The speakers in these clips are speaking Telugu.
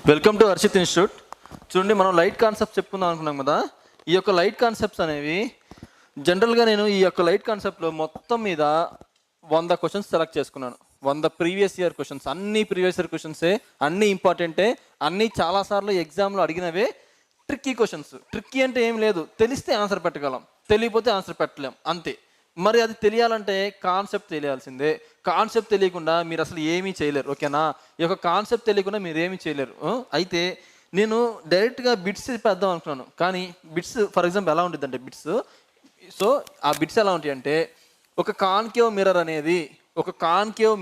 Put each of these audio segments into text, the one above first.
Welcome to Harshit institute. చూడండి, మనం లైట్ కాన్సెప్ట్ చెప్పుకుందాం అనుకున్నాం కదా. ఈ యొక్క లైట్ కాన్సెప్ట్స్ అనేవి జనరల్గా నేను ఈ యొక్క లైట్ కాన్సెప్ట్లో మొత్తం మీద 100 క్వశ్చన్స్ సెలెక్ట్ చేసుకున్నాను. 100 ప్రీవియస్ ఇయర్ క్వశ్చన్స్, అన్ని ప్రీవియస్ ఇయర్ క్వశ్చన్సే, అన్నీ ఇంపార్టెంటే, అన్నీ చాలాసార్లు ఎగ్జామ్లో అడిగినవే. Tricky questions. ట్రిక్కీ అంటే ఏం లేదు, తెలిస్తే ఆన్సర్ పెట్టగలం, తెలియకపోతే ఆన్సర్ పెట్టలేం, అంతే. మరి అది తెలియాలంటే కాన్సెప్ట్ తెలియాల్సిందే. కాన్సెప్ట్ తెలియకుండా మీరు అసలు ఏమీ చేయలేరు, ఓకేనా? ఈ యొక్క కాన్సెప్ట్ తెలియకుండా మీరు ఏమీ చేయలేరు. అయితే నేను డైరెక్ట్గా బిట్స్ పెద్దాం అనుకున్నాను, కానీ బిట్స్ ఫర్ ఎగ్జాంపుల్ ఎలా ఉంటుంది అంటే సో ఆ బిట్స్ ఎలా ఉంటాయి అంటే, ఒక కాన్కేవ్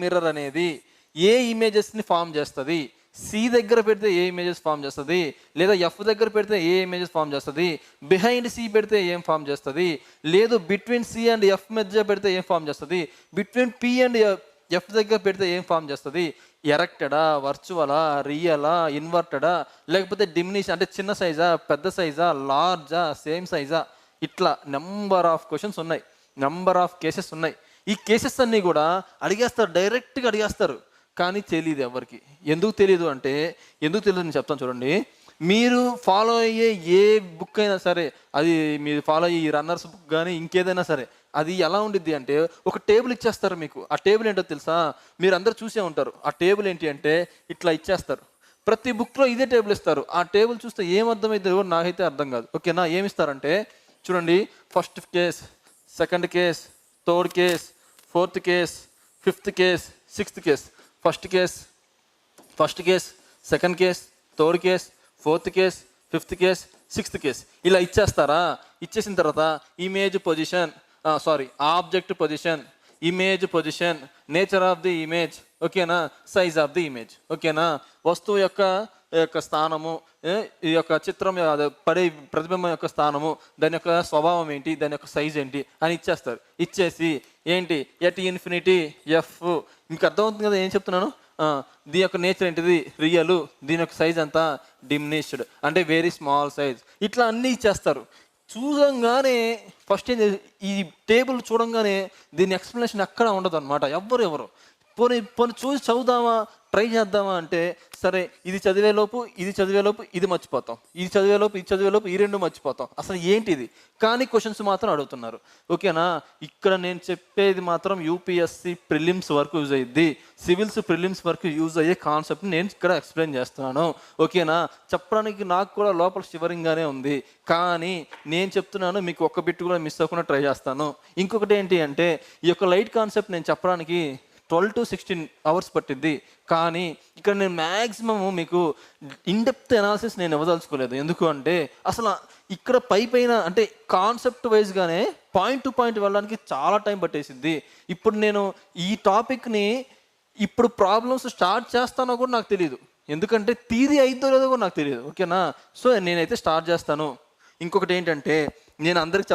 మిర్రర్ అనేది ఏ ఇమేజెస్ని ఫామ్ చేస్తుంది, సి దగ్గర పెడితే ఏ ఇమేజెస్ ఫామ్ చేస్తుంది, లేదా ఎఫ్ దగ్గర పెడితే ఏ ఇమేజెస్ ఫామ్ చేస్తుంది, బిహైండ్ సి పెడితే ఏం ఫామ్ చేస్తుంది, లేదు బిట్వీన్ సి అండ్ ఎఫ్ మధ్య పెడితే ఏం ఫామ్ చేస్తుంది, బిట్వీన్ పి అండ్ ఎఫ్ దగ్గర పెడితే ఏం ఫామ్ చేస్తుంది, ఎరెక్టెడా, వర్చువలా, రియలా, ఇన్వర్టెడా, లేకపోతే డిమినిష్ అంటే చిన్న సైజా, పెద్ద సైజా, లార్జా, సేమ్ సైజా, ఇట్లా నెంబర్ ఆఫ్ క్వశ్చన్స్ ఉన్నాయి, నెంబర్ ఆఫ్ కేసెస్ ఉన్నాయి. ఈ కేసెస్ అన్నీ కూడా అడిగేస్తారు, డైరెక్ట్గా అడిగేస్తారు, కానీ తెలియదు ఎవరికి. ఎందుకు తెలియదు అంటే, ఎందుకు తెలియదు నేను చెప్తాను చూడండి. మీరు ఫాలో అయ్యే ఏ బుక్ అయినా సరే, అది మీరు ఫాలో అయ్యే రన్నర్స్ బుక్ కానీ ఇంకేదైనా సరే, అది ఎలా ఉండిద్ది అంటే, ఒక టేబుల్ ఇచ్చేస్తారు మీకు. ఆ టేబుల్ ఏంటో తెలుసా? మీరు అందరు చూసే ఉంటారు. ఆ టేబుల్ ఏంటి అంటే ఇట్లా ఇచ్చేస్తారు. ప్రతి బుక్లో ఇదే టేబుల్ ఇస్తారు. ఆ టేబుల్ చూస్తే ఏం అర్థమైతే నాకైతే అర్థం కాదు, ఓకేనా? ఏమిస్తారంటే చూడండి, first case, second case, third case, fourth case, fifth case, sixth case. First case, second case, third case, fourth case, fifth case, sixth case, ఇలా ఇచ్చేస్తారా? ఇచ్చేసిన తర్వాత image position, object position, image position, nature of the image, ఓకేనా? సైజ్ ఆఫ్ ది ఇమేజ్, ఓకేనా? వస్తువు యొక్క స్థానము, ఈ యొక్క చిత్రం పడే ప్రతిబింబం యొక్క స్థానము, దాని యొక్క స్వభావం ఏంటి, దాని యొక్క సైజ్ ఏంటి అని ఇచ్చేస్తారు. ఇచ్చేసి ఏంటి, ఎట్ ఇన్ఫినిటీ ఎఫ్, మీకు అర్థమవుతుంది కదా ఏం చెప్తున్నాను? దీని యొక్క నేచర్ ఏంటిది, రియల్, దీని యొక్క సైజ్ అంతా డిమినిష్డ్ అంటే వెరీ స్మాల్ సైజ్, ఇట్లా అన్నీ ఇచ్చేస్తారు. చూడంగానే ఫస్ట్ ఈ టేబుల్ చూడంగానే దీని ఎక్స్ప్లెనేషన్ ఎక్కడ ఉండదు అనమాట. ఎవరు పోనీ చూసి చదువుదామా, ట్రై చేద్దామా అంటే, సరే ఇది చదివేలోపు ఇది మర్చిపోతాం, ఇది చదివేలోపు ఈ రెండు మర్చిపోతాం, అసలు ఏంటిది? కానీ క్వశ్చన్స్ మాత్రం అడుగుతున్నారు, ఓకేనా? ఇక్కడ నేను చెప్పేది మాత్రం యూపీఎస్సి ప్రిలిమ్స్ వరకు యూజ్ అయ్యిద్ది, సివిల్స్ ప్రిలిమ్స్ వరకు యూజ్ అయ్యే కాన్సెప్ట్ని నేను ఇక్కడ ఎక్స్ప్లెయిన్ చేస్తున్నాను, ఓకేనా? చెప్పడానికి నాకు కూడా లోపల షివరింగ్గానే ఉంది, కానీ నేను చెప్తున్నాను, మీకు ఒక్క బిట్ కూడా మిస్ అవ్వకుండా ట్రై చేస్తాను. ఇంకొకటి ఏంటి అంటే, ఈ యొక్క లైట్ కాన్సెప్ట్ నేను చెప్పడానికి 12 to 16 hours పట్టింది, కానీ ఇక్కడ నేను మ్యాక్సిమము మీకు ఇన్డెప్త్ అనాలిసిస్ నేను ఇవ్వదలుచుకోలేదు. ఎందుకు అంటే అసలు ఇక్కడ పైన అంటే కాన్సెప్ట్ వైజ్గానే పాయింట్ టు పాయింట్ వెళ్ళడానికి చాలా టైం పట్టేసింది. ఇప్పుడు నేను ఈ టాపిక్ని ఇప్పుడు ప్రాబ్లమ్స్ స్టార్ట్ చేస్తానో కూడా నాకు తెలియదు, ఎందుకంటే థియరీ అయిద్దో లేదో కూడా నాకు తెలియదు, ఓకేనా? సో నేనైతే స్టార్ట్ చేస్తాను. ఇంకొకటి ఏంటంటే నేను అందరికి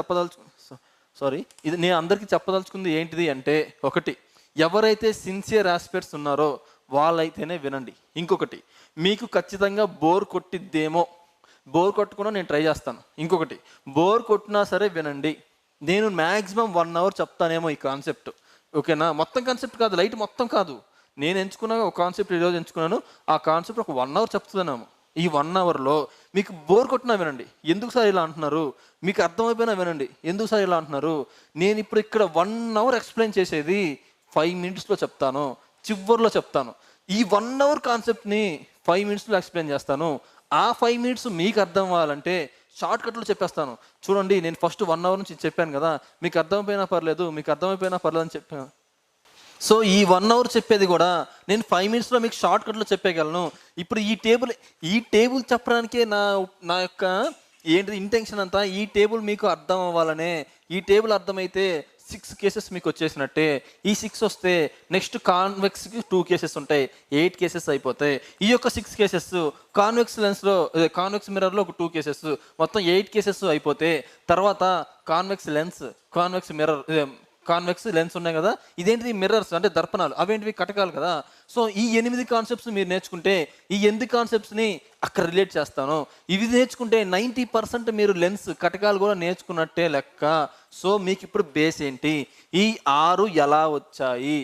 చెప్పదలుచుకుంది ఏంటిది అంటే, ఒకటి, ఎవరైతే సిన్సియర్ ఆస్పిరెంట్స్ ఉన్నారో వాళ్ళైతేనే వినండి. ఇంకొకటి, మీకు ఖచ్చితంగా బోర్ కొట్టిద్దేమో, బోర్ కొట్టకుండా నేను ట్రై చేస్తాను. ఇంకొకటి, బోర్ కొట్టినా సరే వినండి. నేను మ్యాక్సిమం 1 hour చెప్తానేమో ఈ కాన్సెప్ట్, ఓకేనా? మొత్తం కాన్సెప్ట్ కాదు, లైట్ మొత్తం కాదు, నేను ఎంచుకున్న ఒక కాన్సెప్ట్ ఈరోజు ఎంచుకున్నాను, ఆ కాన్సెప్ట్ ఒక 1 hour చెప్తున్నాము. ఈ 1 hourలో మీకు బోర్ కొట్టినా వినండి, ఎందుకు సార్ ఇలా అంటున్నారు, మీకు అర్థమైపోయినా వినండి, ఎందుకు సార్ ఇలా అంటున్నారు. నేను ఇప్పుడు ఇక్కడ 1 hour ఎక్స్ప్లెయిన్ చేసేది 5 minutesలో చెప్తాను, చివరిలో చెప్తాను. ఈ 1 hour కాన్సెప్ట్ని 5 minutesలో ఎక్స్ప్లెయిన్ చేస్తాను. ఆ 5 minutes మీకు అర్థం అవ్వాలంటే షార్ట్కట్లో చెప్పేస్తాను. చూడండి, నేను ఫస్ట్ 1 hour నుంచి చెప్పాను కదా, మీకు అర్థమైపోయినా పర్లేదు అని చెప్పాను. సో ఈ 1 hour చెప్పేది కూడా నేను 5 minutesలో మీకు షార్ట్కట్లో చెప్పగలను. ఇప్పుడు ఈ టేబుల్ చెప్పడానికే నా యొక్క ఏంటిది ఇంటెన్షన్ అంతా, ఈ టేబుల్ మీకు అర్థం అవ్వాలనే. ఈ టేబుల్ అర్థమైతే 6 cases మీకు వచ్చేసినట్టే. ఈ 6 వస్తే నెక్స్ట్ కాన్వెక్స్కి 2 cases ఉంటాయి, 8 cases అయిపోతాయి. ఈ యొక్క 6 cases కాన్వెక్స్ మిర్రర్లో ఒక 2 cases, మొత్తం 8 cases అయిపోతే తర్వాత కాన్వెక్స్ లెన్స్ ఉన్నాయి కదా, ఇదేంటిది మిర్రర్స్ అంటే దర్పణాలు, అవేంటివి కటకాలు కదా. సో ఈ 8 కాన్సెప్ట్స్ మీరు నేర్చుకుంటే ఈ 8 కాన్సెప్ట్స్ని అక్కడ రిలేట్ చేస్తాను. ఇవి నేర్చుకుంటే 90% మీరు లెన్స్ కటకాలు కూడా నేర్చుకున్నట్టే లెక్క. సో మీకు ఇప్పుడు బేస్ ఏంటి, ఈ 6 ఎలా వచ్చాయి,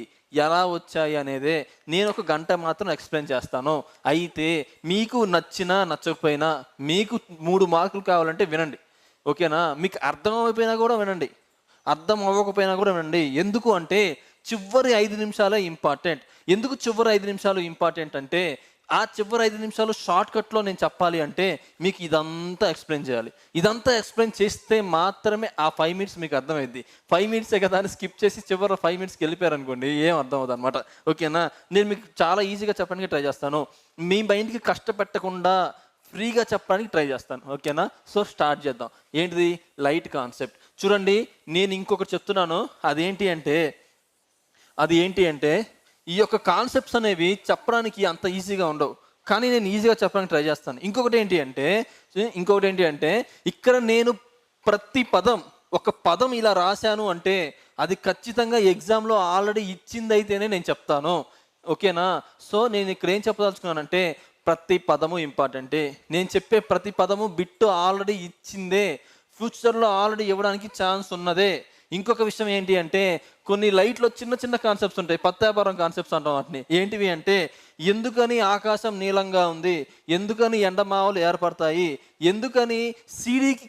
ఎలా వచ్చాయి అనేదే నేను ఒక గంట మాత్రం ఎక్స్ప్లెయిన్ చేస్తాను. అయితే మీకు నచ్చినా నచ్చకపోయినా, మీకు 3 మార్కులు కావాలంటే వినండి, ఓకేనా? మీకు అర్థం అయిపోయినా కూడా వినండి, అర్థం అవ్వకపోయినా కూడా వినండి. ఎందుకు అంటే చివరి 5 నిమిషాలే ఇంపార్టెంట్. ఎందుకు చివరి 5 నిమిషాలు ఇంపార్టెంట్ అంటే, ఆ చివరి 5 నిమిషాలు షార్ట్కట్లో నేను చెప్పాలి అంటే మీకు ఇదంతా ఎక్స్ప్లెయిన్ చేయాలి. ఇదంతా ఎక్స్ప్లెయిన్ చేస్తే మాత్రమే ఆ 5 మినిట్స్ మీకు అర్థమైద్ది. 5 మినిట్సే కదా అని స్కిప్ చేసి చివరి 5 మినిట్స్కి వెళ్ళిపోయారనుకోండి, ఏం అర్థం అవ్వదు అనమాట, ఓకేనా? నేను మీకు చాలా ఈజీగా చెప్పడానికి ట్రై చేస్తాను. మీ మైండ్కి కష్టపెట్టకుండా ఫ్రీగా చెప్పడానికి ట్రై చేస్తాను, ఓకేనా? సో స్టార్ట్ చేద్దాం. ఏంటిది? Light concept. చూడండి, నేను ఇంకొకటి చెప్తున్నాను. అది ఏంటి అంటే ఈ యొక్క కాన్సెప్ట్స్ అనేవి చెప్పడానికి అంత ఈజీగా ఉండవు, కానీ నేను ఈజీగా చెప్పడానికి ట్రై చేస్తాను. ఇంకొకటి ఏంటి అంటే ఇక్కడ నేను ప్రతి పదం, ఒక పదం ఇలా రాశాను అంటే అది ఖచ్చితంగా ఎగ్జామ్లో ఆల్రెడీ ఇచ్చింది అయితేనే నేను చెప్తాను, ఓకేనా? సో నేను ఇక్కడ ఏం చెప్పదలుచుకున్నానంటే ప్రతి పదము ఇంపార్టెంటే. నేను చెప్పే ప్రతి పదము బిట్టు ఆల్రెడీ ఇచ్చిందే, ఫ్యూచర్లో ఆల్రెడీ ఇవ్వడానికి ఛాన్స్ ఉన్నదే. ఇంకొక విషయం ఏంటి అంటే కొన్ని లైట్లో చిన్న చిన్న కాన్సెప్ట్స్ ఉంటాయి, పత్యాపారం కాన్సెప్ట్స్ అంటాం వాటిని. ఏంటివి అంటే ఎందుకని ఆకాశం నీలంగా ఉంది, ఎందుకని ఎండమావలు ఏర్పడతాయి, ఎందుకని సీడీకి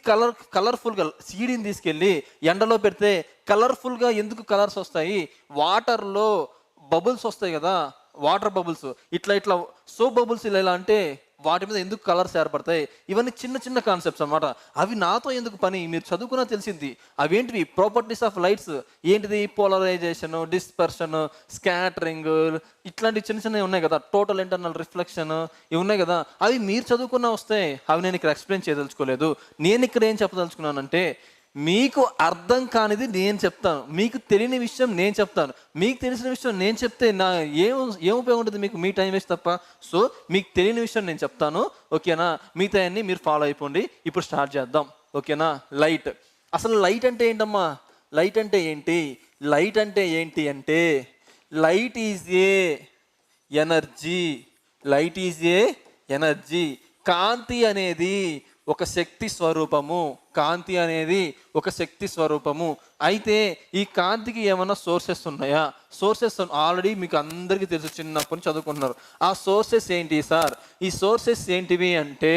కలర్ఫుల్గా సీడీని తీసుకెళ్ళి ఎండలో పెడితే కలర్ఫుల్గా ఎందుకు కలర్స్ వస్తాయి, వాటర్లో బబుల్స్ వస్తాయి కదా, వాటర్ బబుల్స్ ఇట్లా సోప్ బబుల్స్ ఇలా అంటే వాటి మీద ఎందుకు కలర్స్ ఏర్పడతాయి. ఇవన్నీ చిన్న చిన్న కాన్సెప్ట్స్ అనమాట. అవి నాతో ఎందుకు పని, మీరు చదువుకున్నా తెలిసింది. అవేంటివి? Properties of lights. ఏంటిది? పోలరైజేషన్, డిస్పర్షన్, స్కాటరింగ్, ఇట్లాంటి చిన్న చిన్నవి ఉన్నాయి కదా, టోటల్ ఇంటర్నల్ రిఫ్లెక్షన్, ఇవి ఉన్నాయి కదా. అవి మీరు చదువుకున్నా వస్తాయి, అవి నేను ఇక్కడ ఎక్స్ప్లెయిన్ చేయదలుచుకోలేదు. నేను ఇక్కడ ఏం చెప్పదలుచుకున్నానంటే మీకు అర్థం కానిది నేను చెప్తాను, మీకు తెలియని విషయం నేను చెప్తాను, మీకు తెలిసిన విషయం నేను చెప్తే ఏం ఉపయోగం ఉంటుంది మీకు? మీ టైం వేస్ట్ తప్ప. సో మీకు తెలియని విషయం నేను చెప్తాను, ఓకేనా? మిగతా అన్ని మీరు ఫాలో అయిపోండి. ఇప్పుడు స్టార్ట్ చేద్దాం, ఓకేనా? లైట్. అసలు లైట్ అంటే ఏంటమ్మా? లైట్ అంటే ఏంటి? లైట్ అంటే ఏంటి అంటే light is a energy. Light is a energy. కాంతి అనేది ఒక శక్తి స్వరూపము. కాంతి అనేది ఒక శక్తి స్వరూపము. అయితే ఈ కాంతికి ఏమైనా సోర్సెస్ ఉన్నాయా? సోర్సెస్ ఆల్రెడీ మీకు అందరికీ తెలుసు, చిన్నప్పటి నుంచి చదువుకుంటున్నారు. ఆ సోర్సెస్ ఏంటి సార్? ఈ సోర్సెస్ ఏంటివి అంటే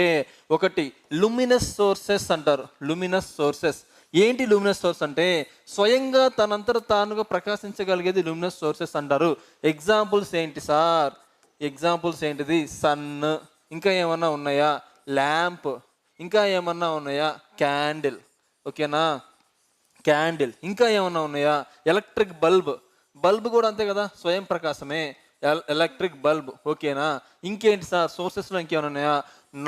ఒకటి లూమినస్ సోర్సెస్ అంటారు. Luminous sources. ఏంటి లూమినస్ సోర్స్ అంటే స్వయంగా తనంతట తానుగా ప్రకాశించగలిగేది లూమినస్ సోర్సెస్ అంటారు. ఎగ్జాంపుల్స్ ఏంటి సార్? ఎగ్జాంపుల్స్ ఏంటిది? సన్. ఇంకా ఏమన్నా ఉన్నాయా? ల్యాంప్. ఇంకా ఏమన్నా ఉన్నాయా? క్యాండిల్, ఓకేనా? క్యాండిల్. ఇంకా ఏమన్నా ఉన్నాయా? Electric bulb. బల్బ్ కూడా అంతే కదా, స్వయం ప్రకాశమే, ఎలక్ట్రిక్ బల్బ్, ఓకేనా? ఇంకేంటి సార్ సోర్సెస్లో? ఇంకేమైనా ఉన్నాయా?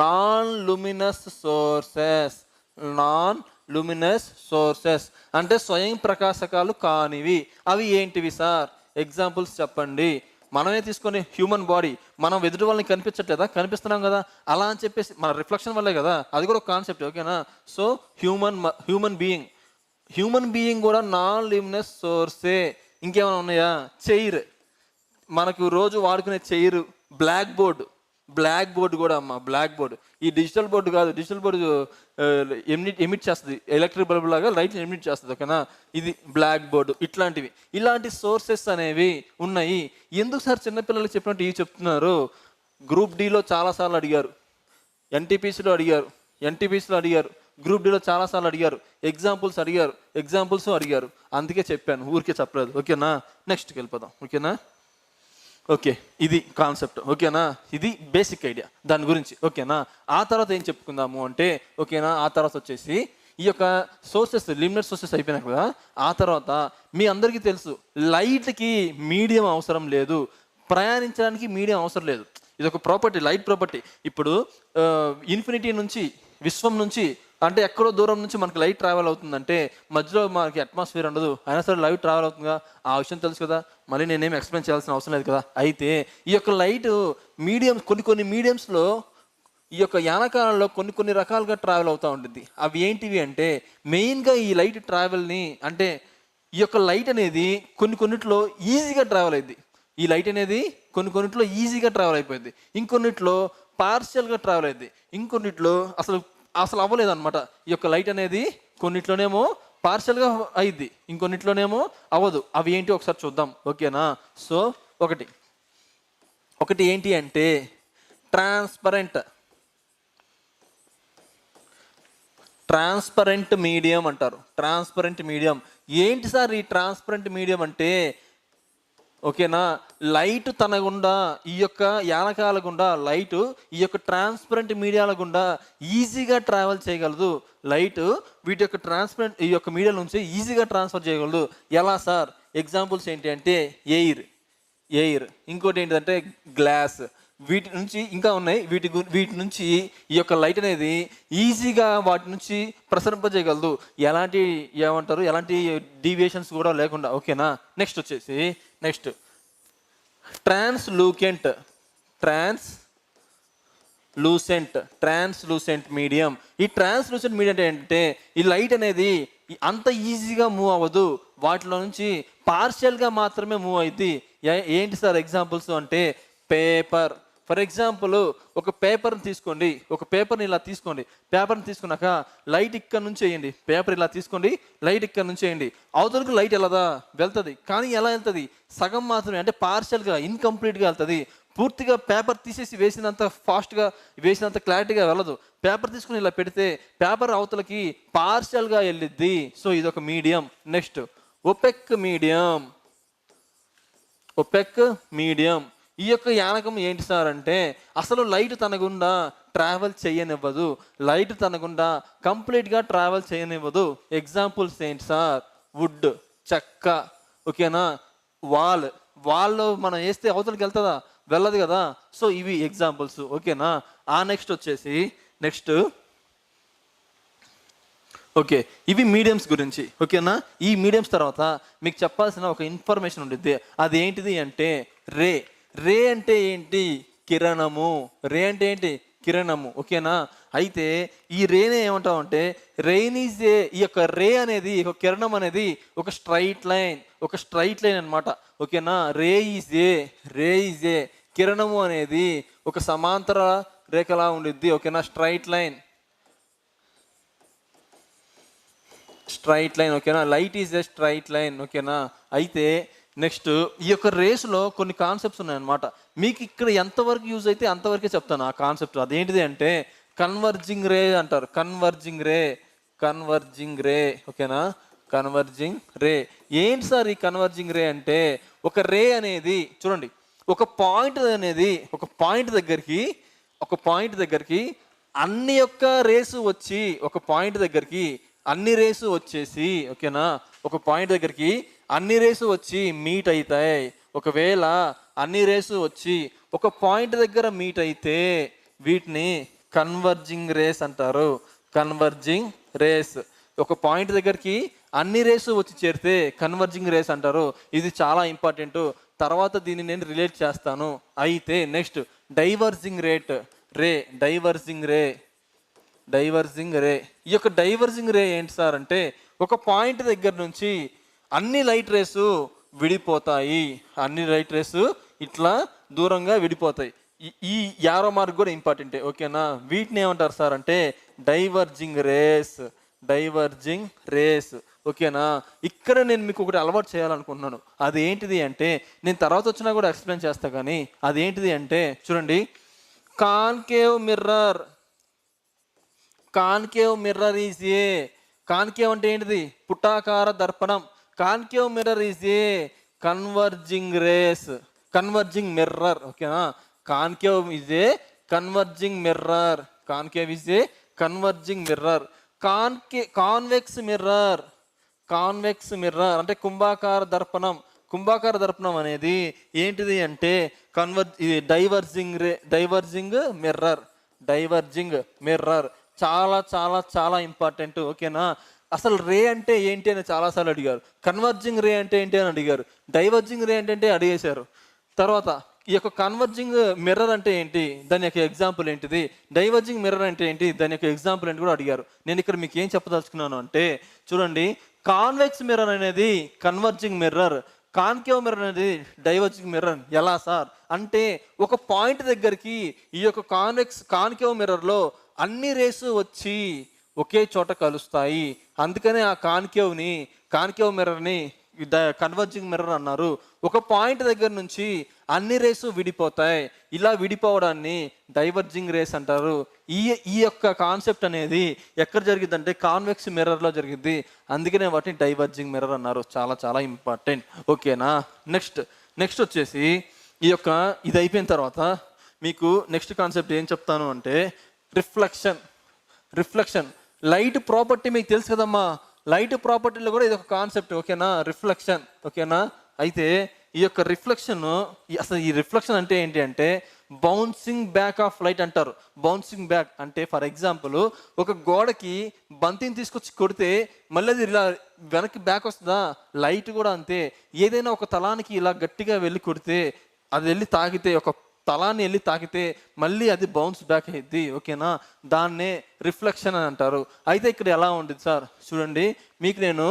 Non luminous sources. Non luminous sources అంటే స్వయం ప్రకాశకాలు కానివి. అవి ఏంటివి సార్? ఎగ్జాంపుల్స్ చెప్పండి. మనమే తీసుకొని హ్యూమన్ బాడీ, మనం ఎదుటి వాళ్ళని కనిపించట్లేదా? కనిపిస్తున్నాం కదా. అలా అని చెప్పేసి మన రిఫ్లెక్షన్ వల్లే కదా, అది కూడా ఒక కాన్సెప్ట్, ఓకేనా? సో హ్యూమన్ బీయింగ్ కూడా నాన్ లూమినస్ సోర్సే. ఇంకేమైనా ఉన్నాయా? చైర్. మనకు రోజు వాడుకునే చైర్. బ్లాక్ బోర్డు కూడా అమ్మ, బ్లాక్ బోర్డు. ఈ డిజిటల్ బోర్డు కాదు, డిజిటల్ బోర్డు ఎమిట్ చేస్తుంది, ఎలక్ట్రిక్ బల్బ్ లాగా లైట్ ఎమిట్ చేస్తుంది, ఓకేనా? ఇది బ్లాక్ బోర్డు. ఇలాంటి సోర్సెస్ అనేవి ఉన్నాయి. ఎందుకు సార్ చిన్నపిల్లలకు చెప్పినట్టు ఇవి చెప్తున్నారు? గ్రూప్ డిలో చాలాసార్లు అడిగారు, ఎన్టీపీసీలో అడిగారు, గ్రూప్ డిలో చాలాసార్లు అడిగారు, ఎగ్జాంపుల్స్ అడిగారు. అందుకే చెప్పాను, ఊరికే చెప్పలేదు, ఓకేనా? నెక్స్ట్కి వెళ్ళిపోదాం, ఓకేనా? ఓకే, ఇది కాన్సెప్ట్, ఓకేనా? ఇది బేసిక్ ఐడియా దాని గురించి, ఓకేనా? ఆ తర్వాత ఏం చెప్పుకుందాము అంటే, ఓకేనా, ఆ తర్వాత వచ్చేసి ఈ యొక్క సోర్సెస్, లిమిటెడ్ సోర్సెస్ అయిపోయినాయి కదా. ఆ తర్వాత మీ అందరికీ తెలుసు లైట్కి మీడియం అవసరం లేదు, ప్రయాణించడానికి మీడియం అవసరం లేదు. ఇది ఒక ప్రాపర్టీ, లైట్ ప్రాపర్టీ. ఇప్పుడు ఇన్ఫినిటీ నుంచి, విశ్వం నుంచి, అంటే ఎక్కడో దూరం నుంచి మనకి లైట్ ట్రావెల్ అవుతుందంటే మధ్యలో మనకి అట్మాస్ఫియర్ ఉండదు, అయినా సరే లైట్ ట్రావెల్ అవుతుందిగా. ఆ విషయం తెలుసు కదా, మళ్ళీ నేనేం ఎక్స్ప్లెయిన్ చేయాల్సిన అవసరం లేదు కదా. అయితే ఈ యొక్క లైట్ కొన్ని మీడియంస్లో, ఈ యొక్క యానకాలంలో కొన్ని రకాలుగా ట్రావెల్ అవుతూ ఉంటుంది. అవి ఏంటివి అంటే మెయిన్గా ఈ లైట్ ట్రావెల్ని, అంటే ఈ యొక్క లైట్ అనేది కొన్నిట్లో ఈజీగా ట్రావెల్ అయింది. ఈ లైట్ అనేది కొన్నిట్లో ఈజీగా ట్రావెల్ అయిపోయింది, ఇంకొన్నిట్లో పార్షియల్గా ట్రావెల్ అయింది, ఇంకొన్నిట్లో అసలు అవ్వలేదు అనమాట. ఈ యొక్క లైట్ అనేది కొన్నిట్లోనేమో పార్షియల్గా అయింది, ఇంకొన్నిట్లోనేమో అవ్వదు. అవి ఏంటి ఒకసారి చూద్దాం, ఓకేనా? సో ఒకటి ఏంటి అంటే ట్రాన్స్పరెంట్ మీడియం అంటారు. ట్రాన్స్పరెంట్ మీడియం ఏంటి సార్ ఈ ట్రాన్స్పరెంట్ మీడియం అంటే? ఓకేనా, లైట్ తన గుండా ఈ యొక్క యానకాల గుండా లైట్ ఈ యొక్క ట్రాన్స్పరెంట్ మీడియాల గుండా ఈజీగా ట్రావెల్ చేయగలదు. లైట్ వీటి యొక్క ట్రాన్స్పరెంట్ ఈ యొక్క మీడియా నుంచి ఈజీగా ట్రాన్స్ఫర్ చేయగలదు. ఎలా సార్? ఎగ్జాంపుల్స్ ఏంటి అంటే ఎయిర్, ఇంకోటి ఏంటంటే గ్లాస్, వీటి నుంచి ఇంకా ఉన్నాయి. వీటి నుంచి ఈ యొక్క లైట్ అనేది ఈజీగా వాటి నుంచి ప్రసరింపజేయగలదు, ఎలాంటి డీవియేషన్స్ కూడా లేకుండా, ఓకేనా? నెక్స్ట్ వచ్చేసి ట్రాన్స్లూసెంట్ మీడియం. ఈ ట్రాన్స్లూసెంట్ మీడియం అంటే ఏంటంటే ఈ లైట్ అనేది అంత ఈజీగా మూవ్ అవ్వదు, వాటిలో నుంచి పార్షియల్గా మాత్రమే మూవ్ అవుద్ది. ఏంటి సార్ ఎగ్జాంపుల్స్ అంటే? పేపర్. ఫర్ ఎగ్జాంపుల్ ఒక పేపర్ని తీసుకోండి, పేపర్ని తీసుకున్నాక లైట్ ఇక్కడ నుంచి వేయండి, పేపర్ ఇలా తీసుకోండి, లైట్ ఇక్కడ నుంచి వేయండి, అవతలకు లైట్ వెళ్తుంది. కానీ ఎలా వెళ్తుంది? సగం మాత్రమే, అంటే పార్షియల్గా, ఇన్కంప్లీట్గా వెళ్తుంది. పూర్తిగా పేపర్ తీసేసి వేసినంత ఫాస్ట్గా, వేసినంత క్లారిటీగా వెళ్ళదు. పేపర్ తీసుకుని ఇలా పెడితే పేపర్ అవతలకి పార్షియల్గా వెళ్ళిద్ది. సో ఇదొక మీడియం. Next OPEC medium. ఈ యొక్క యానకం ఏంటి సార్ అంటే అసలు లైట్ తన గుండా ట్రావెల్ చేయనివ్వదు, కంప్లీట్గా ట్రావెల్ చేయనివ్వదు. ఎగ్జాంపుల్స్ ఏంటి సార్? వుడ్, చెక్క, ఓకేనా? వాల్లో మనం వేస్తే అవతలకి వెళ్తుందా? వెళ్ళదు కదా. సో ఇవి ఎగ్జాంపుల్స్, ఓకేనా? నెక్స్ట్ ఓకే, ఇవి మీడియంస్ గురించి, ఓకేనా? ఈ మీడియంస్ తర్వాత మీకు చెప్పాల్సిన ఒక ఇన్ఫర్మేషన్ ఉంటుంది. అది ఏంటిది అంటే రే అంటే ఏంటి? కిరణము. ఓకేనా? అయితే ఈ రేనే ఏమంటాం అంటే ఈ యొక్క రే అనేది, ఒక కిరణం అనేది ఒక స్ట్రైట్ లైన్ అనమాట, ఓకేనా? రే ఈజ్ ఏ కిరణము అనేది ఒక సమాంతర రేఖలా ఉండిద్ది, ఓకేనా? స్ట్రైట్ లైన్, ఓకేనా? Light is a straight line, ఓకేనా? అయితే నెక్స్ట్ ఈ యొక్క రేసులో కొన్ని కాన్సెప్ట్స్ ఉన్నాయన్నమాట. మీకు ఇక్కడ ఎంతవరకు యూజ్ అయితే అంతవరకే చెప్తాను ఆ కాన్సెప్ట్. అదేంటిది అంటే కన్వర్జింగ్ రే అంటారు. కన్వర్జింగ్ రే, ఓకేనా? కన్వర్జింగ్ రే ఏంటి సార్? ఈ కన్వర్జింగ్ రే అంటే ఒక రే అనేది చూడండి, ఒక పాయింట్ దగ్గరికి అన్ని యొక్క రేసు వచ్చి, అన్ని రేసు వచ్చేసి, ఓకేనా? ఒక పాయింట్ దగ్గరికి అన్ని రేసు వచ్చి మీట్ అవుతాయి. ఒకవేళ అన్ని రేసు వచ్చి ఒక పాయింట్ దగ్గర మీట్ అయితే వీటిని కన్వర్జింగ్ రేస్ అంటారు. ఒక పాయింట్ దగ్గరికి అన్ని రేసు వచ్చి చేరితే కన్వర్జింగ్ రేస్ అంటారు. ఇది చాలా ఇంపార్టెంట్, తర్వాత దీన్ని నేను రిలేట్ చేస్తాను. అయితే నెక్స్ట్ డైవర్జింగ్ రే. ఈ యొక్క డైవర్జింగ్ రే ఏంటి సార్ అంటే ఒక పాయింట్ దగ్గర నుంచి అన్ని లైట్ రేసు విడిపోతాయి, ఇట్లా దూరంగా విడిపోతాయి. ఈ యారో మార్క్ కూడా ఇంపార్టెంటే, ఓకేనా? వీటిని ఏమంటారు సార్ అంటే డైవర్జింగ్ రేస్, ఓకేనా? ఇక్కడ నేను మీకు ఒకటి అలవాటు చేయాలనుకుంటున్నాను. అది ఏంటిది అంటే నేను తర్వాత వచ్చినా కూడా ఎక్స్ప్లెయిన్ చేస్తా, కానీ అదేంటిది అంటే చూడండి, concave mirror is a. Concave అంటే ఏంటిది? పుటాకార దర్పణం. Concave mirror is a converging mirror, ఓకేనా? Concave is a converging mirror. Convex mirror అంటే కుంభాకార దర్పణం అనేది ఏంటిది అంటే డైవర్జింగ్ మిర్రర్. చాలా చాలా చాలా ఇంపార్టెంట్, ఓకేనా? అసలు రే అంటే ఏంటి అని చాలాసార్లు అడిగారు. కన్వర్జింగ్ రే అంటే ఏంటి అని అడిగారు. డైవర్జింగ్ రే అంటే అడిగేశారు. తర్వాత ఈ యొక్క కన్వర్జింగ్ మిర్రర్ అంటే ఏంటి, దాని యొక్క ఎగ్జాంపుల్ ఏంటిది, డైవర్జింగ్ మిర్రర్ అంటే ఏంటి, దాని యొక్క ఎగ్జాంపుల్ ఏంటి కూడా అడిగారు. నేను ఇక్కడ మీకు ఏం చెప్పదలుచుకున్నాను అంటే చూడండి, కాన్వెక్స్ మిర్రర్ అనేది కన్వర్జింగ్ మిర్రర్, కాన్కేవ్ మిర్రర్ అనేది డైవర్జింగ్ మిర్రర్. ఎలా సార్ అంటే ఒక పాయింట్ దగ్గరికి ఈ యొక్క కాన్కేవ్ మిర్రర్లో అన్ని రేసు వచ్చి ఒకే చోట కలుస్తాయి. అందుకనే ఆ కాన్కేవ్ మిర్రర్ని కన్వర్జింగ్ మిర్రర్ అన్నారు. ఒక పాయింట్ దగ్గర నుంచి అన్ని రేసు విడిపోతాయి. ఇలా విడిపోవడాన్ని డైవర్జింగ్ రేస్ అంటారు. ఈ ఈ యొక్క కాన్సెప్ట్ అనేది ఎక్కడ జరిగిద్దంటే కాన్వెక్స్ మిర్రర్లో జరిగిద్ది. అందుకనే వాటిని డైవర్జింగ్ మిర్రర్ అన్నారు. చాలా చాలా ఇంపార్టెంట్. ఓకేనా. నెక్స్ట్ వచ్చేసి ఇది అయిపోయిన తర్వాత మీకు నెక్స్ట్ కాన్సెప్ట్ ఏం చెప్తాను అంటే రిఫ్లెక్షన్. లైట్ ప్రాపర్టీ మీకు తెలుసు కదమ్మా. లైట్ ప్రాపర్టీలో కూడా ఇది ఒక కాన్సెప్ట్. ఓకేనా. రిఫ్లెక్షన్. ఓకేనా. అయితే ఈ యొక్క రిఫ్లెక్షన్, అసలు ఈ రిఫ్లెక్షన్ అంటే ఏంటి అంటే బౌన్సింగ్ బ్యాక్ ఆఫ్ లైట్ అంటారు. బౌన్సింగ్ బ్యాక్ అంటే ఫర్ ఎగ్జాంపుల్ ఒక గోడకి బంతిని తీసుకొచ్చి కొడితే మళ్ళీ అది ఇలా వెనక్కి బ్యాక్ వస్తుందా? లైట్ కూడా అంతే. ఏదైనా ఒక తలానికి ఇలా గట్టిగా వెళ్ళి కొడితే అది వెళ్ళి తాకితే, ఒక తలాన్ని వెళ్ళి తాకితే మళ్ళీ అది బౌన్స్ బ్యాక్ అయ్యిద్ది. ఓకేనా. దాన్నే రిఫ్లెక్షన్ అని అంటారు. అయితే ఇక్కడ ఎలా ఉంటుంది సార్ చూడండి, మీకు నేను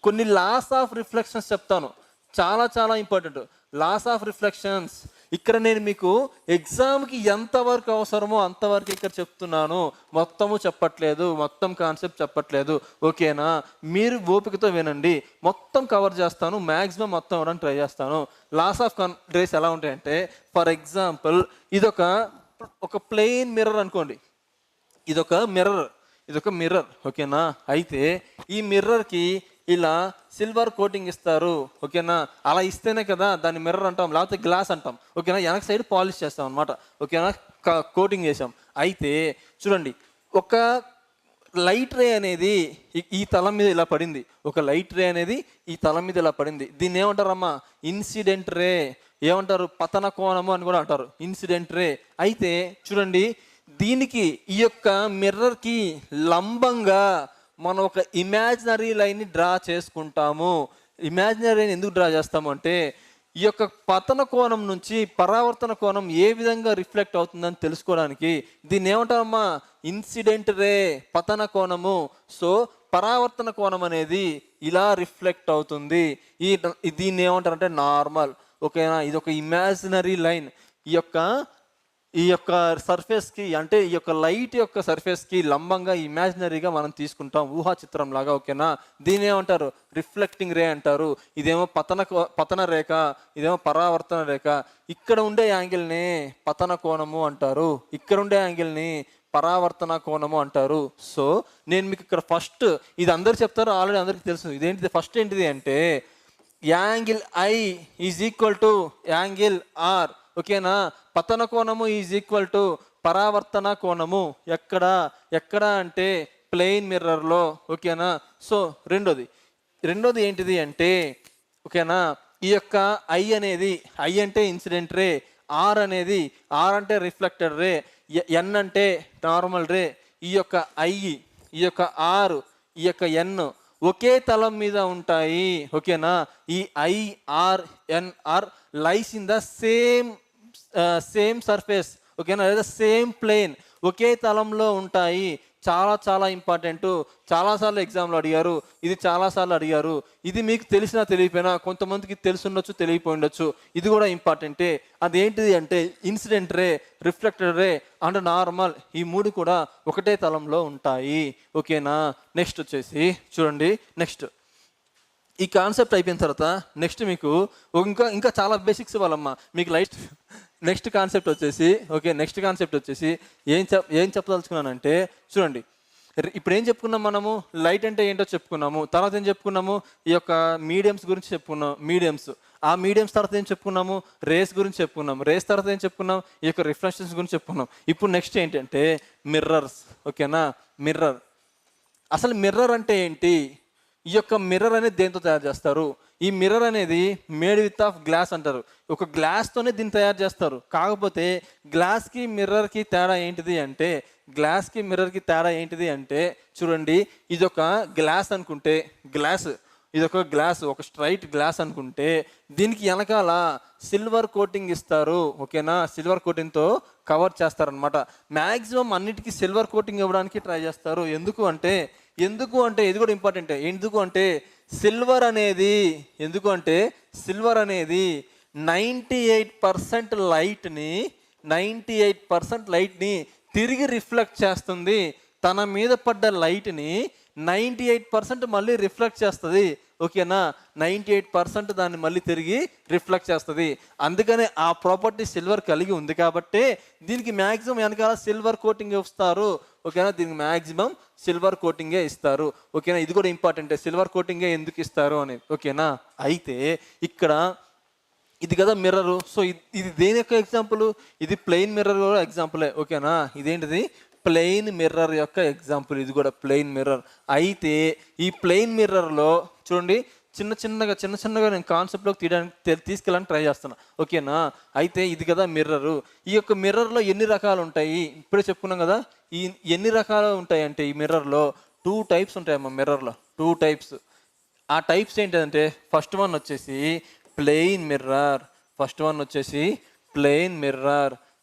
కొన్ని లాస్ ఆఫ్ రిఫ్లెక్షన్స్ చెప్తాను. చాలా చాలా ఇంపార్టెంట్ లాస్ ఆఫ్ రిఫ్లెక్షన్స్. ఇక్కడ నేను మీకు ఎగ్జామ్కి ఎంతవరకు అవసరమో అంతవరకు ఇక్కడ చెప్తున్నాను. మొత్తము చెప్పట్లేదు, మొత్తం కాన్సెప్ట్ చెప్పట్లేదు. ఓకేనా. మీరు ఓపికతో వినండి, మొత్తం కవర్ చేస్తాను. మ్యాక్సిమం మొత్తం ఇవ్వడానికి ట్రై చేస్తాను. లాస్ ఆఫ్ రేస్ ఎలా ఉంటాయంటే ఫర్ ఎగ్జాంపుల్ ఒక ప్లెయిన్ మిర్రర్ అనుకోండి. ఇదొక మిర్రర్. ఓకేనా. అయితే ఈ మిర్రర్కి ఇలా సిల్వర్ కోటింగ్ ఇస్తారు. ఓకేనా. అలా ఇస్తేనే కదా దాన్ని మిర్రర్ అంటాం, లేకపోతే గ్లాస్ అంటాం. ఓకేనా. వెనక సైడ్ పాలిష్ చేస్తాం అనమాట. ఓకేనా. కోటింగ్ చేసాం. అయితే చూడండి, ఒక లైట్ రే అనేది ఈ తలం మీద ఇలా పడింది. దీన్ని ఏమంటారమ్మా? Incident ray. ఏమంటారు? పతన కోణము అని కూడా అంటారు, ఇన్సిడెంట్ రే. అయితే చూడండి, దీనికి ఈ యొక్క మిర్రర్కి లంబంగా మనం ఒక ఇమాజినరీ లైన్ని డ్రా చేసుకుంటాము. ఇమాజినరీ లైన్ ఎందుకు డ్రా చేస్తాము అంటే ఈ యొక్క పతన కోణం నుంచి పరావర్తన కోణం ఏ విధంగా రిఫ్లెక్ట్ అవుతుందని తెలుసుకోవడానికి. దీన్ని ఏమంటారమ్మా? ఇన్సిడెంట్ రే, పతన కోణము. సో పరావర్తన కోణం అనేది ఇలా రిఫ్లెక్ట్ అవుతుంది. దీన్ని ఏమంటారంటే నార్మల్. ఓకేనా. ఇది ఒక ఇమాజినరీ లైన్. ఈ యొక్క సర్ఫేస్కి, అంటే ఈ యొక్క లైట్ యొక్క సర్ఫేస్కి లంబంగా ఇమాజినరీగా మనం తీసుకుంటాం, ఊహా చిత్రం లాగా. ఓకేనా. దీని ఏమంటారు? రిఫ్లెక్టింగ్ రే అంటారు. ఇదేమో పతన రేఖ, ఇదేమో పరావర్తన రేఖ. ఇక్కడ ఉండే యాంగిల్ని పతన కోణము అంటారు, ఇక్కడ ఉండే యాంగిల్ని పరావర్తన కోణము అంటారు. సో నేను మీకు ఇక్కడ ఫస్ట్, ఇది అందరు చెప్తారు, ఆల్రెడీ అందరికీ తెలుసు. ఇదేంటిది? ఫస్ట్ ఏంటిది అంటే angle I is equal to angle R. ఓకేనా. పతన కోణము ఈజ్ ఈక్వల్ టు పరావర్తన కోణము. ఎక్కడ అంటే ప్లెయిన్ మిర్రర్లో. ఓకేనా. సో రెండోది ఏంటిది అంటే ఓకేనా, ఈ యొక్క ఐ అంటే ఇన్సిడెంట్ రే, ఆర్ అంటే రిఫ్లెక్టెడ్ రే, ఎన్ అంటే నార్మల్ రే. ఈ యొక్క ఐ, ఈ యొక్క ఆర్, ఈ యొక్క ఎన్ ఒకే తలం మీద ఉంటాయి. ఓకేనా. ఈ IRNR lies in the same surface. ఓకేనా. లేదా సేమ్ ప్లేన్, ఒకే తలంలో ఉంటాయి. చాలా చాలా ఇంపార్టెంట్. చాలాసార్లు ఎగ్జామ్లో అడిగారు, ఇది మీకు తెలిసినా తెలియపోయినా, కొంతమందికి తెలుసుండొచ్చు, తెలియపోయి ఉండొచ్చు. ఇది కూడా ఇంపార్టెంటే. అదేంటిది అంటే incident ray, reflected ray and normal, ఈ మూడు కూడా ఒకటే తలంలో ఉంటాయి. ఓకేనా. నెక్స్ట్ వచ్చేసి చూడండి, ఈ కాన్సెప్ట్ అయిపోయిన తర్వాత నెక్స్ట్ మీకు ఇంకా చాలా బేసిక్స్ ఇవ్వాలమ్మా మీకు. నెక్స్ట్ కాన్సెప్ట్ వచ్చేసి ఏం చెప్పదలుచుకున్నానంటే చూడండి, ఇప్పుడు ఏం చెప్పుకున్నాం మనము? లైట్ అంటే ఏంటో చెప్పుకున్నాము. తర్వాత ఏం చెప్పుకున్నాము? ఈ యొక్క మీడియంస్ గురించి చెప్పుకున్నాం. ఆ మీడియంస్ తర్వాత ఏం చెప్పుకున్నాము? రేస్ గురించి చెప్పుకున్నాం. రేస్ తర్వాత ఏం చెప్పుకున్నాం? ఈ యొక్క రిఫ్లెక్షన్స్ గురించి చెప్పుకున్నాం. ఇప్పుడు నెక్స్ట్ ఏంటంటే మిర్రర్స్. ఓకేనా. అసలు మిర్రర్ అంటే ఏంటి? ఈ యొక్క మిర్రర్ అనేది దేంతో తయారు చేస్తారు? ఈ మిర్రర్ అనేది మేడ్ విత్ ఆఫ్ గ్లాస్ అంటారు. ఒక గ్లాస్తోనే దీన్ని తయారు చేస్తారు. కాకపోతే గ్లాస్కి మిర్రర్కి తేడా ఏంటిది అంటే చూడండి, ఇదొక గ్లాస్ అనుకుంటే, ఒక స్ట్రైట్ గ్లాస్ అనుకుంటే దీనికి వెనకాల సిల్వర్ కోటింగ్ ఇస్తారు. ఓకేనా. సిల్వర్ కోటింగ్తో కవర్ చేస్తారనమాట. మ్యాక్సిమం అన్నిటికీ సిల్వర్ కోటింగ్ ఇవ్వడానికి ట్రై చేస్తారు. ఎందుకు అంటే ఇది కూడా ఇంపార్టెంటే. ఎందుకు అంటే సిల్వర్ అనేది 98% లైట్ని తిరిగి రిఫ్లెక్ట్ చేస్తుంది. తన మీద పడ్డ లైట్ని 98% మళ్ళీ రిఫ్లెక్ట్ చేస్తుంది. ఓకేనా, 98% దాన్ని మళ్ళీ తిరిగి రిఫ్లెక్ట్ చేస్తుంది. అందుకనే ఆ ప్రాపర్టీ సిల్వర్ కలిగి ఉంది కాబట్టి దీనికి మ్యాక్సిమం వెనకాల సిల్వర్ కోటింగ్ ఇస్తారు. ఓకేనా, దీనికి మ్యాక్సిమం సిల్వర్ కోటింగే ఇస్తారు. ఓకేనా, ఇది కూడా ఇంపార్టెంటే, సిల్వర్ కోటింగే ఎందుకు ఇస్తారు అని. ఓకేనా, అయితే ఇక్కడ ఇది కదా మిర్రరు. సో ఇది దేని యొక్క ఎగ్జాంపుల్? ఇది ప్లెయిన్ మిర్రర్ కూడా ఎగ్జాంపులే. ఓకేనా, ఇదేంటిది? ప్లెయిన్ మిర్రర్ యొక్క ఎగ్జాంపుల్. ఇది కూడా ప్లెయిన్ మిర్రర్. అయితే ఈ ప్లెయిన్ మిర్రర్లో చూడండి, చిన్న చిన్నగా నేను కాన్సెప్ట్లోకి తీసుకెళ్ళడానికి ట్రై చేస్తున్నా. ఓకేనా, అయితే ఇది కదా మిర్రరు. ఈ యొక్క మిర్రర్లో ఎన్ని రకాలు ఉంటాయి? ఇప్పుడే చెప్పుకున్నాం కదా. ఈ ఎన్ని రకాలు ఉంటాయి అంటే ఈ మిర్రర్లో 2 టైప్స్ ఉంటాయమ్మా. మిర్రర్లో 2 టైప్స్. ఆ టైప్స్ ఏంటంటే ఫస్ట్ వన్ వచ్చేసి ప్లెయిన్ మిర్రర్.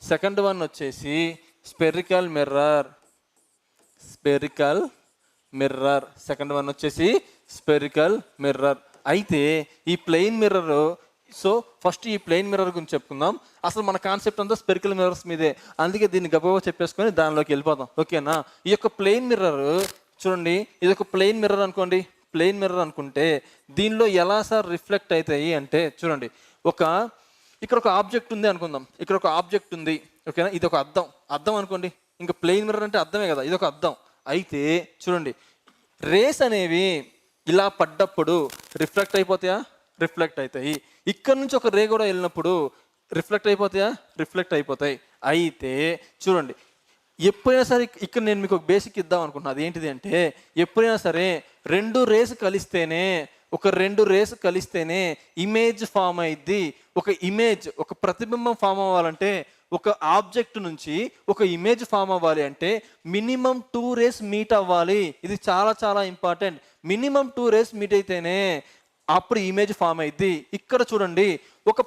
సెకండ్ వన్ వచ్చేసి స్పెరికల్ మిర్రర్. సెకండ్ వన్ వచ్చేసి స్పెరికల్ మిర్రర్. అయితే ఈ ప్లెయిన్ మిర్రర్, సో ఫస్ట్ ఈ ప్లెయిన్ మిర్రర్ గురించి చెప్పుకుందాం. అసలు మన కాన్సెప్ట్ అంతా స్పెరికల్ మిర్రర్స్ మీదే, అందుకే దీన్ని గబగబా చెప్పేసుకొని దానిలోకి వెళ్ళిపోదాం. ఓకేనా, ఈ యొక్క ప్లెయిన్ మిర్రర్ చూడండి, ఇది ఒక ప్లెయిన్ మిర్రర్ అనుకోండి. ప్లెయిన్ మిర్రర్ అనుకుంటే దీనిలో ఎలా సార్ రిఫ్లెక్ట్ అవుతాయి అంటే చూడండి, ఇక్కడ ఒక ఆబ్జెక్ట్ ఉంది అనుకుందాం. ఇక్కడ ఒక ఆబ్జెక్ట్ ఉంది. ఓకేనా, ఇది ఒక అద్దం అనుకోండి. ఇంకా ప్లెయిన్ మిర్రర్ అంటే అద్దమే కదా, ఇది ఒక అద్దం. అయితే చూడండి, రేస్ అనేవి ఇలా పడ్డప్పుడు రిఫ్లెక్ట్ అయిపోతాయా? రిఫ్లెక్ట్ అవుతాయి. ఇక్కడ నుంచి ఒక రే కూడా వెళ్ళినప్పుడు రిఫ్లెక్ట్ అయిపోతాయా? రిఫ్లెక్ట్ అయిపోతాయి. అయితే చూడండి, ఎప్పుడైనా సరే ఇక్కడ నేను మీకు ఒక బేసిక్ ఇద్దాం అనుకుంటున్నాను. అది ఏంటిది అంటే, ఎప్పుడైనా సరే రెండు రేస్ కలిస్తేనే ఇమేజ్ ఫామ్ అయ్యిద్ది. ఒక ప్రతిబింబం ఫామ్ అవ్వాలంటే, ఒక ఆబ్జెక్ట్ నుంచి ఒక ఇమేజ్ ఫామ్ అవ్వాలి అంటే మినిమం 2 రేస్ మీట్ అవ్వాలి. ఇది చాలా చాలా ఇంపార్టెంట్. మినిమం 2 రేస్ మీట్ అయితేనే అప్పుడు ఇమేజ్ ఫామ్ అయ్యిద్ది. ఇక్కడ చూడండి, ఒక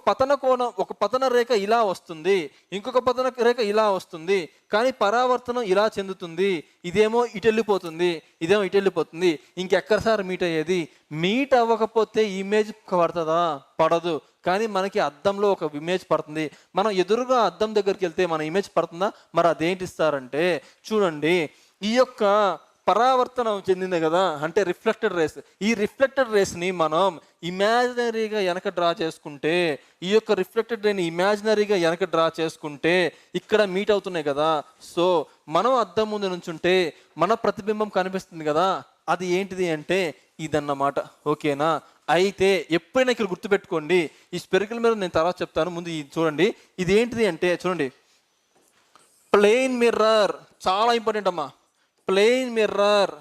పతన రేఖ ఇలా వస్తుంది, ఇంకొక పతన రేఖ ఇలా వస్తుంది, కానీ పరావర్తనం ఇలా చెందుతుంది. ఇదేమో ఇటు వెళ్ళిపోతుంది, ఇదేమో ఇటు వెళ్ళిపోతుంది. ఇంకెక్కడ సార్ మీట్ అయ్యేది? మీట్ అవ్వకపోతే ఇమేజ్ పడుతుందా? పడదు. కానీ మనకి అద్దంలో ఒక ఇమేజ్ పడుతుంది. మనం ఎదురుగా అద్దం దగ్గరికి వెళ్తే మన ఇమేజ్ పడుతుందా? మరి అదేంటి ఇస్తారంటే చూడండి, ఈ యొక్క పరావర్తనం చెందింది కదా, అంటే రిఫ్లెక్టెడ్ రేస్. ఈ రిఫ్లెక్టెడ్ రేస్ని మనం ఇమాజినరీగా వెనక డ్రా చేసుకుంటే, ఈ యొక్క రిఫ్లెక్టెడ్ రేని ఇమాజినరీగా వెనక డ్రా చేసుకుంటే ఇక్కడ మీట్ అవుతున్నాయి కదా. సో మనం అద్దం ముందు నుంచుంటే మన ప్రతిబింబం కనిపిస్తుంది కదా. అది ఏంటిది అంటే ఇదన్నమాట. ఓకేనా, అయితే ఎప్పుడైనా ఇక్కడ గుర్తుపెట్టుకోండి, ఈ స్పెరికల్ మిర్రర్ నేను తర్వాత చెప్తాను. ముందు ఇది చూడండి, ఇది ఏంటిది అంటే చూడండి, ప్లెయిన్ మిర్రర్ చాలా ఇంపార్టెంట్ అమ్మా. Plane mirror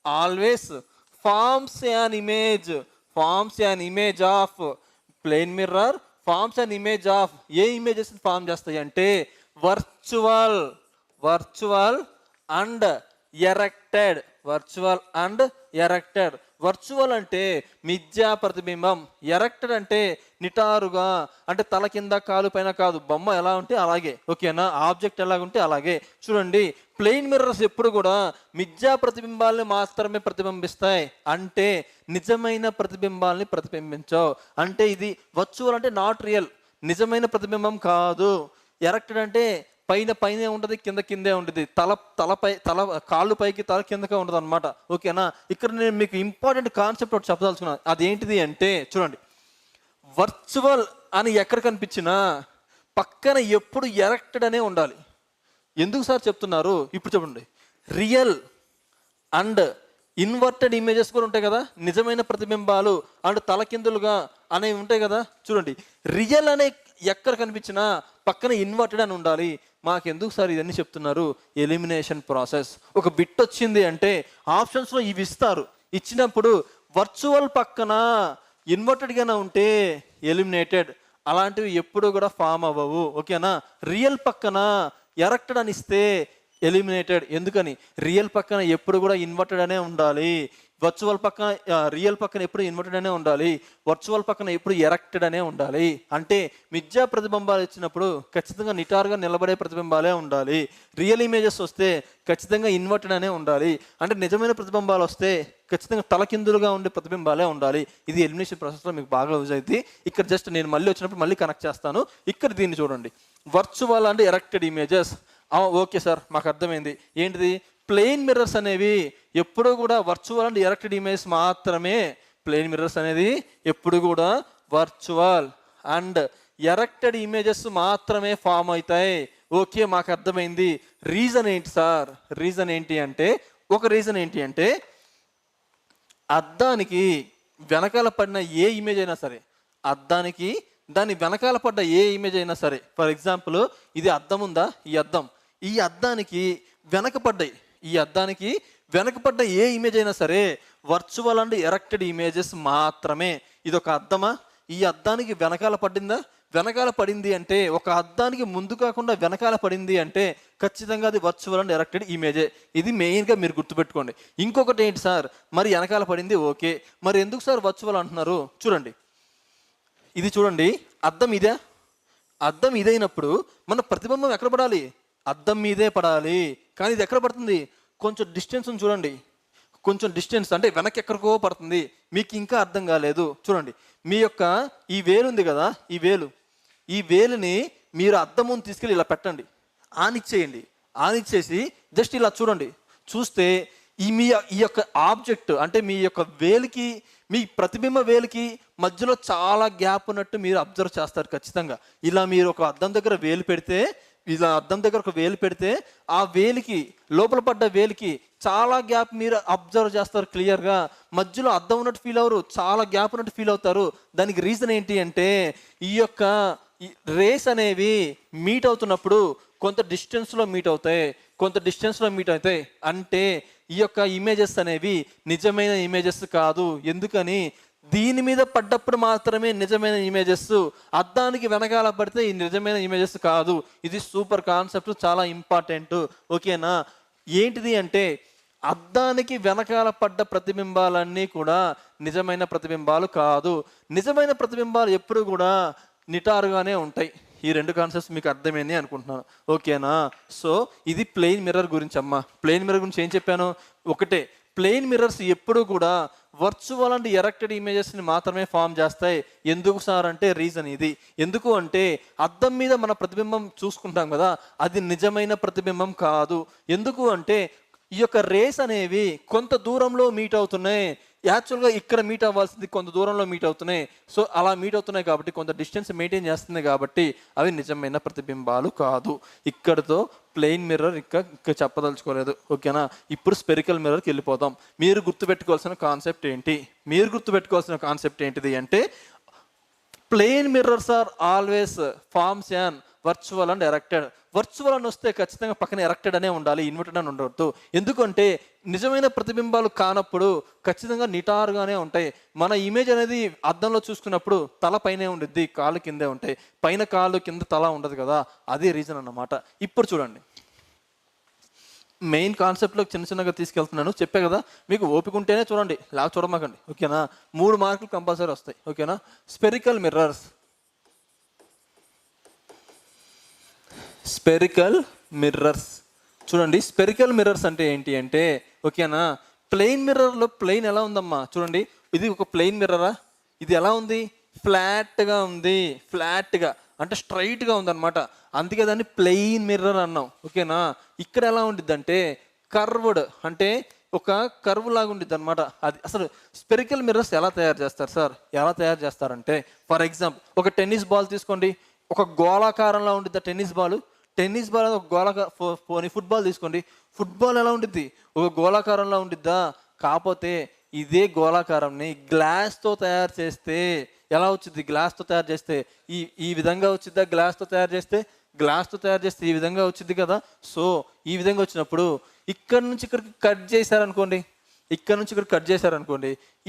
always forms an image of plane mirror forms an image of ఏ ఇమేజెస్ ఫార్మ్ చేస్తాయి అంటే వర్చువల్ అండ్ ఎరెక్టెడ్. వర్చువల్ అంటే మిథ్యా ప్రతిబింబం, ఎరెక్టెడ్ అంటే నిటారుగా, అంటే తల కింద కాలు పైన కాదు. బొమ్మ ఎలా ఉంటే అలాగే. ఓకేనా, ఆబ్జెక్ట్ ఎలాగుంటే అలాగే. చూడండి, ప్లెయిన్ మిర్రర్స్ ఎప్పుడు కూడా మిథ్యా ప్రతిబింబాలని మాత్రమే ప్రతిబింబిస్తాయి, అంటే నిజమైన ప్రతిబింబాలని ప్రతిబింబించవు. అంటే ఇది వర్చువల్ అంటే నాట్ రియల్, నిజమైన ప్రతిబింబం కాదు. ఎరెక్టెడ్ అంటే పైన ఉంటుంది, కిందే ఉంటుంది. తల కాళ్ళు పైకి, తల కిందకే ఉంటుంది అనమాట. ఓకేనా, ఇక్కడ నేను మీకు ఇంపార్టెంట్ కాన్సెప్ట్ ఒకటి చెప్పదలుచుకున్నాను. అదేంటిది అంటే చూడండి, వర్చువల్ అని ఎక్కడ కనిపించినా పక్కన ఎప్పుడు ఎరెక్టెడ్ అనే ఉండాలి. ఎందుకు సార్ చెప్తున్నారు? ఇప్పుడు చెప్పండి. రియల్ అండ్ ఇన్వర్టెడ్ ఇమేజెస్ కూడా ఉంటాయి కదా, నిజమైన ప్రతిబింబాలు అండ్ తలకిందులుగా అనేవి ఉంటాయి కదా. చూడండి, రియల్ అనే ఎక్కడ కనిపించినా పక్కన ఇన్వర్టెడ్ అని ఉండాలి. మాకు ఎందుకు సార్ ఇవన్నీ చెప్తున్నారు? Elimination process. ఒక బిట్ వచ్చింది అంటే ఆప్షన్స్లో ఇవి ఇస్తారు. ఇచ్చినప్పుడు వర్చువల్ పక్కన ఇన్వర్టెడ్గానే ఉంటే ఎలిమినేటెడ్, అలాంటివి ఎప్పుడు కూడా ఫామ్ అవ్వవు. ఓకేనా, రియల్ పక్కన ఎరెక్టెడ్ అని ఇస్తే ఎలిమినేటెడ్. ఎందుకని? రియల్ పక్కన ఎప్పుడు కూడా ఇన్వర్టెడ్ అనే ఉండాలి, రియల్ పక్కన ఎప్పుడు ఇన్వర్టెడ్ అనే ఉండాలి, వర్చువల్ పక్కన ఎప్పుడు ఎరెక్టెడ్ అనే ఉండాలి. అంటే మిథ్యా ప్రతిబింబాలు ఇచ్చినప్పుడు ఖచ్చితంగా నిటారుగా నిలబడే ప్రతిబింబాలే ఉండాలి. రియల్ ఇమేజెస్ వస్తే ఖచ్చితంగా ఇన్వర్టెడ్ అనే ఉండాలి. అంటే నిజమైన ప్రతిబింబాలు వస్తే ఖచ్చితంగా తలకిందులుగా ఉండే ప్రతిబింబాలే ఉండాలి. ఇది ఎలిమినేషన్ ప్రాసెస్లో మీకు బాగా యూజ్ అవుతుంది. ఇక్కడ జస్ట్ నేను మళ్ళీ వచ్చినప్పుడు మళ్ళీ కనెక్ట్ చేస్తాను. ఇక్కడ దీన్ని చూడండి, virtual and erected images. Okay sir, మాకు అర్థమైంది. ఏంటిది? ప్లెయిన్ మిర్రర్స్ అనేవి ఎప్పుడూ కూడా వర్చువల్ అండ్ ఎరెక్టెడ్ ఇమేజ్ మాత్రమే. ప్లెయిన్ మిర్రర్స్ అనేది ఎప్పుడు కూడా వర్చువల్ అండ్ ఎరెక్టెడ్ ఇమేజెస్ మాత్రమే ఫామ్ అవుతాయి. ఓకే, మాకు అర్థమైంది. రీజన్ ఏంటి సార్? రీజన్ ఏంటి అంటే, ఒక రీజన్ ఏంటి అంటే, అద్దానికి వెనకాల పడిన ఏ ఇమేజ్ అయినా సరే, అద్దానికి దాని వెనకాల పడ్డ ఏ ఇమేజ్ అయినా సరే, ఫర్ ఎగ్జాంపుల్ ఇది అద్దం ఉందా, ఈ అద్దానికి వెనకపడ్డాయి, ఈ అద్దానికి వెనకపడ్డ ఏ ఇమేజ్ అయినా సరే వర్చువల్ అండ్ ఎరెక్టెడ్ ఇమేజెస్ మాత్రమే. ఇది ఒక అద్దమా? ఈ అద్దానికి వెనకాల పడిందా? వెనకాల పడింది అంటే, ఒక అద్దానికి ముందు కాకుండా వెనకాల పడింది అంటే ఖచ్చితంగా అది వర్చువల్ అండ్ ఎరెక్టెడ్ ఇమేజే. ఇది మెయిన్గా మీరు గుర్తుపెట్టుకోండి. ఇంకొకటి ఏంటి సార్, మరి వెనకాల పడింది ఓకే, మరి ఎందుకు సార్ వర్చువల్ అంటున్నారు? చూడండి, ఇది చూడండి, అద్దం ఇదే. అద్దం ఇదైనప్పుడు మన ప్రతిబింబం ఎక్కడ పడాలి? అద్దం మీదే పడాలి. కానీ ఇది ఎక్కడ పడుతుంది? కొంచెం డిస్టెన్స్ చూడండి, కొంచెం డిస్టెన్స్ అంటే వెనక్కి ఎక్కడికో పడుతుంది. మీకు ఇంకా అర్థం కాలేదు. చూడండి, మీ యొక్క ఈ వేలు ఉంది కదా, ఈ వేలుని మీరు అద్దం ముందు తీసుకెళ్ళి ఇలా పెట్టండి, ఆనిచ్చేయండి. ఆనిచ్చేసి జస్ట్ ఇలా చూడండి. చూస్తే ఈ యొక్క ఆబ్జెక్ట్ అంటే మీ యొక్క వేలికి, మీ ప్రతిబింబ వేలికి మధ్యలో చాలా గ్యాప్ ఉన్నట్టు మీరు అబ్జర్వ్ చేస్తారు ఖచ్చితంగా. ఇలా మీరు ఒక అద్దం దగ్గర వేలు పెడితే, ఇలా అద్దం దగ్గర ఒక వేలు పెడితే ఆ వేలికి, లోపల పడ్డ వేలికి చాలా గ్యాప్ మీరు అబ్జర్వ్ చేస్తారు క్లియర్గా. మధ్యలో అద్దం ఉన్నట్టు ఫీల్ అవ్వరు, చాలా గ్యాప్ ఉన్నట్టు ఫీల్ అవుతారు. దానికి రీజన్ ఏంటి అంటే, ఈ యొక్క రేస్ అనేవి మీట్ అవుతున్నప్పుడు కొంత డిస్టెన్స్లో మీట్ అవుతాయి, అంటే ఈ యొక్క ఇమేజెస్ అనేవి నిజమైన ఇమేజెస్ కాదు. ఎందుకని? దీని మీద పడ్డప్పుడు మాత్రమే నిజమైన ఇమేజెస్, అద్దానికి వెనకాల పడితే ఈ నిజమైన ఇమేజెస్ కాదు. ఇది సూపర్ కాన్సెప్ట్, చాలా ఇంపార్టెంట్. ఓకేనా? ఏంటిది అంటే, అద్దానికి వెనకాల పడ్డ ప్రతిబింబాలన్నీ కూడా నిజమైన ప్రతిబింబాలు కాదు. నిజమైన ప్రతిబింబాలు ఎప్పుడు కూడా నిటారుగానే ఉంటాయి. ఈ రెండు కాన్సెప్ట్స్ మీకు అర్థమైంది అనుకుంటున్నాను. ఓకేనా? సో ఇది ప్లెయిన్ మిర్రర్ గురించి అమ్మా. ప్లెయిన్ మిర్రర్ గురించి ఏం చెప్పాను? ఒకటే, ప్లెయిన్ మిర్రర్స్ ఎప్పుడు కూడా వర్చువల్ అండ్ ఎరెక్టెడ్ ఇమేజెస్ని మాత్రమే ఫామ్ చేస్తాయి. ఎందుకు సార్ అంటే, రీజన్ ఇది. ఎందుకు అంటే, అద్దం మీద మన ప్రతిబింబం చూసుకుంటాం కదా, అది నిజమైన ప్రతిబింబం కాదు. ఎందుకు అంటే, ఈ యొక్క రేస్ అనేవి కొంత దూరంలో మీట్ అవుతున్నాయి. యాక్చువల్గా ఇక్కడ మీట్ అవ్వాల్సింది కొంత దూరంలో మీట్ అవుతున్నాయి. సో అలా మీట్ అవుతున్నాయి కాబట్టి, కొంత డిస్టెన్స్ మెయింటైన్ చేస్తుంది కాబట్టి అవి నిజమైన ప్రతిబింబాలు కాదు. ఇక్కడతో ప్లెయిన్ మిర్రర్ ఇంకా చెప్పదలుచుకోలేదు. ఓకేనా? ఇప్పుడు స్పెరికల్ మిర్రర్కి వెళ్ళిపోతాం. మీరు గుర్తుపెట్టుకోవాల్సిన కాన్సెప్ట్ ఏంటిది అంటే, plane mirrors are always forms an virtual and erected. Virtual అని వస్తే ఖచ్చితంగా పక్కన ఎరెక్టెడ్ అనే ఉండాలి, ఇన్వర్టెడ్ అని ఉండవద్దు. ఎందుకంటే నిజమైన ప్రతిబింబాలు కానప్పుడు ఖచ్చితంగా నిటారుగానే ఉంటాయి. మన ఇమేజ్ అనేది అద్దంలో చూసుకున్నప్పుడు తల పైనే ఉండిద్ది, కాళ్ళు కిందే ఉంటాయి. పైన కాళ్ళు కింద తల ఉండదు కదా, అదే రీజన్ అన్నమాట. ఇప్పుడు చూడండి, మెయిన్ కాన్సెప్ట్లో చిన్నగా తీసుకెళ్తున్నాను. చెప్పే కదా, మీకు ఓపిక ఉంటేనే చూడండి, లేక చూడమాకండి. ఓకేనా? 3 మార్కులు కంపల్సరీ వస్తాయి. ఓకేనా? స్పెరికల్ మిర్రర్స్ చూడండి. స్పెరికల్ మిర్రర్స్ అంటే ఏంటి అంటే, ఓకేనా, ప్లెయిన్ మిర్రర్లో ప్లెయిన్ ఎలా ఉందమ్మా? చూడండి, ఇది ఒక ప్లెయిన్ మిర్రరా? ఇది ఎలా ఉంది? ఫ్లాట్గా ఉంది. ఫ్లాట్గా అంటే స్ట్రైట్గా ఉందన్నమాట. అందుకే దాన్ని ప్లెయిన్ మిర్రర్ అన్నాం. ఓకేనా? ఇక్కడ ఎలా ఉండిద్ది అంటే కర్వ్డ్, అంటే ఒక కర్వ్ లాగా ఉండిద్ది అనమాట. అది అసలు స్పెరికల్ మిర్రర్స్ ఎలా తయారు చేస్తారు సార్? ఎలా తయారు చేస్తారంటే, ఫర్ ఎగ్జాంపుల్ ఒక టెన్నిస్ బాల్ తీసుకోండి. ఒక గోళాకారంలో ఉండిద్ది టెన్నిస్ బాల్ ఒక గోళాకార ఫుట్బాల్ తీసుకోండి. ఫుట్బాల్ ఎలా ఉండిద్ది? ఒక గోళాకారంలో ఉండిద్దా? కాకపోతే ఇదే గోళాకారంని గ్లాస్తో తయారు చేస్తే ఎలా వచ్చింది? గ్లాస్తో తయారు చేస్తే ఈ విధంగా వచ్చిద్దా? గ్లాస్తో తయారు చేస్తే ఈ విధంగా వచ్చింది కదా. సో ఈ విధంగా వచ్చినప్పుడు ఇక్కడ నుంచి ఇక్కడికి కట్ చేశారనుకోండి,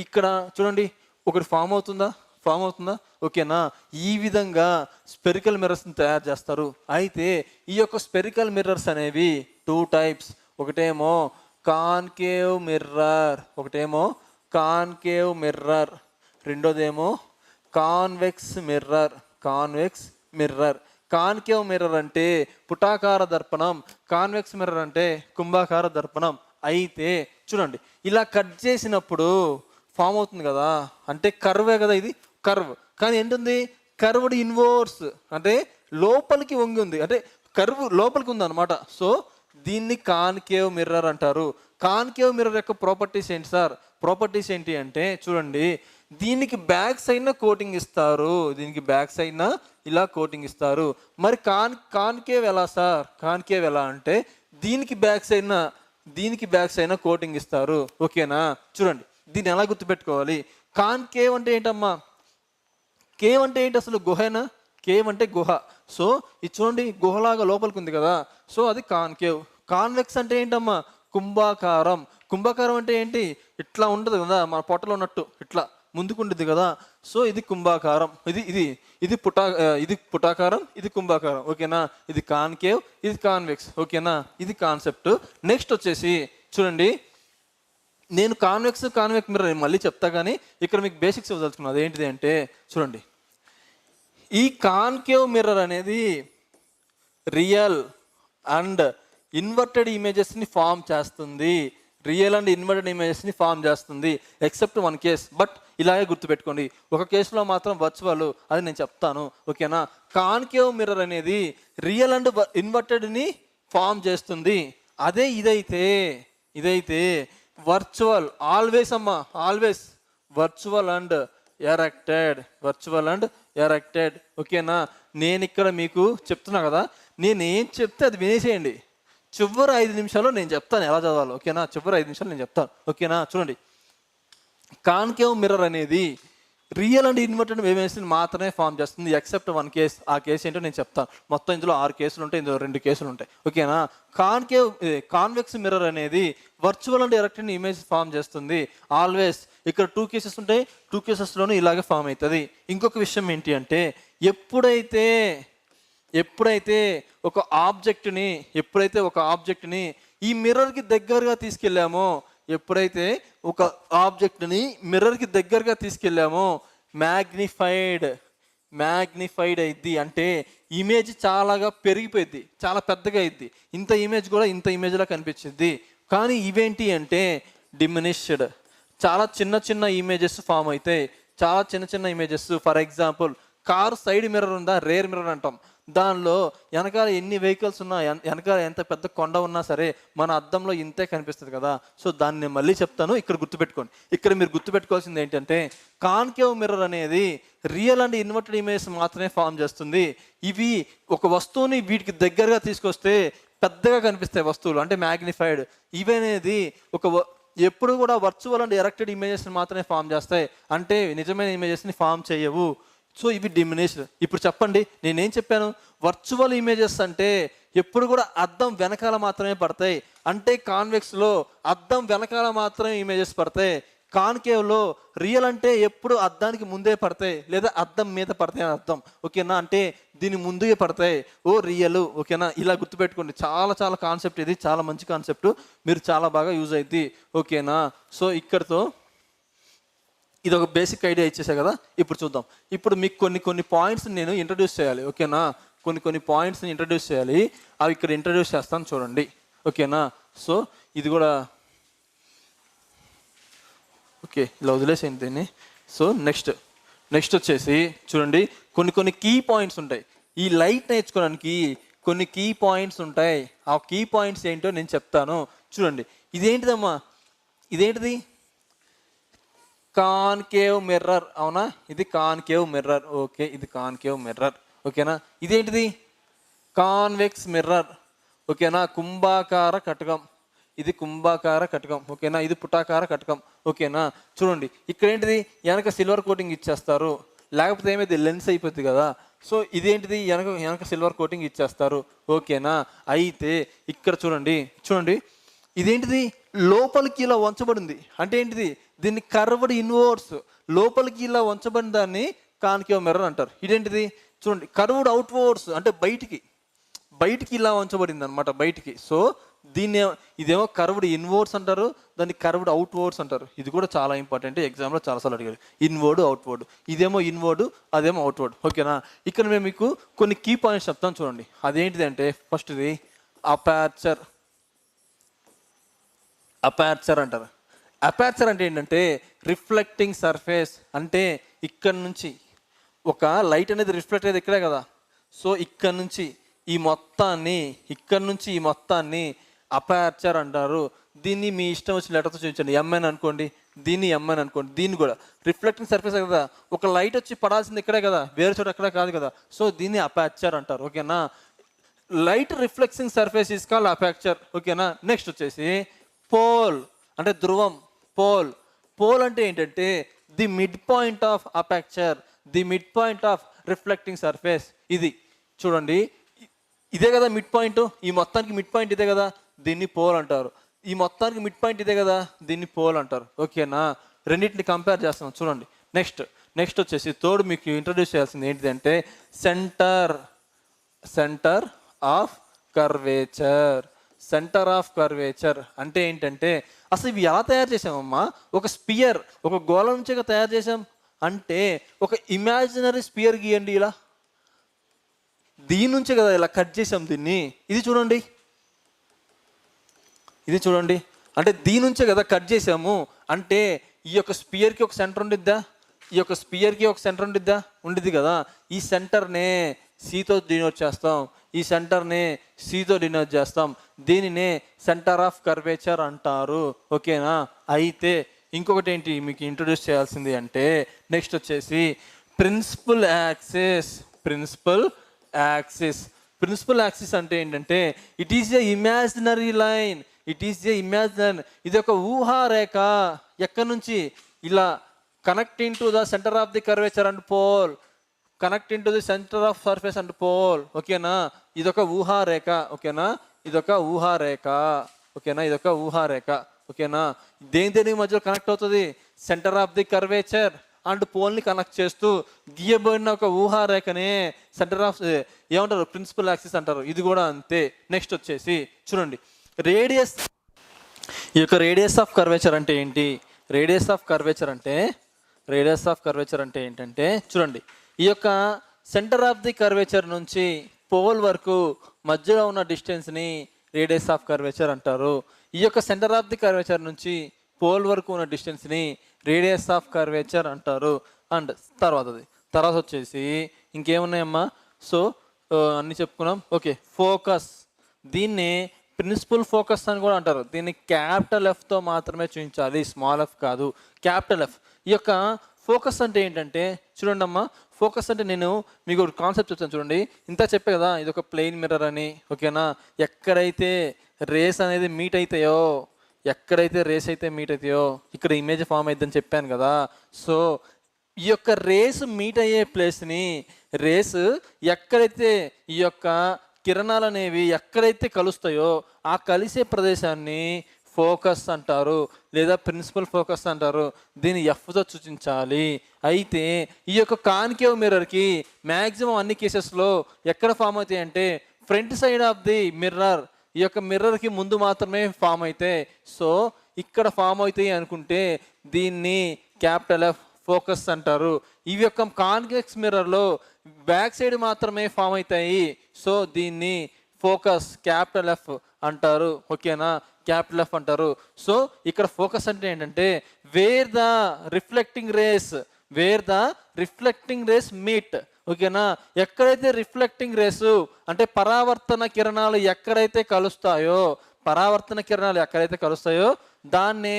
ఇక్కడ చూడండి ఒకటి ఫామ్ అవుతుందా? ఓకేనా? ఈ విధంగా స్పెరికల్ మిర్రర్స్ని తయారు చేస్తారు. అయితే ఈ యొక్క స్పెరికల్ మిర్రర్స్ అనేవి 2 టైప్స్. ఒకటేమో కాన్కేవ్ మిర్రర్, రెండోదేమో కాన్వెక్స్ మిర్రర్. కాన్కేవ్ మిర్రర్ అంటే పుటాకార దర్పణం, కాన్వెక్స్ మిర్రర్ అంటే కుంభాకార దర్పణం. అయితే చూడండి, ఇలా కట్ చేసినప్పుడు ఫామ్ అవుతుంది కదా, అంటే కర్వే కదా, ఇది కర్వ్. కానీ ఏంటుంది? కర్వ్డ్ ఇన్వర్స్, అంటే లోపలికి వంగి ఉంది. అంటే కర్వ్ లోపలికి ఉందన్నమాట. సో దీన్ని కాన్కేవ్ మిర్రర్ అంటారు. కాన్కేవ్ మిర్రర్ యొక్క ప్రాపర్టీస్ ఏంటి సార్? ప్రాపర్టీస్ ఏంటి అంటే చూడండి, దీనికి బ్యాక్ సైడ్న కోటింగ్ ఇస్తారు, దీనికి బ్యాక్ సైడ్న ఇలా కోటింగ్ ఇస్తారు. మరి కాన్కేవ్ ఎలా సార్? కాన్కేవ్ ఎలా అంటే దీనికి బ్యాక్ సైడ్న కోటింగ్ ఇస్తారు. ఓకేనా? చూడండి దీన్ని ఎలా గుర్తుపెట్టుకోవాలి. కాన్కేవ్ అంటే ఏంటమ్మా? కేవ్ అంటే ఏంటి అసలు? గుహేనా? కేవ్ అంటే గుహ. సో ఇది చూడండి గుహలాగా లోపలికి ఉంది కదా, సో అది కాన్కేవ్. కాన్వెక్స్ అంటే ఏంటమ్మా? కుంభాకారం. కుంభాకారం అంటే ఏంటి? ఇట్లా ఉంటుంది కదా, మన పొట్టలో ఉన్నట్టు ఇట్లా ముందుకు ఉంటుంది కదా, సో ఇది కుంభాకారం. ఇది పుటాకారం, ఇది కుంభాకారం. ఓకేనా? ఇది కాన్కేవ్, ఇది కాన్వెక్స్. ఓకేనా? ఇది కాన్సెప్ట్. నెక్స్ట్ వచ్చేసి చూడండి, నేను కాన్వెక్స్ మిర్రర్ మళ్ళీ చెప్తా, కానీ ఇక్కడ మీకు బేసిక్స్ ఇవ్వదలుచుకున్నాను. అదేంటిది అంటే చూడండి, ఈ కాన్కేవ్ మిర్రర్ అనేది రియల్ అండ్ ఇన్వర్టెడ్ ఇమేజెస్ని ఫామ్ చేస్తుంది. Except one case. బట్ ఇలాగే గుర్తుపెట్టుకోండి, ఒక కేసులో మాత్రం వర్చువల్, అది నేను చెప్తాను. ఓకేనా? కాన్కేవ్ మిర్రర్ అనేది రియల్ అండ్ ఇన్వర్టెడ్ని ఫామ్ చేస్తుంది. అదే ఇదైతే వర్చువల్, ఆల్వేస్ అమ్మా, ఆల్వేస్ వర్చువల్ అండ్ ఎరెక్టెడ్. ఓకేనా? నేను ఇక్కడ మీకు చెప్తున్నా కదా, నేను ఏం చెప్తే అది వినేసేయండి. చివరి 5 నిమిషాల్లో నేను చెప్తాను ఎలా చదవాలో. ఓకేనా? చివరి 5 నిమిషాలు నేను చెప్తాను. ఓకేనా? చూడండి, కాన్కేవ్ మిర్రర్ అనేది రియల్ అండ్ ఇన్వర్టెడ్ ఇమేజెస్ని మాత్రమే ఫామ్ చేస్తుంది, ఎక్సెప్ట్ వన్ కేస్. ఆ కేసు ఏంటో నేను చెప్తాను. మొత్తం ఇందులో 6 కేసులు ఉంటాయి, ఇందులో 2 కేసులు ఉంటాయి. ఓకేనా? కాన్వెక్స్ మిర్రర్ అనేది virtual and erected image form చేస్తుంది ఆల్వేస్. ఇక్కడ 2 కేసెస్ ఉంటాయి, 2 కేసెస్లోనూ ఇలాగే ఫామ్ అవుతుంది. ఇంకొక విషయం ఏంటి అంటే ఎప్పుడైతే ఒక ఆబ్జెక్ట్ని ఈ మిర్రర్కి దగ్గరగా తీసుకెళ్ళామో మ్యాగ్నిఫైడ్ అయింది. అంటే ఇమేజ్ చాలాగా పెరిగిపోయింది, చాలా పెద్దగా అయింది. ఇంత ఇమేజ్ కూడా ఇంత ఇమేజ్లా కనిపించింది. కానీ ఇవేంటి అంటే డిమినిష్డ్. చాలా చిన్న ఇమేజెస్ ఫామ్ అవుతాయి, చాలా చిన్న images. For example, car side mirror ఉందా, రేర్ మిర్రర్ అంటాం. దానిలో వెనకాల ఎన్ని వెహికల్స్ ఉన్నా, వెనకాల ఎంత పెద్ద కొండ ఉన్నా సరే మన అద్దంలో ఇంతే కనిపిస్తుంది కదా. సో దాన్ని నేను మళ్ళీ చెప్తాను, ఇక్కడ గుర్తుపెట్టుకోండి. ఇక్కడ మీరు గుర్తుపెట్టుకోవాల్సింది ఏంటంటే కాన్కేవ్ మిర్రర్ అనేది రియల్ అండ్ ఇన్వర్టెడ్ ఇమేజ్ మాత్రమే ఫామ్ చేస్తుంది. ఇవి ఒక వస్తువుని వీటికి దగ్గరగా తీసుకొస్తే పెద్దగా కనిపిస్తాయి వస్తువులు, అంటే మ్యాగ్నిఫైడ్. ఇవి అనేది ఎప్పుడు కూడా వర్చువల్ అండ్ ఎరెక్టెడ్ ఇమేజెస్ని మాత్రమే ఫామ్ చేస్తాయి, అంటే నిజమైన ఇమేజెస్ని ఫామ్ చేయవు. సో ఇవి డిమినిష్డ్. ఇప్పుడు చెప్పండి, నేనేం చెప్పాను? వర్చువల్ ఇమేజెస్ అంటే ఎప్పుడు కూడా అద్దం వెనకాల మాత్రమే పడతాయి, అంటే కాన్వెక్స్లో అద్దం వెనకాల మాత్రమే ఇమేజెస్ పడతాయి. కాన్కేవ్లో రియల్ అంటే ఎప్పుడు అద్దానికి ముందే పడతాయి, లేదా అద్దం మీద పడతాయి అని అర్థం. ఓకేనా? అంటే దీని ముందుగా పడతాయి, రియల్. ఓకేనా? ఇలా గుర్తుపెట్టుకోండి. చాలా కాన్సెప్ట్ ఇది, చాలా మంచి కాన్సెప్ట్, మీరు చాలా బాగా యూజ్ అవుతుంది. ఓకేనా? సో ఇక్కడతో ఇది ఒక బేసిక్ ఐడియా ఇచ్చేసా కదా. ఇప్పుడు చూద్దాం. ఇప్పుడు మీకు కొన్ని పాయింట్స్ నేను ఇంట్రడ్యూస్ చేయాలి. ఓకేనా? కొన్ని పాయింట్స్ని ఇంట్రడ్యూస్ చేయాలి, అవి ఇక్కడ ఇంట్రడ్యూస్ చేస్తాను చూడండి. ఓకేనా? సో ఇది కూడా ఓకే, ఇలా వదిలేసేయండి దీన్ని. సో నెక్స్ట్ వచ్చేసి చూడండి, కొన్ని కీ పాయింట్స్ ఉంటాయి. ఈ లైట్ నేర్చుకోవడానికి కొన్ని కీ పాయింట్స్ ఉంటాయి. ఆ కీ పాయింట్స్ ఏంటో నేను చెప్తాను చూడండి. ఇదేంటిదమ్మా? ఇదేంటిది? Concave mirror. అవునా? ఇది కాన్కేవ్ మిర్రర్. ఓకే, ఇది కాన్కేవ్ మిర్రర్. ఓకేనా? ఇదేంటిది? Convex mirror. ఓకేనా? కుంభాకార కటకం. ఇది కుంభాకార కటకం. ఓకేనా? ఇది పుటాకార కటకం. ఓకేనా? చూడండి, ఇక్కడ ఏంటిది? వెనక సిల్వర్ కోటింగ్ ఇచ్చేస్తారు, లేకపోతే ఏమైతే లెన్స్ అయిపోతుంది కదా. సో ఇదేంటిది? వెనక సిల్వర్ కోటింగ్ ఇచ్చేస్తారు. ఓకేనా? అయితే ఇక్కడ చూడండి, ఇదేంటిది? లోపలికి ఇలా వంచబడింది. అంటే ఏంటిది? దీన్ని కర్వ్డ్ ఇన్వర్స్, లోపలికి ఇలా వంచబడిన దాన్ని కాన్కేవ్ మిర్రర్ అంటారు. ఇదేంటిది? చూడండి, కర్వ్డ్ అవుట్వర్డ్స్, అంటే బయటికి ఇలా వంచబడింది అనమాట, బయటికి. సో ఇదేమో కర్వ్డ్ ఇన్వర్డ్స్ అంటారు, దాన్ని కర్వ్డ్ అవుట్వర్డ్స్ అంటారు. ఇది కూడా చాలా ఇంపార్టెంట్, ఎగ్జామ్లో చాలాసార్లు అడిగారు. Inward, outward. ఇదేమో ఇన్వర్డ్, అదేమో అవుట్వర్డ్. ఓకేనా? ఇక్కడ మేము మీకు కొన్ని కీ పాయింట్స్ చెప్తాను చూడండి. అదేంటిది అంటే ఫస్ట్ది అపార్చర్ అంటారు. అపార్చర్ అంటే ఏంటంటే రిఫ్లెక్టింగ్ సర్ఫేస్. అంటే ఇక్కడ నుంచి ఒక లైట్ అనేది రిఫ్లెక్ట్ అయ్యేది ఇక్కడే కదా. సో ఇక్కడ నుంచి ఈ మొత్తాన్ని ఇక్కడ నుంచి ఈ మొత్తాన్ని అపర్చర్ అంటారు. దీన్ని మీ ఇష్టం వచ్చిన లెటర్తో చూపించండి. ఎంఎన్ అనుకోండి, దీన్ని ఎంఎన్ అనుకోండి. దీన్ని కూడా రిఫ్లెక్టింగ్ సర్ఫేస్ కదా, ఒక లైట్ వచ్చి పడాల్సింది ఇక్కడే కదా, వేరే చోట ఎక్కడే కాదు కదా. సో దీన్ని అపర్చర్ అంటారు. ఓకేనా, light reflecting surface is called aperture. ఓకేనా. నెక్స్ట్ వచ్చేసి పోల్ అంటే ధ్రువం. పోల్ పోల్ అంటే ఏంటంటే the mid point of aperture, the mid point of reflecting surface. ఇది చూడండి, ఇదే కదా మిడ్ పాయింట్, ఈ మొత్తానికి మిడ్ పాయింట్ ఇదే కదా, దీన్ని పోల్ అంటారు. ఈ మొత్తానికి మిడ్ పాయింట్ ఇదే కదా, దీన్ని పోల్ అంటారు. ఓకేనా, రెండింటిని కంపేర్ చేస్తాం చూడండి. నెక్స్ట్ వచ్చేసి తోడు మీకు ఇంట్రడ్యూస్ చేయాల్సింది ఏంటిదంటే centre of curvature. Centre of curvature అంటే ఏంటంటే అసలు ఇవి ఎలా తయారు చేసామమ్మా? ఒక స్పియర్, ఒక గోళం నుంచి తయారు చేసాం అంటే ఒక ఇమాజినరీ స్పియర్ గీయండి. ఇలా దీని నుంచే కదా ఇలా కట్ చేసాం దీన్ని. ఇది చూడండి, ఇది చూడండి, అంటే దీని నుంచే కదా కట్ చేసాము. అంటే ఈ యొక్క స్పియర్కి ఒక సెంటర్ ఉండిద్దా, ఈ యొక్క స్పియర్కి ఒక సెంటర్ ఉండిద్దా, ఉండిద్ది కదా. ఈ సెంటర్నే సితో డినోట్ చేస్తాం, ఈ సెంటర్నే సితో డినోట్ చేస్తాం. దీనినే సెంటర్ ఆఫ్ కర్వేచర్ అంటారు. ఓకేనా. అయితే ఇంకొకటి ఏంటి మీకు ఇంట్రొడ్యూస్ చేయాల్సింది అంటే నెక్స్ట్ వచ్చేసి ప్రిన్సిపల్ యాక్సిస్. ప్రిన్సిపల్ యాక్సిస్ అంటే ఏంటంటే it is a imaginary line, ఇది ఒక ఊహారేఖ. ఎక్కడి నుంచి? ఇలా connecting to the centre of the curvature and pole, connecting to the centre of surface and pole. ఓకేనా, ఇదొక ఊహారేఖ. ఓకేనా, ఇదొక ఊహారేఖ. ఓకేనా, దేని మధ్యలో కనెక్ట్ అవుతుంది? Centre of the curvature and పోల్ని కనెక్ట్ చేస్తూ గీయబడిన ఒక ఊహారేఖనే సెంటర్ ఆఫ్ ఏమంటారు? ప్రిన్సిపల్ యాక్సిస్ అంటారు. ఇది కూడా అంతే. నెక్స్ట్ వచ్చేసి చూడండి రేడియస్. ఈ యొక్క రేడియస్ ఆఫ్ కర్వేచర్ అంటే ఏంటి? రేడియస్ ఆఫ్ కర్వేచర్ అంటే ఏంటంటే చూడండి, ఈ యొక్క సెంటర్ ఆఫ్ ది కర్వేచర్ నుంచి పోల్ వరకు మధ్యలో ఉన్న డిస్టెన్స్ని రేడియస్ ఆఫ్ కర్వేచర్ అంటారు. ఈ యొక్క సెంటర్ ఆఫ్ ది కర్వేచర్ నుంచి పోల్ వరకు ఉన్న డిస్టెన్స్ని రేడియస్ ఆఫ్ కర్వేచర్ అంటారు. అండ్ తర్వాత వచ్చేసి ఇంకేమున్నాయమ్మా? సో అన్నీ చెప్పుకున్నాం. Okay, focus. దీన్ని ప్రిన్సిపల్ ఫోకస్ అని కూడా అంటారు. దీన్ని క్యాపిటల్ ఎఫ్తో మాత్రమే చూపించాలి, స్మాల్ ఎఫ్ కాదు, క్యాపిటల్ ఎఫ్. ఈ యొక్క ఫోకస్ అంటే ఏంటంటే చూడండి అమ్మా, ఫోకస్ అంటే నేను మీకు ఒక కాన్సెప్ట్ చెప్తాను చూడండి. ఇంత చెప్పే కదా ఇది ఒక ప్లెయిన్ మిర్రర్ అని. ఓకేనా, ఎక్కడైతే రేస్ అనేది మీట్ అవుతాయో, ఇక్కడ ఇమేజ్ ఫామ్ అయిద్దని చెప్పాను కదా. సో ఈ యొక్క రేస్ మీట్ అయ్యే ప్లేస్ని, రేస్ ఎక్కడైతే ఈ యొక్క కిరణాలు అనేవి ఎక్కడైతే కలుస్తాయో ఆ కలిసే ప్రదేశాన్ని ఫోకస్ అంటారు, లేదా ప్రిన్సిపల్ ఫోకస్ అంటారు. దీన్ని ఎఫ్తో సూచించాలి. అయితే ఈ యొక్క కాన్కేవ్ మిర్రర్కి మ్యాక్సిమం అన్ని కేసెస్లో ఎక్కడ ఫామ్ అవుతాయి అంటే front side of the mirror, ఈ యొక్క మిర్రర్కి ముందు మాత్రమే ఫామ్ అవుతాయి. సో ఇక్కడ ఫామ్ అవుతాయి అనుకుంటే దీన్ని క్యాపిటల్ ఎఫ్ ఫోకస్ అంటారు. ఇవి యొక్క కాన్వెక్స్ మిర్రర్లో బ్యాక్ సైడ్ మాత్రమే ఫామ్ అవుతాయి. సో దీన్ని ఫోకస్ క్యాపిటల్ ఎఫ్ అంటారు. ఓకేనా, క్యాపిటల్ ఎఫ్ అంటారు. సో ఇక్కడ ఫోకస్ అంటే ఏంటంటే where the reflecting rays meet. ఓకేనా, ఎక్కడైతే రిఫ్లెక్టింగ్ రేసు అంటే పరావర్తన కిరణాలు ఎక్కడైతే కలుస్తాయో దాన్నే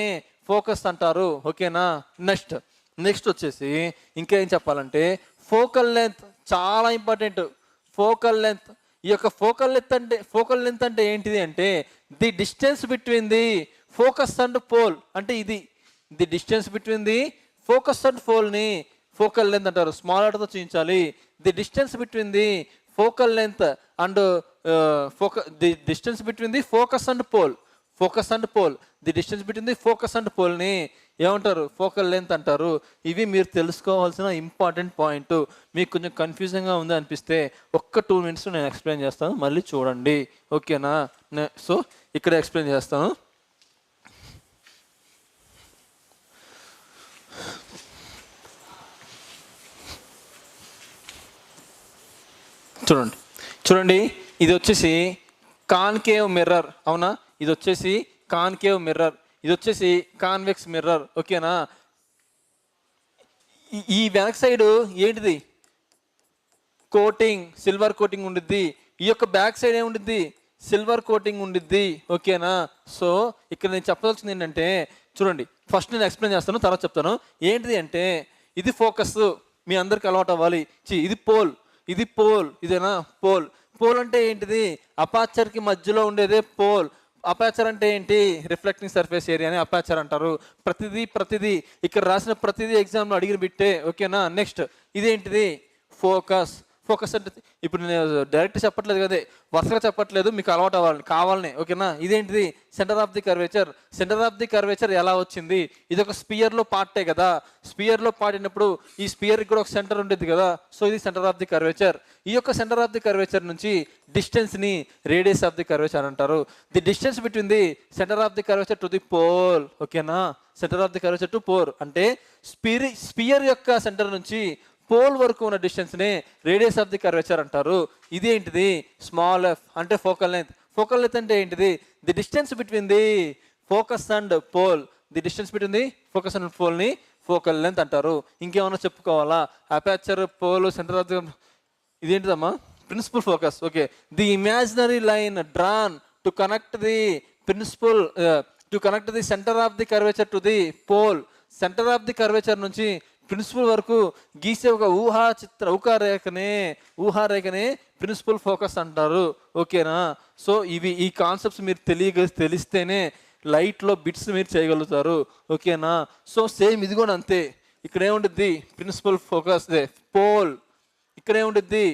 ఫోకస్ అంటారు. ఓకేనా. నెక్స్ట్ వచ్చేసి ఇంకేం చెప్పాలంటే ఫోకల్ లెంత్ చాలా ఇంపార్టెంట్. ఈ యొక్క ఫోకల్ లెంత్ అంటే ఏంటిది అంటే the distance between the focus and pole. అంటే ఇది the distance between the focus and పోల్ని ఫోకల్ లెంత్ అంటారు. స్మాల్ లెటర్తో చూపించాలి. The distance between the focal length and the distance between the focus and pole, the distance between the focus and పోల్ని ఏమంటారు? ఫోకల్ లెంత్ అంటారు. ఇవి మీరు తెలుసుకోవాల్సిన ఇంపార్టెంట్ పాయింట్. మీకు కొంచెం కన్ఫ్యూజింగ్గా ఉంది అనిపిస్తే ఒక్క 2 minutes నేను ఎక్స్ప్లెయిన్ చేస్తాను, మళ్ళీ చూడండి. ఓకేనా. సో ఇక్కడ ఎక్స్ప్లెయిన్ చేస్తాను. చూడండి ఇది వచ్చేసి కాన్కేవ్ మిర్రర్. అవునా, ఇది వచ్చేసి కాన్కేవ్ మిర్రర్, ఇది వచ్చేసి కాన్వెక్స్ మిర్రర్. ఓకేనా. ఈ వెనక్ సైడ్ ఏంటిది? కోటింగ్, సిల్వర్ కోటింగ్ ఉండిద్ది. ఈ యొక్క బ్యాక్ సైడ్ ఏముండిద్ది, సిల్వర్ కోటింగ్ ఉండిద్ది. ఓకేనా. సో ఇక్కడ నేను చెప్పదలుచుకుంది ఏంటంటే చూడండి, ఫస్ట్ నేను ఎక్స్ప్లెయిన్ చేస్తాను, తర్వాత చెప్తాను. ఏంటిది అంటే ఇది ఫోకస్, మీ అందరికి అలవాటు అవ్వాలి. ఇది పోల్, ఇది పోల్, ఇదేనా పోల్. పోల్ అంటే ఏంటిది, అపాచర్కి మధ్యలో ఉండేదే పోల్. అపాచర్ అంటే ఏంటి, రిఫ్లెక్టింగ్ సర్ఫేస్ ఏరియా అని అపాచర్ అంటారు. ప్రతిదీ ఇక్కడ రాసిన ప్రతిదీ ఎగ్జామ్లో అడిగిన బిట్టే. ఓకేనా. నెక్స్ట్ ఇదేంటిది, ఫోకస్. ఫోకస్ అంటే ఇప్పుడు నేను డైరెక్ట్ చెప్పట్లేదు కదే, వరుసగా చెప్పట్లేదు, మీకు అలవాటు అవ్వాలి కావాలనే. ఓకేనా. ఇదేంటిది, centre of the curvature. Centre of the curvature ఎలా వచ్చింది, ఇది ఒక స్పియర్లో పార్టే కదా. స్పియర్లో పాడినప్పుడు ఈ స్పియర్కి కూడా ఒక సెంటర్ ఉండేది కదా. సో ఇది సెంటర్ ఆఫ్ ది కర్వేచర్. ఈ యొక్క సెంటర్ ఆఫ్ ది కర్వేచర్ నుంచి డిస్టెన్స్ని రేడియస్ ఆఫ్ ది కర్వేచర్ అంటారు. The distance between the centre of the curvature to the pole. ఓకేనా. Centre of the curvature to pole అంటే స్పియర్ యొక్క సెంటర్ నుంచి పోల్ వరకు ఉన్న డిస్టెన్స్ని రేడియస్ ఆఫ్ ది కర్వేచర్ అంటారు. ఇది ఏంటిది, స్మాల్ ఎఫ్ అంటే ఫోకల్ లెంత్. ఫోకల్ లెంత్ అంటే ఏంటిది, the distance between the focus and pole. The distance between the focus and పోల్ని ఫోకల్ లెంత్ అంటారు. ఇంకేమన్నా చెప్పుకోవాలా, aperture, pole, centre of the, ఇదేంటిదమ్మా, principal focus. Okay. The imaginary line drawn to connect the principal to connect the centre of the curvature to the pole. Centre of the curvature నుంచి ప్రిన్సిపల్ వరకు గీసే ఒక ఊహారేఖనే ప్రిన్సిపల్ ఫోకస్ అంటారు. ఓకేనా. సో ఈ కాన్సెప్ట్స్ మీరు తెలిస్తేనే లైట్లో బిట్స్ మీరు చేయగలుగుతారు. ఓకేనా. సో సేమ్ ఇది కూడా అంతే. ఇక్కడ ఏముంటుంది, ప్రిన్సిపల్ ఫోకస్ పోల్. ఇక్కడ ఏముంటుంది,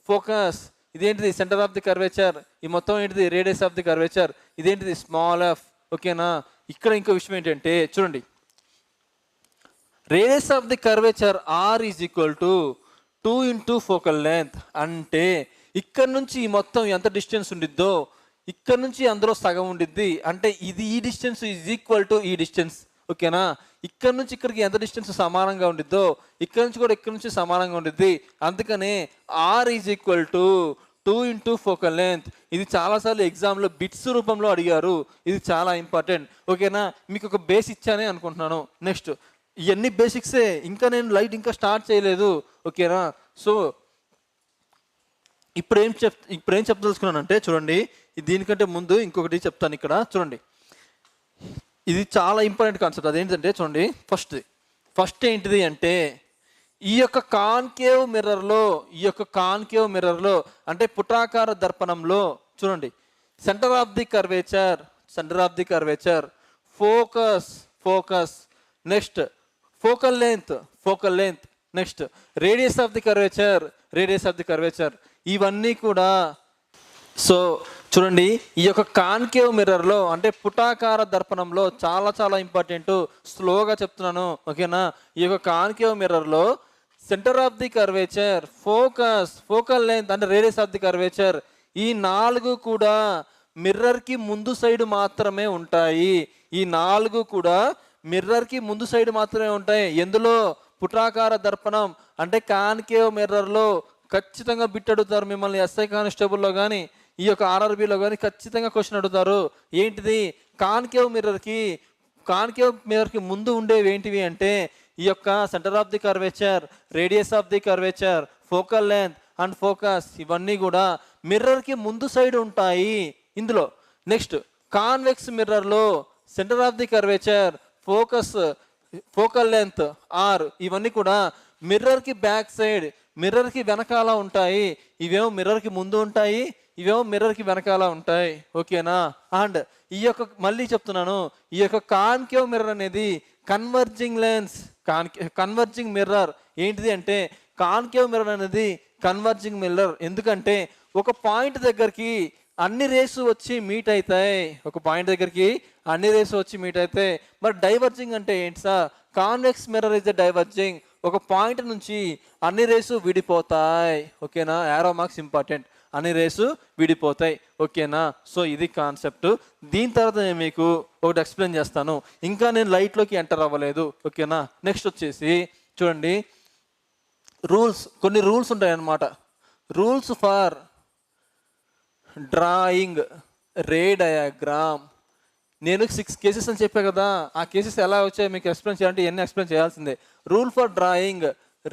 ఫోకస్. ఇదేంటిది, సెంటర్ ఆఫ్ ది కర్వేచర్. ఈ మొత్తం ఏంటిది, రేడియస్ ఆఫ్ ది కర్వేచర్. ఇదేంటిది, స్మాల్ ఎఫ్. ఓకేనా. ఇక్కడ ఇంకో విషయం ఏంటంటే చూడండి, radius of the curvature are is equal to 2 into focal length. అంటే ఇక్కడ నుంచి ఈ మొత్తం ఎంత డిస్టెన్స్ ఉండిద్దో ఇక్కడ నుంచి అందులో సగం ఉండిద్ది. అంటే ఇది ఈ డిస్టెన్స్ ఈజ్ ఈక్వల్ టు ఈ డిస్టెన్స్. ఓకేనా. ఇక్కడ నుంచి ఇక్కడికి ఎంత డిస్టెన్స్ సమానంగా ఉండిద్దో ఇక్కడ నుంచి కూడా ఇక్కడ నుంచి సమానంగా ఉండిద్ది. అందుకనే R is equal to 2 into focal length. ఇది చాలాసార్లు ఎగ్జామ్లో బిట్స్ రూపంలో అడిగారు. ఇది చాలా ఇంపార్టెంట్. ఓకేనా. మీకు ఒక బేస్ ఇచ్చానే అనుకుంటున్నాను. నెక్స్ట్ ఇవన్నీ బేసిక్సే, ఇంకా నేను లైట్ ఇంకా స్టార్ట్ చేయలేదు. ఓకేనా. సో ఇప్పుడు ఏం చెప్పదలుచుకున్నానంటే చూడండి, దీనికంటే ముందు ఇంకొకటి చెప్తాను. ఇక్కడ చూడండి, ఇది చాలా ఇంపార్టెంట్ కాన్సెప్ట్. అదేంటంటే చూడండి, ఫస్ట్ ఏంటిది అంటే ఈ యొక్క కాన్కేవ్ మిర్రర్లో అంటే పుటాకార దర్పణంలో చూడండి, centre of the curvature, focus, next focal length, next radius of the curvature, ఇవన్నీ కూడా. సో చూడండి, ఈ యొక్క కాన్కేవ్ మిర్రర్లో అంటే పుటాకార దర్పణంలో చాలా ఇంపార్టెంట్, స్లోగా చెప్తున్నాను. ఓకేనా. ఈ యొక్క కాన్కేవ్ మిర్రర్లో centre of the curvature, focal length అంటే రేడియస్ ఆఫ్ ది కర్వేచర్, ఈ 4 కూడా మిర్రర్కి ముందు సైడ్ మాత్రమే ఉంటాయి. ఈ 4 కూడా మిర్రర్కి ముందు సైడ్ మాత్రమే ఉంటాయి. ఎందులో, పుటాకార దర్పణం అంటే కాన్కేవ్ మిర్రర్లో. ఖచ్చితంగా బిట్ అడుగుతారు మిమ్మల్ని, ఎస్ఐ కానిస్టేబుల్లో కానీ ఈ యొక్క ఆర్ఆర్బీలో కానీ ఖచ్చితంగా క్వశ్చన్ అడుగుతారు. ఏంటిది, కాన్కేవ్ మిర్రర్కి ముందు ఉండేవి ఏంటివి అంటే ఈ యొక్క centre of the curvature, radius of the curvature, focal length and focus, ఇవన్నీ కూడా మిర్రర్కి ముందు సైడ్ ఉంటాయి ఇందులో. నెక్స్ట్ కాన్వెక్స్ మిర్రర్లో centre of the curvature, focal length are, ఇవన్నీ కూడా మిర్రర్కి బ్యాక్ సైడ్, మిర్రర్కి వెనకాల ఉంటాయి. ఇవేమో మిర్రర్కి ముందు ఉంటాయి, ఇవేమో మిర్రర్కి వెనకాల ఉంటాయి. ఓకేనా. అండ్ ఈ యొక్క మళ్ళీ చెప్తున్నాను, ఈ యొక్క కాన్కేవ్ మిర్రర్ అనేది కన్వర్జింగ్ మిర్రర్. ఏంటిది అంటే కాన్కేవ్ మిర్రర్ అనేది కన్వర్జింగ్ మిర్రర్. ఎందుకంటే ఒక పాయింట్ దగ్గరికి అన్ని రేసు వచ్చి మీట్ అవుతాయి. మరి డైవర్జింగ్ అంటే ఏంటి sir, convex mirror is the diverging. ఒక పాయింట్ నుంచి అన్ని రేసు విడిపోతాయి. ఓకేనా. యారో మార్క్స్ ఇంపార్టెంట్, అన్ని రేసు విడిపోతాయి. ఓకేనా. సో ఇది కాన్సెప్ట్. దీని తర్వాత నేను మీకు ఒకటి ఎక్స్ప్లెయిన్ చేస్తాను, ఇంకా నేను లైట్లోకి ఎంటర్ అవ్వలేదు. ఓకేనా. నెక్స్ట్ వచ్చేసి చూడండి, కొన్ని రూల్స్ ఉంటాయి అన్నమాట. Rules for drawing ray diagram. నేను 6 కేసెస్ అని చెప్పా కదా, ఆ కేసెస్ ఎలా వచ్చాయో మీకు ఎక్స్ప్లెయిన్ చేయాలంటే ఇవన్నీ ఎక్స్ప్లెయిన్ చేయాల్సిందే. Rule for drawing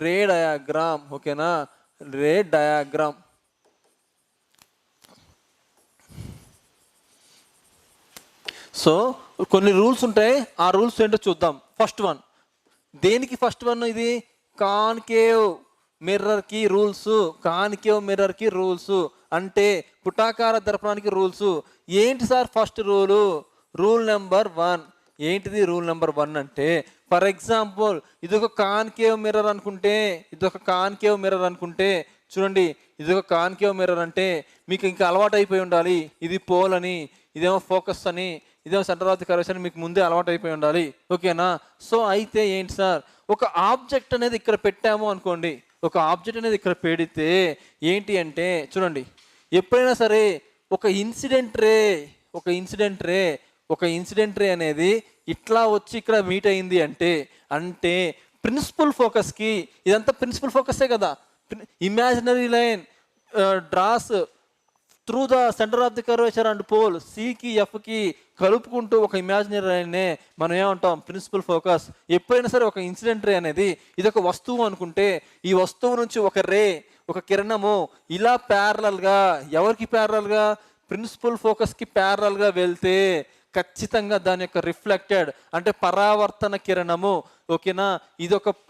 ray diagram. ఓకేనా. రే డయాగ్రామ్ సో కొన్ని రూల్స్ ఉంటాయి, ఆ రూల్స్ ఏంటో చూద్దాం. ఫస్ట్ వన్, దేనికి ఫస్ట్ వన్? ఇది కాన్కేవ్ మిర్రర్కి రూల్స్. కాన్కేవ్ మిర్రర్కి రూల్స్ అంటే పుటాకార దర్పణానికి రూల్స్. ఏంటి సార్ ఫస్ట్ రూల్ నెంబర్ 1? ఏంటిది రూల్ నెంబర్ 1 అంటే, ఫర్ ఎగ్జాంపుల్ ఇదొక కాన్కేవ్ మిర్రర్ అనుకుంటే, చూడండి, ఇదొక కాన్కేవ్ మిర్రర్ అంటే మీకు ఇంకా అలవాటు అయిపోయి ఉండాలి. ఇది పోల్ అని, ఇదేమో ఫోకస్ అని, ఇదేమో సెంటర్ ఆఫ్ ది కర్వేచర్ అని మీకు ముందే అలవాటు అయిపోయి ఉండాలి. ఓకేనా? సో అయితే ఏంటి సార్, ఒక ఆబ్జెక్ట్ అనేది ఇక్కడ పెట్టాము అనుకోండి. ఒక ఆబ్జెక్ట్ అనేది ఇక్కడ పెడితే ఏంటి అంటే, చూడండి, ఎప్పుడైనా సరే ఒక ఇన్సిడెంట్ రే అనేది ఇట్లా వచ్చి ఇక్కడ మీట్ అయింది అంటే ప్రిన్సిపల్ ఫోకస్కి, ఇదంతా ప్రిన్సిపల్ ఫోకసే కదా. Imaginary line draws through the centre of the curvature and pole, సికి ఎఫ్కి కలుపుకుంటూ ఒక ఇమాజినరీ లైన్నే మనం ఏమంటాం? Principal focus. ఎప్పుడైనా సరే ఒక ఇన్సిడెంట్ రే అనేది ఇది ఒక వస్తువు అనుకుంటే, ఈ వస్తువు నుంచి ఒక కిరణము ఇలా ప్యారలల్గా, ఎవరికి ప్యారలల్గా? ప్రిన్సిపల్ ఫోకస్కి ప్యారలల్గా వెళ్తే ఖచ్చితంగా దాని యొక్క రిఫ్లెక్టెడ్ అంటే పరావర్తన కిరణము. ఓకేనా?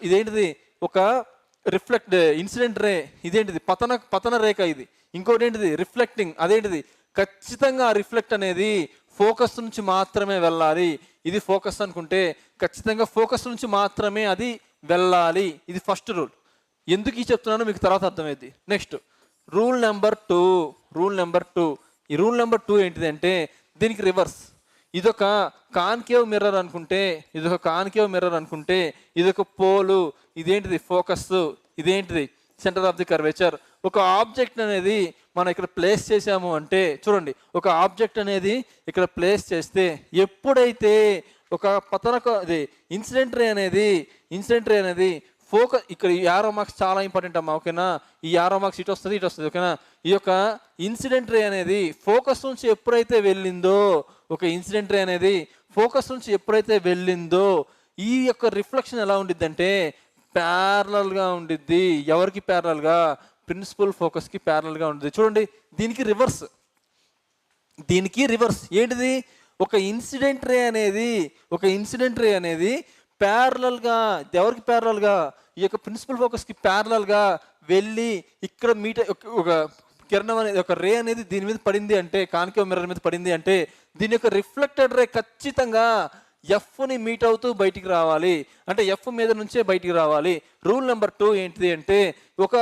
ఇదేంటిది? ఒక రిఫ్లెక్ట్ ఇన్సిడెంట్ రే. ఇదేంటిది? పతన రేఖ. ఇది ఇంకోటి ఏంటిది? రిఫ్లెక్టింగ్. అదేంటిది? ఖచ్చితంగా రిఫ్లెక్ట్ అనేది ఫోకస్ నుంచి మాత్రమే వెళ్ళాలి. ఇది ఫోకస్ అనుకుంటే ఖచ్చితంగా ఫోకస్ నుంచి మాత్రమే అది వెళ్ళాలి. ఇది ఫస్ట్ రూల్. ఎందుకు ఈ చెప్తున్నానో మీకు తర్వాత అర్థమైంది. Next rule number 2. ఈ రూల్ నెంబర్ 2 ఏంటిది అంటే, దీనికి రివర్స్. ఇదొక కాన్కేవ్ మిర్రర్ అనుకుంటే, ఇదొక పోలు, ఇదేంటిది? ఫోకస్, ఇదేంటిది? Centre of the curvature. ఒక ఆబ్జెక్ట్ అనేది మనం ఇక్కడ ప్లేస్ చేసాము అంటే, చూడండి, ఒక ఆబ్జెక్ట్ అనేది ఇక్కడ ప్లేస్ చేస్తే ఎప్పుడైతే ఒక ఇన్సిడెంట్ రే అనేది ఫోకస్, ఇక్కడ ఈ యారో మార్క్స్ చాలా ఇంపార్టెంట్ అమ్మా. ఓకేనా? ఈ యారో మార్క్స్ ఇటు వస్తుంది. ఓకేనా? ఈ యొక్క ఇన్సిడెంట్ రే అనేది ఫోకస్ నుంచి ఎప్పుడైతే వెళ్ళిందో, ఈ యొక్క రిఫ్లెక్షన్ ఎలా ఉండిద్ది అంటే ప్యారలల్గా ఉండిద్ది. ఎవరికి ప్యారలల్గా? ప్రిన్సిపల్ ఫోకస్కి ప్యారలల్గా ఉంటుంది. చూడండి, దీనికి రివర్స్. ఏంటిది? ఒక ఇన్సిడెంట్ రే అనేది ప్యారలల్గా, ఎవరికి ప్యారలల్గా? ఈ యొక్క ప్రిన్సిపల్ ఫోకస్కి ప్యారలల్గా వెళ్ళి ఇక్కడ ఒక కిరణం అనేది, ఒక రే అనేది దీని మీద పడింది అంటే, కాన్కేవ్ మిర్రర్ మీద పడింది అంటే, దీని యొక్క రిఫ్లెక్టెడ్ రే ఖచ్చితంగా ఎఫ్ని మీట్ అవుతూ బయటికి రావాలి. అంటే ఎఫ్ మీద నుంచే బయటికి రావాలి. రూల్ నెంబర్ 2 ఏంటిది అంటే, ఒక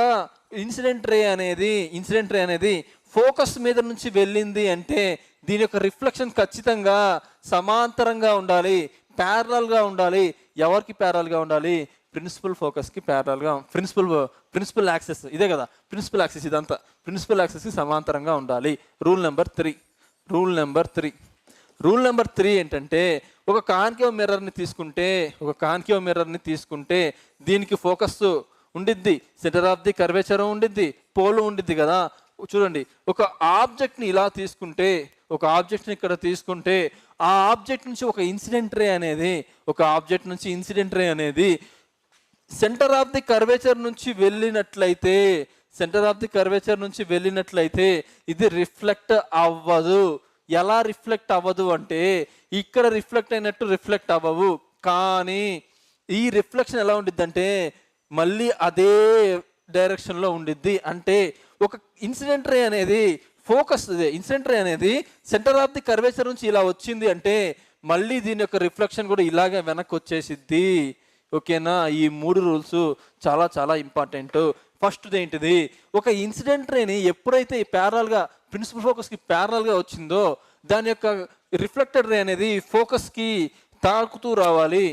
ఇన్సిడెంట్ రే అనేది ఫోకస్ మీద నుంచి వెళ్ళింది అంటే దీని యొక్క రిఫ్లెక్షన్ ఖచ్చితంగా సమాంతరంగా ఉండాలి, ప్యారలల్గా ఉండాలి. ఎవరికి ప్యారలల్గా ఉండాలి? ప్రిన్సిపల్ ఫోకస్కి ప్యారలల్గా. ప్రిన్సిపల్ యాక్సెస్ ఇదే కదా, ప్రిన్సిపల్ యాక్సెస్. ఇదంతా ప్రిన్సిపల్ యాక్సెస్కి సమాంతరంగా ఉండాలి. రూల్ నెంబర్ 3 ఏంటంటే, ఒక కాన్కేవ్ మిర్రర్ని తీసుకుంటే దీనికి ఫోకస్ ఉండిద్ది, సెంటర్ ఆఫ్ ది కర్వేచర్ ఉండిద్ది, పోలు ఉండిద్ది కదా. చూడండి, ఒక ఆబ్జెక్ట్ని ఇలా తీసుకుంటే, ఇక్కడ తీసుకుంటే ఆ ఆబ్జెక్ట్ నుంచి ఒక ఇన్సిడెంట్ రే అనేది సెంటర్ ఆఫ్ ది కర్వేచర్ నుంచి వెళ్ళినట్లయితే ఇది రిఫ్లెక్ట్ అవ్వదు. ఎలా రిఫ్లెక్ట్ అవ్వదు అంటే, ఇక్కడ రిఫ్లెక్ట్ అయినట్టు రిఫ్లెక్ట్ అవ్వవు. కానీ ఈ రిఫ్లెక్షన్ ఎలా ఉండిద్ది అంటే మళ్ళీ అదే డైరెక్షన్లో ఉండిద్ది. అంటే ఒక ఇన్సిడెంట్ రే అనేది సెంటర్ ఆఫ్ ది కర్వేచర్ నుంచి ఇలా వచ్చింది అంటే మళ్ళీ దీని యొక్క రిఫ్లెక్షన్ కూడా ఇలాగే వెనక్కి వచ్చేసిద్ది. ఓకేనా? ఈ 3 రూల్స్ చాలా చాలా ఇంపార్టెంట్. ఫస్ట్ ఏంటిది? ఒక ఇన్సిడెంట్ రేని ఎప్పుడైతే ప్యారలల్గా ప్రిన్సిపల్ ఫోకస్కి ప్యారలల్గా వచ్చిందో దాని యొక్క రిఫ్లెక్టెడ్ రే అనేది ఫోకస్కి తాకుతూ రావాలి.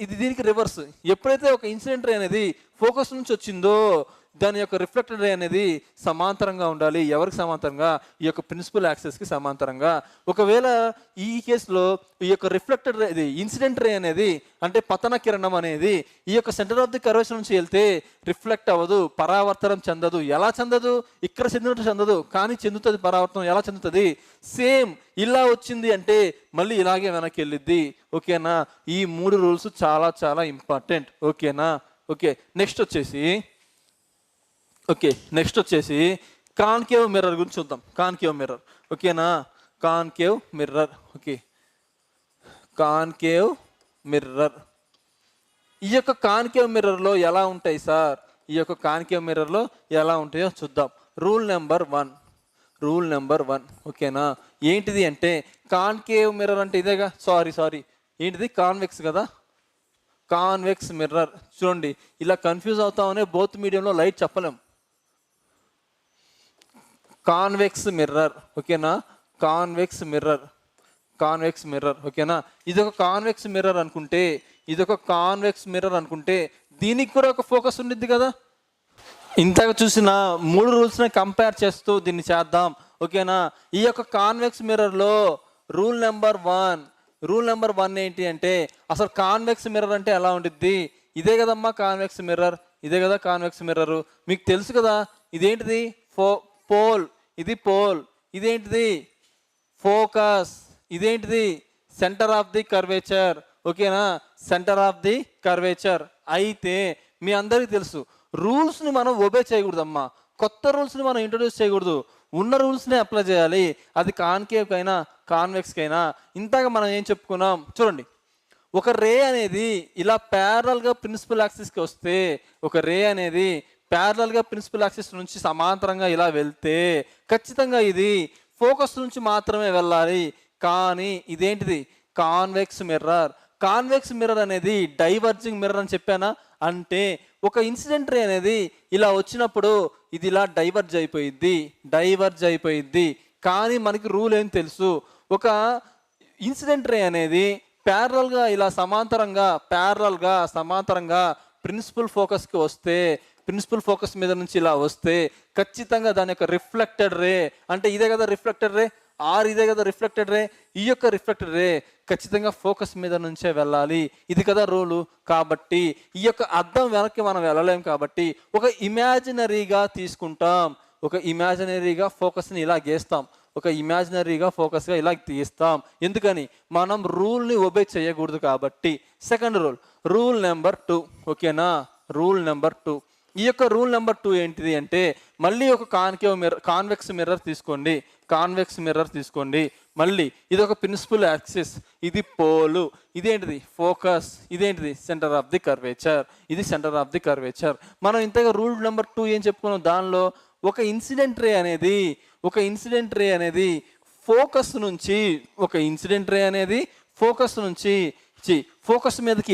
ఇది దీనికి రివర్స్. ఎప్పుడైతే ఒక ఇన్సిడెంట్ రే అనేది ఫోకస్ నుంచి వచ్చిందో దాని యొక్క రిఫ్లెక్టెడ్ రే అనేది సమాంతరంగా ఉండాలి. ఎవరికి సమాంతరంగా? ఈ యొక్క ప్రిన్సిపల్ యాక్సెస్కి సమాంతరంగా. ఒకవేళ ఈ కేసులో ఈ యొక్క రిఫ్లెక్టెడ్ రే, ఇది ఇన్సిడెంట్ రే అనేది అంటే పతన కిరణం అనేది ఈ యొక్క సెంటర్ ఆఫ్ ది కర్వేచర్ నుంచి వెళ్తే రిఫ్లెక్ట్ అవ్వదు, పరావర్తనం చెందదు. ఎలా చెందదు? ఇక్కడ చెందినట్టు చెందదు, కానీ చెందుతుంది పరావర్తనం. ఎలా చెందుతుంది? సేమ్ ఇలా వచ్చింది అంటే మళ్ళీ ఇలాగే వెనక్కి వెళ్ళిద్ది. ఓకేనా? ఈ 3 రూల్స్ చాలా చాలా ఇంపార్టెంట్. ఓకేనా? నెక్స్ట్ వచ్చేసి కాన్కేవ్ మిర్రర్ గురించి చూద్దాం. Concave mirror. ఓకేనా? Concave mirror. Concave mirror. ఈ యొక్క కాన్కేవ్ మిర్రర్లో ఎలా ఉంటాయి సార్? ఈ యొక్క కాన్కేవ్ మిర్రర్లో ఎలా ఉంటాయో చూద్దాం. రూల్ నెంబర్ వన్ ఓకేనా. ఏంటిది అంటే కాన్కేవ్ మిర్రర్ అంటే ఇదేగా, సారీ ఏంటిది కాన్వెక్స్ కదా, కాన్వెక్స్ మిర్రర్. చూడండి ఇలా కన్ఫ్యూజ్ అవుతామనే బోత్ మీడియంలో లైట్ చెప్పలేం. కాన్వెక్స్ మిర్రర్ ఓకేనా, కాన్వెక్స్ మిర్రర్ ఓకేనా. ఇదొక కాన్వెక్స్ మిర్రర్ అనుకుంటే దీనికి కూడా ఒక ఫోకస్ ఉండిద్ది కదా. ఇంతగా చూసిన 3 రూల్స్ని కంపేర్ చేస్తూ దీన్ని చేద్దాం ఓకేనా. ఈ యొక్క కాన్వెక్స్ మిర్రర్లో రూల్ నెంబర్ వన్ ఏంటి అంటే అసలు కాన్వెక్స్ మిర్రర్ అంటే ఎలా ఉండిద్ది? ఇదే కదమ్మా కాన్వెక్స్ మిర్రర్, ఇదే కదా కాన్వెక్స్ మిర్రర్. మీకు తెలుసు కదా ఇదేంటిది పోల్, ఇది పోల్, ఇదేంటిది ఫోకస్, ఇదేంటిది సెంటర్ ఆఫ్ ది కర్వేచర్ ఓకేనా, సెంటర్ ఆఫ్ ది కర్వేచర్. అయితే మీ అందరికీ తెలుసు రూల్స్ని మనం ఒబే చేయకూడదమ్మా, కొత్త రూల్స్ని మనం ఇంట్రొడ్యూస్ చేయకూడదు, ఉన్న రూల్స్నే అప్లై చేయాలి. అది కాన్కేవ్కి అయినా కాన్వెక్స్కి అయినా. ఇంతగా మనం ఏం చెప్పుకున్నాం చూడండి, ఒక రే అనేది ఇలా ప్యారలల్గా ప్రిన్సిపల్ యాక్సిస్కి వస్తే, ఒక రే అనేది ప్యారలల్గా ప్రిన్సిపల్ యాక్సిస్ నుంచి సమాంతరంగా ఇలా వెళ్తే ఖచ్చితంగా ఇది ఫోకస్ నుంచి మాత్రమే వెళ్ళాలి. కానీ ఇదేంటిది కాన్వెక్స్ మిర్రర్ అనేది డైవర్జింగ్ మిర్రర్ అని చెప్పానా. అంటే ఒక ఇన్సిడెంట్ రే అనేది ఇలా వచ్చినప్పుడు ఇది ఇలా డైవర్జ్ అయిపోయిద్ది. కానీ మనకి రూల్ ఏం తెలుసు, ఒక ఇన్సిడెంట్ రే అనేది ప్యారలల్గా ఇలా సమాంతరంగా ప్రిన్సిపల్ ఫోకస్కి వస్తే, ప్రిన్సిపల్ ఫోకస్ మీద నుంచి ఇలా వస్తే ఖచ్చితంగా దాని యొక్క రిఫ్లెక్టెడ్ రే అంటే ఇదే కదా రిఫ్లెక్టెడ్ రే, ఇదే కదా రిఫ్లెక్టెడ్ రే. ఈ యొక్క రిఫ్లెక్టెడ్ రే ఖచ్చితంగా ఫోకస్ మీద నుంచే వెళ్ళాలి, ఇది కదా రూలు. కాబట్టి ఈ యొక్క అద్దం వెనక్కి మనం వెళ్ళలేం కాబట్టి ఒక ఇమాజినరీగా తీసుకుంటాం, ఒక ఇమాజినరీగా ఫోకస్ని ఇలా గీస్తాం, ఒక ఇమాజినరీగా ఫోకస్గా ఇలా తీస్తాం. ఎందుకని? మనం రూల్ని ఒబే చేయకూడదు కాబట్టి. సెకండ్ రూల్ నెంబర్ 2 ఓకేనా. రూల్ నెంబర్ 2, ఈ యొక్క రూల్ నెంబర్ 2 ఏంటిది అంటే మళ్ళీ ఒక కాన్వెక్స్ మిర్రర్ తీసుకోండి. మళ్ళీ ఇది ఒక ప్రిన్సిపల్ యాక్సిస్, ఇది పోలు, ఇదేంటిది ఫోకస్, ఇదేంటిది సెంటర్ ఆఫ్ ది కర్వేచర్. మనం ఇంతగా రూల్ నెంబర్ 2 ఏం చెప్పుకున్నాం, దానిలో ఒక ఇన్సిడెంట్ రే అనేది ఫోకస్ నుంచి ఫోకస్ మీదకి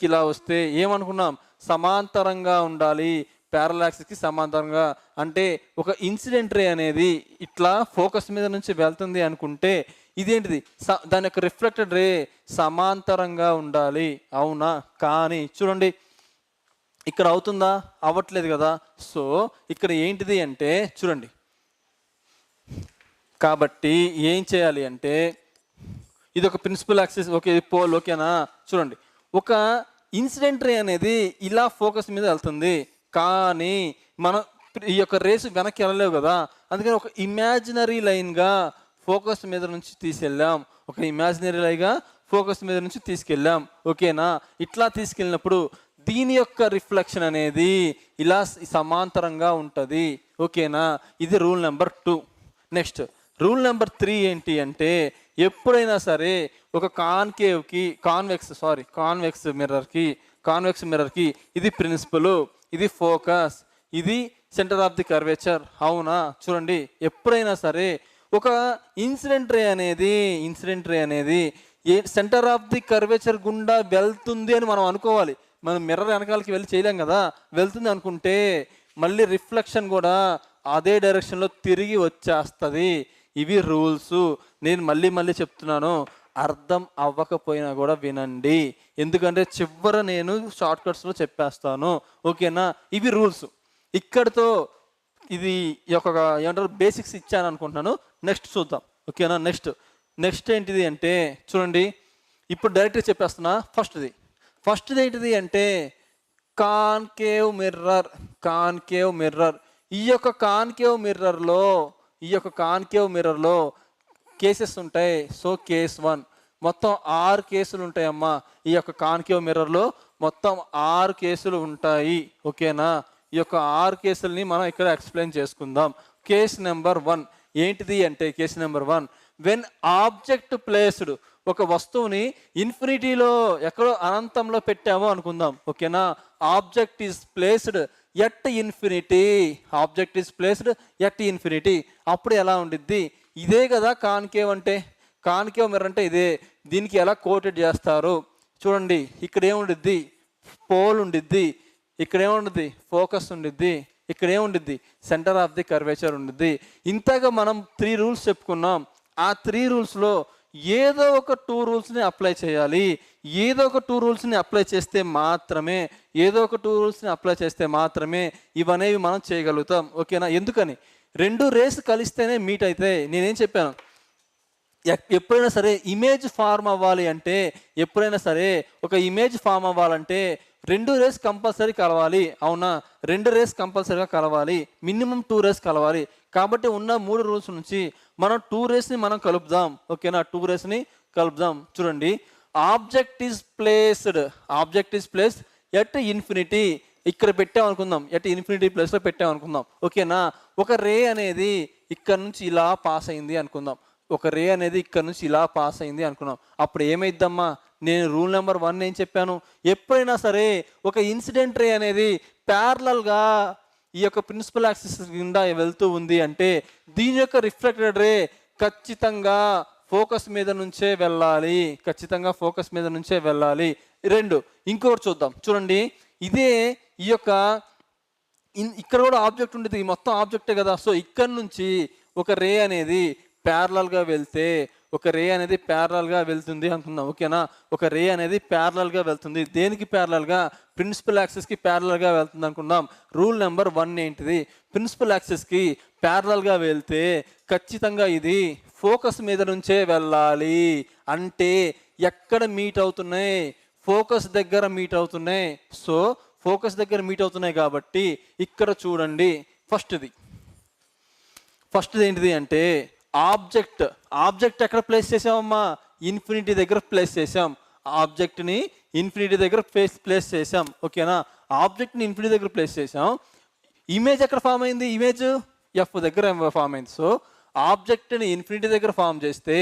ఇలా వస్తే ఏమనుకున్నాం, సమాంతరంగా ఉండాలి, ప్యారలల్ యాక్సిస్కి సమాంతరంగా. అంటే ఒక ఇన్సిడెంట్ రే అనేది ఇట్లా ఫోకస్ మీద నుంచి వెళ్తుంది అనుకుంటే ఇదేంటిది దాని యొక్క రిఫ్లెక్టెడ్ రే సమాంతరంగా ఉండాలి, అవునా. కానీ చూడండి ఇక్కడ అవుతుందా? అవ్వట్లేదు కదా. సో ఇక్కడ ఏంటిది అంటే చూడండి, కాబట్టి ఏం చేయాలి అంటే ఇది ఒక ప్రిన్సిపల్ యాక్సిస్ ఓకే, ఇది పోల్ ఓకేనా. చూడండి ఒక ఇన్సిడెంట్ రే అనేది ఇలా ఫోకస్ మీద వెళ్తుంది, కానీ మనం ఈ యొక్క రేసు వెనక్కి వెళ్ళలేవు కదా. అందుకని ఒక ఇమాజినరీ లైన్గా ఫోకస్ మీద నుంచి తీసుకెళ్ళాం, ఓకేనా. ఇట్లా తీసుకెళ్ళినప్పుడు దీని యొక్క రిఫ్లెక్షన్ అనేది ఇలా సమాంతరంగా ఉంటుంది, ఓకేనా. ఇది rule number 2. Next rule number 3 ఏంటి అంటే ఎప్పుడైనా సరే ఒక కాన్వెక్స్ మిర్రర్కి ఇది ప్రిన్సిపల్, ఇది ఫోకస్, ఇది సెంటర్ ఆఫ్ ది కర్వేచర్, అవునా. చూడండి ఎప్పుడైనా సరే ఒక ఇన్సిడెంట్ రే అనేది సెంటర్ ఆఫ్ ది కర్వేచర్ గుండా వెళ్తుంది అని మనం అనుకోవాలి. మనం మిర్రర్ వెనకాలకి వెళ్ళి చేయలేం కదా. వెళ్తుంది అనుకుంటే మళ్ళీ రిఫ్లెక్షన్ కూడా అదే డైరెక్షన్లో తిరిగి వచ్చేస్తుంది. ఇవి రూల్స్. నేను మళ్ళీ చెప్తున్నాను, అర్థం అవ్వకపోయినా కూడా వినండి, ఎందుకంటే చివర నేను షార్ట్ కట్స్లో చెప్పేస్తాను, ఓకేనా. ఇవి రూల్స్. ఇక్కడితో ఇది ఒక ఏమంటారు బేసిక్స్ ఇచ్చాను అనుకుంటున్నాను. నెక్స్ట్ చూద్దాం, ఓకేనా. నెక్స్ట్ ఏంటిది అంటే చూడండి, ఇప్పుడు డైరెక్ట్గా చెప్పేస్తున్నా. ఫస్ట్ది ఏంటిది అంటే కాన్కేవ్ మిర్రర్. ఈ యొక్క కాన్కేవ్ మిర్రర్లో కేసెస్ ఉంటాయి. సో కేస్ 1 మొత్తం 6 కేసులు ఉంటాయమ్మా. ఈ యొక్క కాన్కేవ్ మిర్రర్లో మొత్తం 6 కేసులు ఉంటాయి, ఓకేనా. ఈ యొక్క 6 కేసుల్ని మనం ఇక్కడ ఎక్స్ప్లెయిన్ చేసుకుందాం. కేస్ నెంబర్ 1 ఏంటిది అంటే వెన్ ఆబ్జెక్ట్ ప్లేస్డ్ ఒక వస్తువుని ఇన్ఫినిటీలో ఎక్కడో అనంతంలో పెట్టాము అనుకుందాం, ఓకేనా. Object is placed at infinity, object is placed at infinity. అప్పుడు ఎలా ఉండిద్ది? ఇదే కదా కాన్కేవ్ అంటే. కాన్కేవ్ మిర్రర్ అంటే ఇదే. దీనికి ఎలా కోటెడ్ చేస్తారు చూడండి. ఇక్కడ ఏముండిద్ది? పోల్ ఉండిద్ది. ఇక్కడ ఏముండిద్ది? ఫోకస్ ఉండిద్ది. ఇక్కడ ఏముండిద్ది? సెంటర్ ఆఫ్ ది కర్వేచర్ ఉండిద్ది. ఇంతగా మనం 3 రూల్స్ చెప్పుకున్నాం. ఆ 3 రూల్స్లో ఏదో ఒక 2 రూల్స్ని అప్లై చేయాలి. ఏదో ఒక 2 రూల్స్ని అప్లై చేస్తే మాత్రమే ఇవనేవి మనం చేయగలుగుతాం, ఓకేనా. ఎందుకని? 2 రేస్ కలిస్తేనే మీట్ అయితే. నేనేం చెప్పాను? ఎప్పుడైనా సరే ఇమేజ్ ఫార్మ్ అవ్వాలి అంటే, ఎప్పుడైనా సరే ఒక ఇమేజ్ ఫామ్ అవ్వాలంటే 2 రేస్ కంపల్సరీ కలవాలి, అవునా. 2 రేస్ కంపల్సరీగా కలవాలి, మినిమం 2 రేస్ కలవాలి. కాబట్టి ఉన్న 3 రూల్స్ నుంచి మనం 2 రేస్ని మనం కలుపుదాం, ఓకేనా. 2 రేస్ని కలుపుదాం. చూడండి, object is placed at infinity. ఇక్కడ పెట్టామనుకుందాం, ఎట్ ఇన్ఫినిటీ ప్లేస్లో పెట్టామనుకుందాం, ఓకేనా. ఒక రే అనేది ఇక్కడ నుంచి ఇలా పాస్ అయింది అనుకుందాం. అప్పుడు ఏమైద్దమ్మా? నేను రూల్ నెంబర్ 1 ఏం చెప్పాను? ఎప్పుడైనా సరే ఒక ఇన్సిడెంట్ రే అనేది ప్యారలల్గా ఈ యొక్క ప్రిన్సిపల్ యాక్సిస్ కింద వెళ్తూ ఉంది అంటే దీని యొక్క రిఫ్లెక్టెడ్ రే ఖచ్చితంగా ఫోకస్ మీద నుంచే వెళ్ళాలి. 2 ఇంకొకటి చూద్దాం. చూడండి, ఇదే ఈ యొక్క ఇక్కడ కూడా ఆబ్జెక్ట్ ఉండేది, మొత్తం ఆబ్జెక్టే కదా. సో ఇక్కడ నుంచి ఒక రే అనేది ప్యారలల్గా వెళ్తుంది అనుకుందాం, ఓకేనా. ఒక రే అనేది ప్యారలల్గా వెళ్తుంది. దేనికి ప్యారలల్గా? ప్రిన్సిపల్ యాక్సిస్కి ప్యారలల్గా వెళ్తుంది అనుకుందాం. రూల్ నెంబర్ 1 ఏంటిది? ప్రిన్సిపల్ యాక్సిస్కి ప్యారలల్గా వెళ్తే ఖచ్చితంగా ఇది ఫోకస్ మీద నుంచే వెళ్ళాలి. అంటే ఎక్కడ మీట్ అవుతున్నాయి? ఫోకస్ దగ్గర మీట్ అవుతున్నాయి. సో ఫోకస్ దగ్గర మీట్ అవుతున్నాయి కాబట్టి ఇక్కడ చూడండి, ఫస్ట్ది ఏంటిది అంటే ఆబ్జెక్ట్ ఎక్కడ ప్లేస్ చేసామమ్మా? ఇన్ఫినిటీ దగ్గర ప్లేస్ చేసాం. ఆబ్జెక్ట్ని ఇన్ఫినిటీ దగ్గర ప్లేస్ చేసాం, ఓకేనా. ఆబ్జెక్ట్ని ఇన్ఫినిటీ దగ్గర ప్లేస్ చేసాం. ఇమేజ్ ఎక్కడ ఫామ్ అయింది? ఇమేజ్ ఎఫ్ దగ్గర ఫామ్ అయింది. సో ఆబ్జెక్ట్ని ఇన్ఫినిటీ దగ్గర ఫామ్ చేస్తే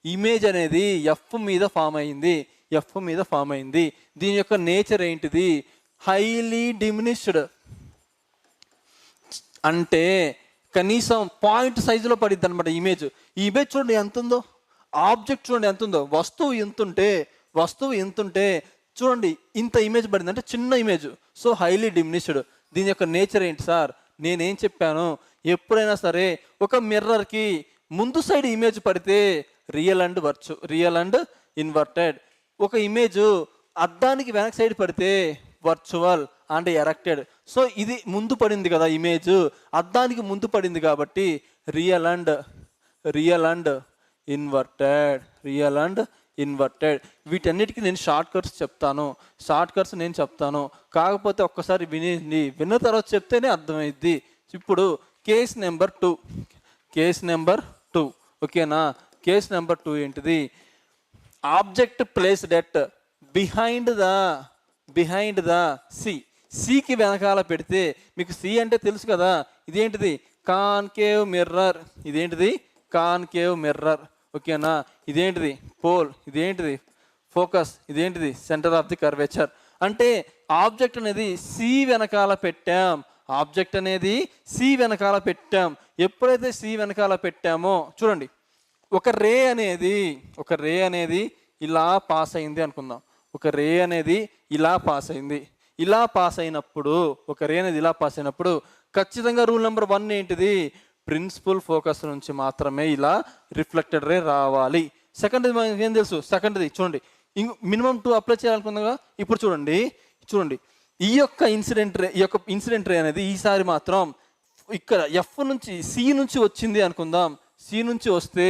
ఇమేజ్ అనేది ఎఫ్ మీద ఫామ్ అయింది. దీని యొక్క నేచర్ ఏంటిది? Highly diminished. అంటే కనీసం పాయింట్ సైజులో పడిద్ది అనమాట ఇమేజ్. ఈ ఇమేజ్ చూడండి ఎంత ఉందో, ఆబ్జెక్ట్ చూడండి ఎంత ఉందో. వస్తువు ఎంతుంటే చూడండి ఇంత ఇమేజ్ పడింది, అంటే చిన్న ఇమేజ్. So highly diminished. దీని యొక్క నేచర్ ఏంటి సార్? నేనేం చెప్పాను? ఎప్పుడైనా సరే ఒక మిర్రర్కి ముందు సైడ్ ఇమేజ్ పడితే రియల్ అండ్ ఇన్వర్టెడ్. ఒక ఇమేజ్ అద్దానికి వెనక సైడ్ పడితే వర్చువల్ అండ్ ఎరెక్టెడ్. సో ఇది ముందు పడింది కదా ఇమేజ్, అద్దానికి ముందు పడింది కాబట్టి రియల్ అండ్ ఇన్వర్టెడ్. వీటన్నిటికీ నేను షార్ట్ కట్స్ చెప్తాను. కాకపోతే ఒక్కసారి విన్న తర్వాత చెప్తేనే అర్థమైద్ది. ఇప్పుడు కేస్ నెంబర్ 2, ఓకేనా. కేస్ నెంబర్ 2 ఏంటిది? Object placed at behind the సికి వెనకాల పెడితే, మీకు సి అంటే తెలుసు కదా, ఇదేంటిది? కాన్కేవ్ మిర్రర్, ఓకేనా. ఇదేంటిది? పోల్. ఇదేంటిది? ఫోకస్. ఇదేంటిది? Centre of the curvature. అంటే ఆబ్జెక్ట్ అనేది సి వెనకాల పెట్టాం. ఎప్పుడైతే సి వెనకాల పెట్టామో చూడండి, ఒక రే అనేది ఇలా పాస్ అయింది అనుకుందాం. ఇలా పాస్ అయినప్పుడు ఖచ్చితంగా రూల్ నెంబర్ 1 ఏంటిది? ప్రిన్సిపల్ ఫోకస్ నుంచి మాత్రమే ఇలా రిఫ్లెక్టెడ్ రే రావాలి. సెకండ్ది మనకి ఏం తెలుసు? సెకండ్ది చూడండి, మినిమం 2 అప్లై చేయాలనుకుందా. ఇప్పుడు చూడండి, ఈ యొక్క ఇన్సిడెంట్ రే అనేది ఈసారి మాత్రం ఇక్కడ ఎఫ్ నుంచి సి నుంచి వచ్చింది అనుకుందాం. సి నుంచి వస్తే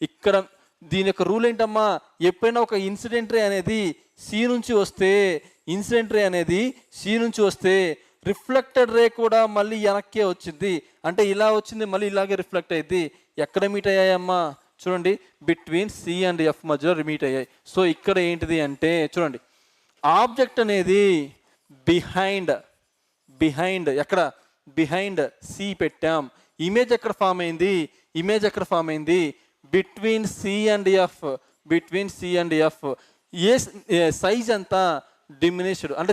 ఇక్కడ దీని యొక్క రూల్ ఏంటమ్మా? ఎప్పుడైనా ఒక ఇన్సిడెంట్ రే అనేది సి నుంచి వస్తే రిఫ్లెక్టెడ్ రే కూడా మళ్ళీ వెనక్కే వచ్చింది. అంటే ఇలా వచ్చింది, మళ్ళీ ఇలాగే రిఫ్లెక్ట్ అయ్యింది. ఎక్కడ మీట్ అయ్యాయమ్మా? చూడండి, బిట్వీన్ సి అండ్ ఎఫ్ మధ్యలో మీట్ అయ్యాయి. సో ఇక్కడ ఏంటిది అంటే చూడండి, ఆబ్జెక్ట్ అనేది బిహైండ్ సి పెట్టాం. ఇమేజ్ ఎక్కడ ఫామ్ అయింది? Between C and F between C and F. Size అంతా డిమినిష్డ్ అంటే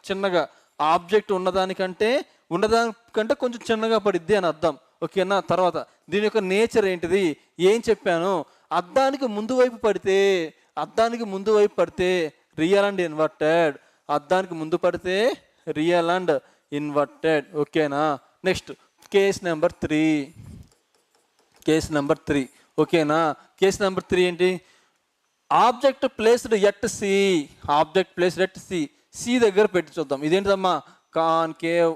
చిన్నగా ఆబ్జెక్ట్ ఉన్నదానికంటే కొంచెం చిన్నగా పడిద్ది అని అర్థం. ఓకేనా. తర్వాత దీని యొక్క నేచర్ ఏంటిది ఏం చెప్పాను, అద్దానికి ముందు వైపు పడితే రియల్ అండ్ ఇన్వర్టెడ్, అద్దానికి ముందు పడితే రియల్ అండ్ ఇన్వర్టెడ్. ఓకేనా. Next case number 3. ఓకేనా. కేస్ నెంబర్ 3 ఏంటి, object placed at C. C దగ్గర పెట్టి చూద్దాం. ఇదేంటిదమ్మా కాన్కేవ్,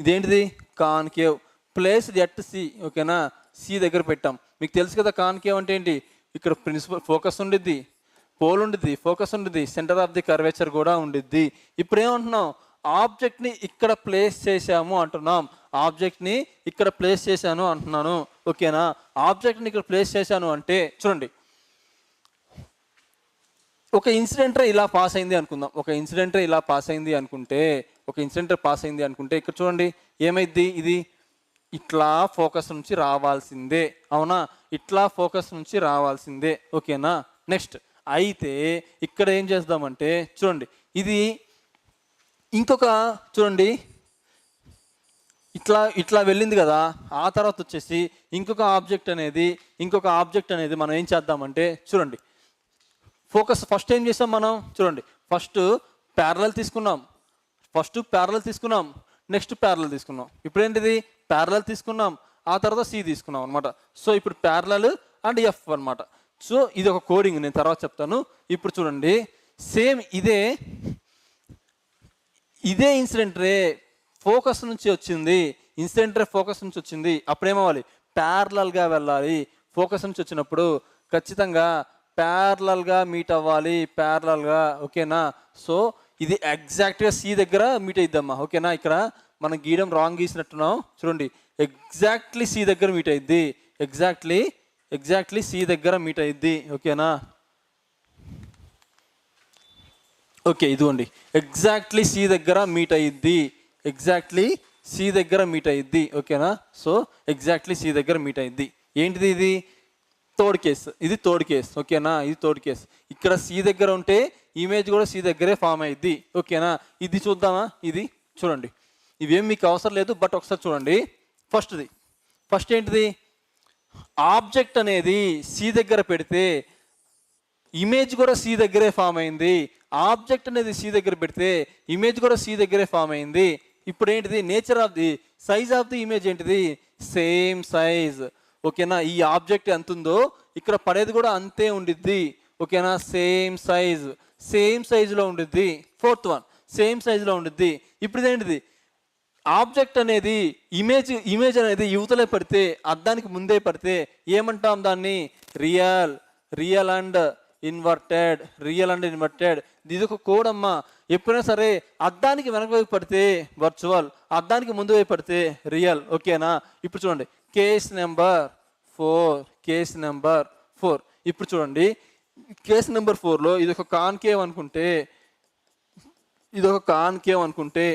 ఇదేంటిది కాన్కేవ్ ప్లేస్డ్ ఎట్ సి. ఓకేనా. సి దగ్గర పెట్టాం. మీకు తెలుసు కదా కాన్కేవ్ అంటే ఏంటి, ఇక్కడ ప్రిన్సిపల్ ఫోకస్ ఉండిద్ది, పోల్ ఉండిద్ది, ఫోకస్ ఉండిద్ది, సెంటర్ ఆఫ్ ది కర్వేచర్ కూడా ఉండిద్ది. ఇప్పుడు ఏమంటున్నాం, ఆబ్జెక్ట్ని ఇక్కడ ప్లేస్ చేశాను అంటున్నాను. ఓకేనా. ఆబ్జెక్ట్ని ఇక్కడ ప్లేస్ చేశాను అంటే చూడండి, ఒక ఇన్సిడెంట్ ఇలా పాస్ అయింది అనుకుందాం. ఒక ఇన్సిడెంట్ పాస్ అయింది అనుకుంటే ఇక్కడ చూడండి ఏమైద్ది, ఇది ఇట్లా ఫోకస్ నుంచి రావాల్సిందే. అవునా, ఇట్లా ఫోకస్ నుంచి రావాల్సిందే. ఓకేనా. నెక్స్ట్ అయితే ఇక్కడ ఏం చేద్దామంటే చూడండి, ఇది చూడండి ఇట్లా వెళ్ళింది కదా. ఆ తర్వాత వచ్చేసి ఇంకొక ఆబ్జెక్ట్ అనేది మనం ఏం చేద్దామంటే చూడండి, ఫోకస్ ఫస్ట్ ఏం చేసాం మనం చూడండి, ఫస్ట్ ప్యారలల్ తీసుకున్నాం, నెక్స్ట్ ప్యారలల్ తీసుకున్నాం. ఇప్పుడు ఏంటిది ప్యారలల్ తీసుకున్నాం, ఆ తర్వాత సి తీసుకున్నాం అనమాట. సో ఇప్పుడు ప్యారలల్ అండ్ ఎఫ్ అనమాట. సో ఇది ఒక కోడింగ్, నేను తర్వాత చెప్తాను. ఇప్పుడు చూడండి సేమ్ ఇదే ఇన్సిడెంట్ రే ఫోకస్ నుంచి వచ్చింది. అప్పుడేమవ్వాలి, ప్యారలల్గా వెళ్ళాలి. ఫోకస్ నుంచి వచ్చినప్పుడు ఖచ్చితంగా ప్యారలల్గా మీట్ అవ్వాలి, ప్యారలల్గా. ఓకేనా. సో ఇది ఎగ్జాక్ట్గా సి దగ్గర మీట్ అయిద్దమ్మా. ఓకేనా. ఇక్కడ మనం గీయడం రాంగ్ గీసినట్టున్నాం. చూడండి ఎగ్జాక్ట్లీ సి దగ్గర మీట్ అయిద్ది, ఎగ్జాక్ట్లీ సి దగ్గర మీట్ అయిద్ది. ఓకేనా. ఓకే ఇదిగోండి ఎగ్జాక్ట్లీ సి దగ్గర మీట్ అయ్యిద్ది. ఓకేనా. సో ఎగ్జాక్ట్లీ సి దగ్గర మీట్ అయ్యిద్ది. ఏంటిది ఇది థర్డ్ కేస్. ఓకేనా. ఇది థర్డ్ కేస్. ఇక్కడ సి దగ్గర ఉంటే ఇమేజ్ కూడా సి దగ్గరే ఫామ్ అయ్యిద్ది. ఓకేనా. ఇది చూద్దామా, ఇది చూడండి, ఇవేం మీకు అవసరం లేదు, బట్ ఒకసారి చూడండి. ఫస్ట్ ఏంటిది, ఆబ్జెక్ట్ అనేది సి దగ్గర పెడితే ఇమేజ్ కూడా సి దగ్గరే ఫామ్ అయింది. ఆబ్జెక్ట్ అనేది సి దగ్గర పెడితే ఇమేజ్ కూడా సి దగ్గరే ఫామ్ అయింది. ఇప్పుడు ఏంటిది, nature of the size of the image ఏంటిది, సేమ్ సైజ్. ఓకేనా. ఈ ఆబ్జెక్ట్ ఎంత ఉందో ఇక్కడ పడేది కూడా అంతే ఉండిద్ది. ఓకేనా. సేమ్ సైజులో ఉండిద్ది. ఫోర్త్ వన్ సేమ్ సైజులో ఉండిద్ది. ఇప్పుడు ఇదేంటిది, ఆబ్జెక్ట్ అనేది ఇమేజ్ అనేది యువతలే పడితే, అద్దానికి ముందే పడితే ఏమంటాం దాన్ని, రియల్ అండ్ ఇన్వర్టెడ్. ఇది ఒక కోడ్ అమ్మా. ఎప్పుడైనా సరే అద్దానికి వెనక వైపు పడితే వర్చువల్, అద్దానికి ముందు వైపు పడితే రియల్. ఓకేనా. ఇప్పుడు చూడండి కేస్ నెంబర్ 4. ఇప్పుడు చూడండి కేస్ నెంబర్ 4లో ఇది ఒక కాన్కేవ్ అనుకుంటే,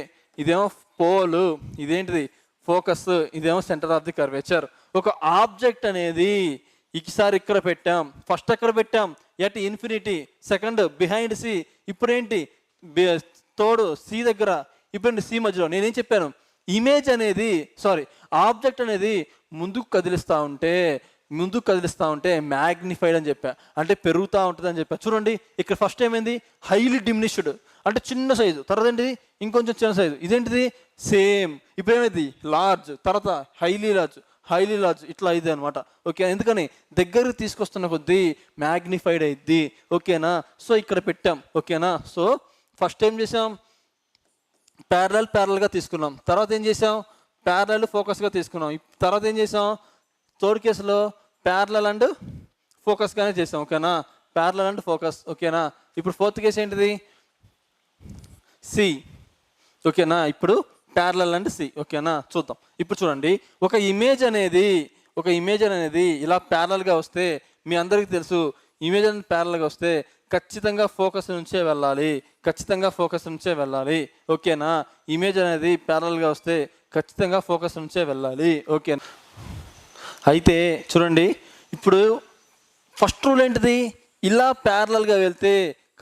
ఇదేమో పోల్, ఇదేంటిది ఫోకస్, ఇదేమో సెంటర్ ఆఫ్ ది కర్వేచర్. ఒక ఆబ్జెక్ట్ అనేది ఈసారి ఇక్కడ పెట్టాం, ఫస్ట్ ఎక్కడ పెట్టాం, at infinity, second behind C, ఇప్పుడేంటి థర్డ్ సి దగ్గర, ఇప్పుడు సి మధ్యలో. నేనేం చెప్పాను, ఆబ్జెక్ట్ అనేది ముందుకు కదిలిస్తూ ఉంటే మ్యాగ్నిఫైడ్ అని చెప్పా, అంటే పెరుగుతూ ఉంటుంది అని చెప్పా. చూడండి ఇక్కడ ఫస్ట్ ఏమైంది, హైలీ డిమినిష్డ్ అంటే చిన్న సైజు, తర్వాత ఏంటిది ఇంకొంచెం చిన్న సైజు, ఇదేంటిది సేమ్. ఇప్పుడు ఏమైంది లార్జ్, తర్వాత హైలీ లార్జ్, ఇట్లా అయింది అనమాట. ఓకే. ఎందుకని దగ్గరకు తీసుకొస్తున్న కొద్దీ మ్యాగ్నిఫైడ్ అయింది. ఓకేనా. సో ఇక్కడ పెట్టాం. ఓకేనా. సో ఫస్ట్ ఏం చేసాం, ప్యారలల్గా తీసుకున్నాం, తర్వాత ఏం చేసాం, ప్యారలల్ ఫోకస్గా తీసుకున్నాం, తర్వాత ఏం చేసాం, థర్డ్ కేసులో ప్యారలల్ అండ్ ఫోకస్గానే చేసాం. ఓకేనా. Parallel and focus. ఓకేనా. ఇప్పుడు ఫోర్త్ కేసు ఏంటిది, సి. ఓకేనా. ఇప్పుడు ప్యారలల్ అండ్ సి. ఓకేనా. చూద్దాం. ఇప్పుడు చూడండి ఒక ఇమేజ్ అనేది ఇలా ప్యారలల్గా వస్తే, మీ అందరికీ తెలుసు ఇమేజ్ అనేది ప్యారలల్గా వస్తే ఖచ్చితంగా ఫోకస్ నుంచే వెళ్ళాలి. ఓకేనా. ఇమేజ్ అనేది ప్యారలల్గా వస్తే ఖచ్చితంగా ఫోకస్ నుంచే వెళ్ళాలి. ఓకేనా. అయితే చూడండి ఇప్పుడు ఫస్ట్ రూల్ ఏంటిది, ఇలా ప్యారలల్గా వెళ్తే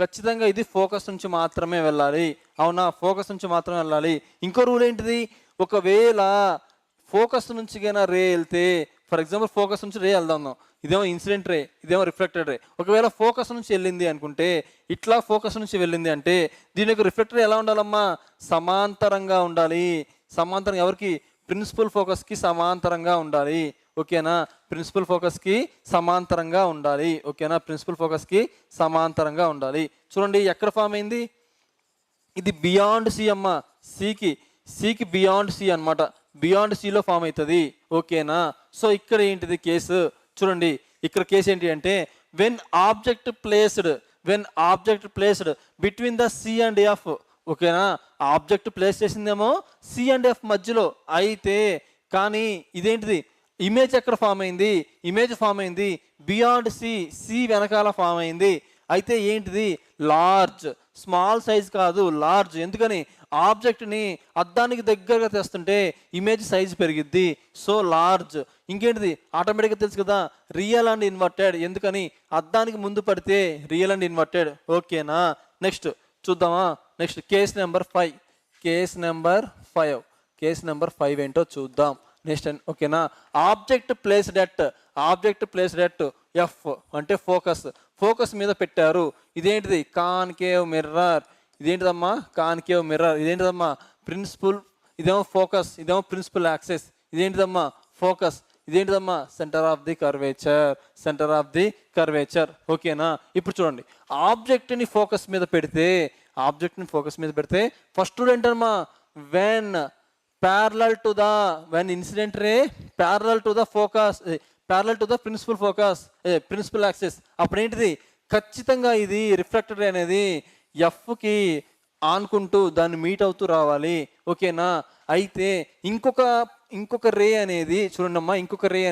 ఖచ్చితంగా ఇది ఫోకస్ నుంచి మాత్రమే వెళ్ళాలి. అవునా, ఫోకస్ నుంచి మాత్రమే వెళ్ళాలి. ఇంకో రూల్ ఏంటిది, ఒకవేళ ఫోకస్ నుంచి కన్నా రే వెళ్తే, ఫర్ ఎగ్జాంపుల్ ఫోకస్ నుంచి రే వెళ్దాం, ఇదేమో ఇన్సిడెంట్ రే, ఇదేమో రిఫ్లెక్టెడ్ రే. ఒకవేళ ఫోకస్ నుంచి వెళ్ళింది అనుకుంటే, ఇట్లా ఫోకస్ నుంచి వెళ్ళింది అంటే దీని యొక్క రిఫ్లెక్టర్ ఎలా ఉండాలమ్మా, సమాంతరంగా ఉండాలి. సమాంతరంగా ఎవరికి, ప్రిన్సిపల్ ఫోకస్కి సమాంతరంగా ఉండాలి. ఓకేనా, ప్రిన్సిపల్ ఫోకస్కి సమాంతరంగా ఉండాలి. ఓకేనా, ప్రిన్సిపల్ ఫోకస్కి సమాంతరంగా ఉండాలి. చూడండి ఎక్కడ ఫామ్ అయింది, ఇది బియాండ్ సి అమ్మ, సికి బియాండ్ సి అనమాట, బియాండ్ సిలో ఫామ్ అవుతుంది. ఓకేనా, సో ఇక్కడ ఏంటిది కేసు చూడండి, ఇక్కడ కేసు ఏంటి అంటే when object placed between the C and F. ఓకేనా, ఆబ్జెక్ట్ ప్లేస్ చేసిందేమో సి అండ్ ఎఫ్ మధ్యలో అయితే, కానీ ఇదేంటిది ఇమేజ్ ఎక్కడ ఫామ్ అయింది, ఇమేజ్ ఫామ్ అయింది బియాండ్ సి వెనకాల ఫామ్ అయింది. అయితే ఏంటిది లార్జ్, స్మాల్ సైజ్ కాదు లార్జ్. ఎందుకని, ఆబ్జెక్ట్ని అద్దానికి దగ్గరగా తెస్తుంటే ఇమేజ్ సైజ్ పెరిగిద్ది, సో లార్జ్. ఇంకేంటిది ఆటోమేటిక్గా తెలుసు కదా, రియల్ అండ్ ఇన్వర్టెడ్. ఎందుకని, అద్దానికి ముందు పడితే రియల్ అండ్ ఇన్వర్టెడ్. ఓకేనా, నెక్స్ట్ చూద్దామా, నెక్స్ట్ కేస్ నెంబర్ 5 ఏంటో చూద్దాం నెక్స్ట్. ఓకేనా, ఆబ్జెక్ట్ ప్లేస్డ్ ఎట్ ఎఫ్ అంటే ఫోకస్ మీద పెట్టారు. ఇదేంటిది కాన్కేవ్ మిర్రర్. ఇదేంటిదమ్మా కాన్కేవ్ మిర్రర్. ఇదేంటిదమ్మా ప్రిన్సిపల్, ఇదేమో ఫోకస్, ఇదేమో ప్రిన్సిపల్ యాక్సెస్. ఇదేంటిదమ్మా ఫోకస్, ఇదేంటిదమ్మా సెంటర్ ఆఫ్ ది కర్వేచర్. ఓకేనా, ఇప్పుడు చూడండి ఆబ్జెక్ట్ని ఫోకస్ మీద పెడితే ఫస్ట్ రూల్ ఏంటమ్మా, when incident ray parallel to the principal axis. అప్పుడు ఏంటిది, ఖచ్చితంగా ఇది రిఫ్లెక్టర్ అనేది ఎఫ్కి ఆనుకుంటూ దాన్ని మీట్ అవుతూ రావాలి. ఓకేనా, అయితే ఇంకొక రే అనేది చూడండి అమ్మా, ఇంకొక రే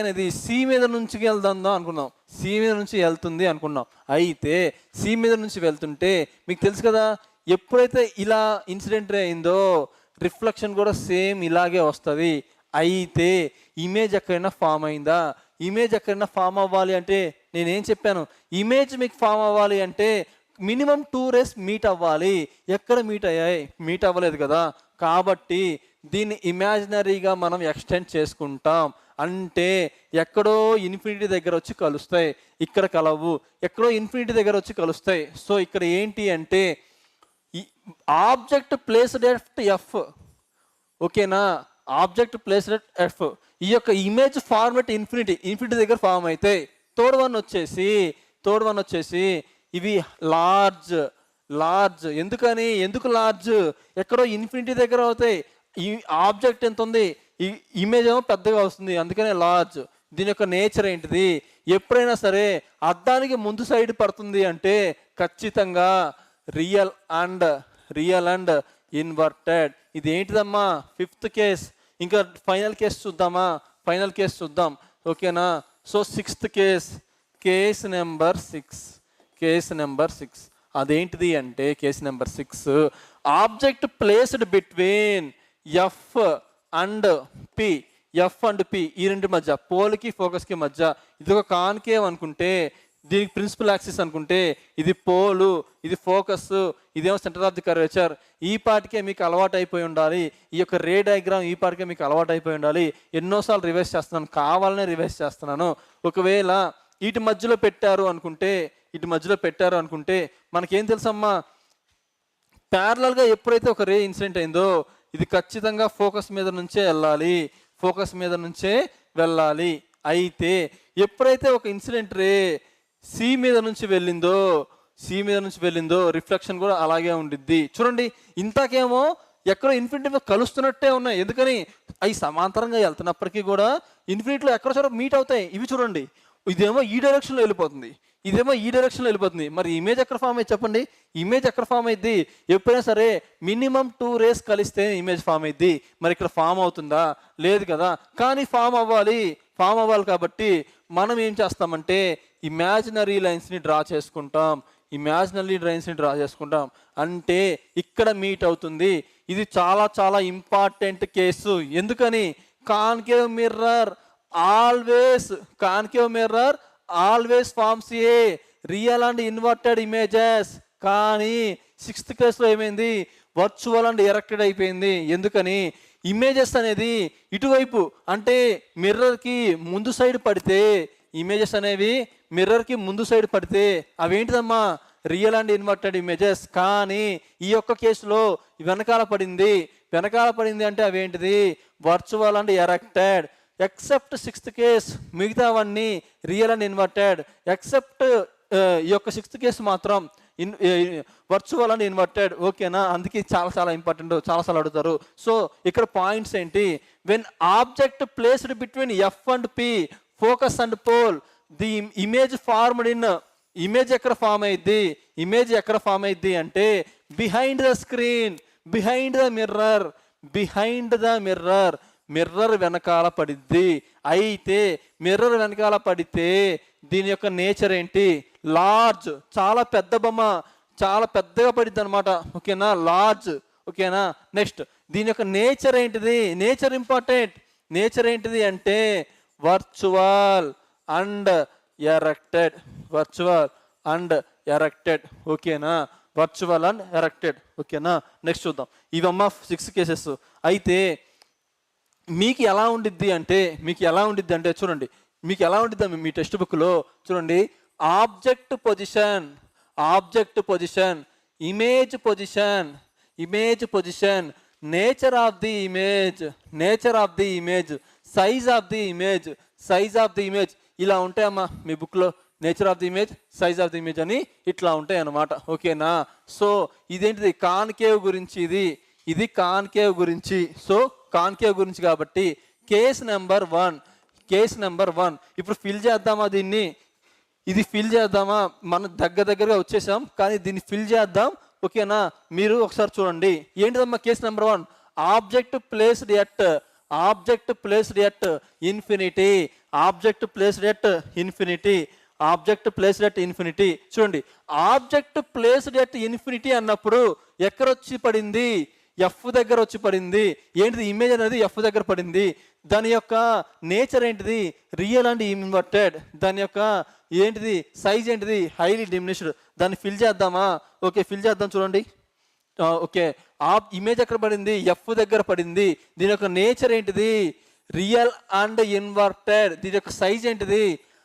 అనేది సి మీద నుంచి వెళ్దాం అనుకున్నాం, సి మీద నుంచి వెళ్తుంది అనుకున్నాం. అయితే సి మీద నుంచి వెళ్తుంటే మీకు తెలుసు కదా, ఎప్పుడైతే ఇలా ఇన్సిడెంట్ రే అయిందో రిఫ్లెక్షన్ కూడా సేమ్ ఇలాగే వస్తుంది. అయితే ఇమేజ్ ఎక్కడైనా ఫామ్ అయిందా, ఇమేజ్ ఎక్కడైనా ఫామ్ అవ్వాలి అంటే నేనేం చెప్పాను, ఇమేజ్ మీకు ఫామ్ అవ్వాలి అంటే మినిమం 2 రేస్ మీట్ అవ్వాలి. ఎక్కడ మీట్ అవ్వలేదు కదా, కాబట్టి దీన్ని ఇమాజినరీగా మనం ఎక్స్టెండ్ చేసుకుంటాం. అంటే ఎక్కడో ఇన్ఫినిటీ దగ్గర వచ్చి కలుస్తాయి, ఇక్కడ కలవు, ఎక్కడో ఇన్ఫినిటీ దగ్గర వచ్చి కలుస్తాయి. సో ఇక్కడ ఏంటి అంటే ఆబ్జెక్ట్ ప్లేస్డ్ ఎట్ ఎఫ్. ఓకేనా, ఆబ్జెక్ట్ ప్లేస్డ్ ఎట్ ఎఫ్, ఈ యొక్క ఇమేజ్ ఫార్మెట్ ఇన్ఫినిటీ దగ్గర ఫామ్ అయితే థర్డ్ వన్ వచ్చేసి ఇవి లార్జ్. ఎందుకు లార్జ్, ఎక్కడో ఇన్ఫినిటీ దగ్గర అవుతాయి. ఈ ఆబ్జెక్ట్ ఎంత ఉంది, ఈ ఇమేజ్ ఏమో పెద్దగా వస్తుంది, అందుకనే లార్జ్. దీని యొక్క నేచర్ ఏంటిది, ఎప్పుడైనా సరే అద్దానికి ముందు సైడ్ పడుతుంది అంటే ఖచ్చితంగా రియల్ అండ్ ఇన్వర్టెడ్. ఇది ఏంటిదమ్మా 5th కేస్. ఇంకా ఫైనల్ కేస్ చూద్దాం. ఓకేనా, సో 6th కేస్ నెంబర్ 6. అదేంటిది అంటే case number 6, object placed between F and P ఈ రెండు మధ్య, పోల్కి ఫోకస్కి మధ్య. ఇది ఒక కాన్కేవ్ అనుకుంటే, దీనికి ప్రిన్సిపల్ యాక్సిస్ అనుకుంటే, ఇది పోలు, ఇది ఫోకస్, ఇదేమో సెంటర్ ఆఫ్ ది కర్వేచర్. ఈ పాటికే మీకు అలవాటు అయిపోయి ఉండాలి, ఈ యొక్క రే డయాగ్రామ్ ఈ పాటికే మీకు అలవాటు అయిపోయి ఉండాలి. ఎన్నోసార్లు రివైజ్ చేస్తున్నాను, కావాలనే రివైజ్ చేస్తున్నాను. ఒకవేళ వీటి మధ్యలో పెట్టారు అనుకుంటే మనకేం తెలుసమ్మా, ప్యారలల్గా ఎప్పుడైతే ఒక రే ఇన్సిడెంట్ అయిందో ఇది ఖచ్చితంగా ఫోకస్ మీద నుంచే వెళ్ళాలి. అయితే ఎప్పుడైతే ఒక ఇన్సిడెంట్ రే సి మీద నుంచి వెళ్ళిందో రిఫ్లెక్షన్ కూడా అలాగే ఉండిద్ది. చూడండి, ఇంతకేమో ఎక్కడో ఇన్ఫినిటీ మీద కలుస్తున్నట్టే ఉన్నాయి. ఎందుకని, అవి సమాంతరంగా వెళ్తున్నప్పటికీ కూడా ఇన్ఫినిటీలో ఎక్కడో చోట మీట్ అవుతాయి. ఇవి చూడండి, ఇదేమో ఈ డైరెక్షన్లో వెళ్ళిపోతుంది, ఇదేమో ఈ డైరెక్షన్లో వెళ్ళిపోతుంది. మరి ఇమేజ్ ఎక్కడ ఫామ్ అయ్యి చెప్పండి, ఇమేజ్ ఎక్కడ ఫామ్ అయ్యిద్ది, ఎప్పుడైనా సరే మినిమం 2 రేస్ కలిస్తే ఇమేజ్ ఫామ్ అయ్యిద్ది. మరి ఇక్కడ ఫామ్ అవుతుందా, లేదు కదా. కానీ ఫామ్ అవ్వాలి కాబట్టి మనం ఏం చేస్తామంటే ఇమాజినరీ లైన్స్ని డ్రా చేసుకుంటాం. అంటే ఇక్కడ మీట్ అవుతుంది. ఇది చాలా చాలా ఇంపార్టెంట్ కేసు. ఎందుకని, concave mirror always concave mirror always forms a real and inverted images. కానీ 6th కేసులో ఏమైంది, వర్చువల్ అండ్ ఎరెక్టెడ్ అయిపోయింది. ఎందుకని, ఇమేజెస్ అనేది ఇటువైపు అంటే మిర్రర్కి ముందు సైడ్ పడితే, ఇమేజెస్ అనేవి మిర్రర్కి ముందు సైడ్ పడితే అవేంటిదమ్మా, రియల్ అండ్ ఇన్వర్టెడ్ ఇమేజెస్. కానీ ఈ యొక్క కేసులో వెనకాల పడింది. వెనకాల పడింది అంటే అవేంటిది, virtual and erected. Except 6th case మిగతావన్నీ రియల్ అండ్ ఇన్వర్టెడ్. ఎక్సెప్ట్ ఈ యొక్క 6th కేసు మాత్రం వర్చువల్ అండ్ ఇన్వర్టెడ్. ఓకేనా, అందుకే చాలా చాలా ఇంపార్టెంట్, చాలాసార్లు అడుగుతారు. సో ఇక్కడ పాయింట్స్ ఏంటి, when object placed between F and P, focus and pole, the image formed in, image ఎక్కడ ఫామ్ అయింది, ఇమేజ్ ఎక్కడ ఫామ్ అయింది అంటే behind the screen, behind the mirror, behind the mirror, mirror వెనకాల పడిద్ది. అయితే మిర్రర్ వెనకాల పడితే దీని యొక్క నేచర్ ఏంటి, లార్జ్, చాలా పెద్ద బొమ్మ, చాలా పెద్దగా పడిద్ది అనమాట. ఓకేనా, లార్జ్. ఓకేనా, నెక్స్ట్ దీని యొక్క నేచర్ ఏంటిది, నేచర్ ఇంపార్టెంట్. నేచర్ ఏంటిది అంటే virtual and erected, virtual and erected. ఓకేనా, వర్చువల్ అండ్ ఎరెక్టెడ్. ఓకేనా, నెక్స్ట్ చూద్దాం. ఇవమ్మ 6 కేసెస్. అయితే మీకు ఎలా ఉండిద్ది అంటే, మీకు ఎలా ఉండిద్ది అంటే చూడండి, మీకు ఎలా ఉండిద్ది మీ టెక్స్ట్ బుక్లో చూడండి, object position, object position, image position, image position, nature of the image, nature of the image, size of the image, size of the image. ఇలా ఉంటాయమ్మా మీ బుక్లో, nature of the image, size of the image అని ఇట్లా ఉంటాయి అన్నమాట. ఓకేనా, సో ఇదేంటిది, కాన్కేవ్ గురించి, ఇది కాన్కేవ్ గురించి. సో కాన్కేవ్ గురించి కాబట్టి కేస్ నెంబర్ 1, కేస్ నెంబర్ 1. ఇప్పుడు ఫిల్ చేద్దామా దీన్ని, ఇది ఫిల్ చేద్దామా, మనం దగ్గరగా వచ్చేసాం కానీ దీన్ని ఫిల్ చేద్దాం. ఓకేనా, మీరు ఒకసారి చూడండి ఏంటిదమ్మా case number 1, object placed at, object placed at infinity, object placed at infinity, object placed at infinity. చూడండి, ఆబ్జెక్ట్ ప్లేస్డ్ ఎట్ ఇన్ఫినిటీ అన్నప్పుడు ఎక్కడ వచ్చి పడింది, ఎఫ్ దగ్గర వచ్చి పడింది. ఏంటిది, ఇమేజ్ అనేది ఎఫ్ దగ్గర పడింది. దాని యొక్క నేచర్ ఏంటిది, రియల్ అండ్ ఇన్వర్టెడ్. దాని యొక్క ఏంటిది, సైజ్ ఏంటిది, హైలీ డిమినిష్డ్. దాన్ని ఫిల్ చేద్దామా, ఓకే ఫిల్ చేద్దాం. చూడండి, ఓకే ఆ ఇమేజ్ ఎక్కడ పడింది, ఎఫ్ దగ్గర పడింది. దీని యొక్క నేచర్ ఏంటిది, రియల్ అండ్ ఇన్వర్టెడ్. దీని యొక్క సైజ్ ఏంటిది,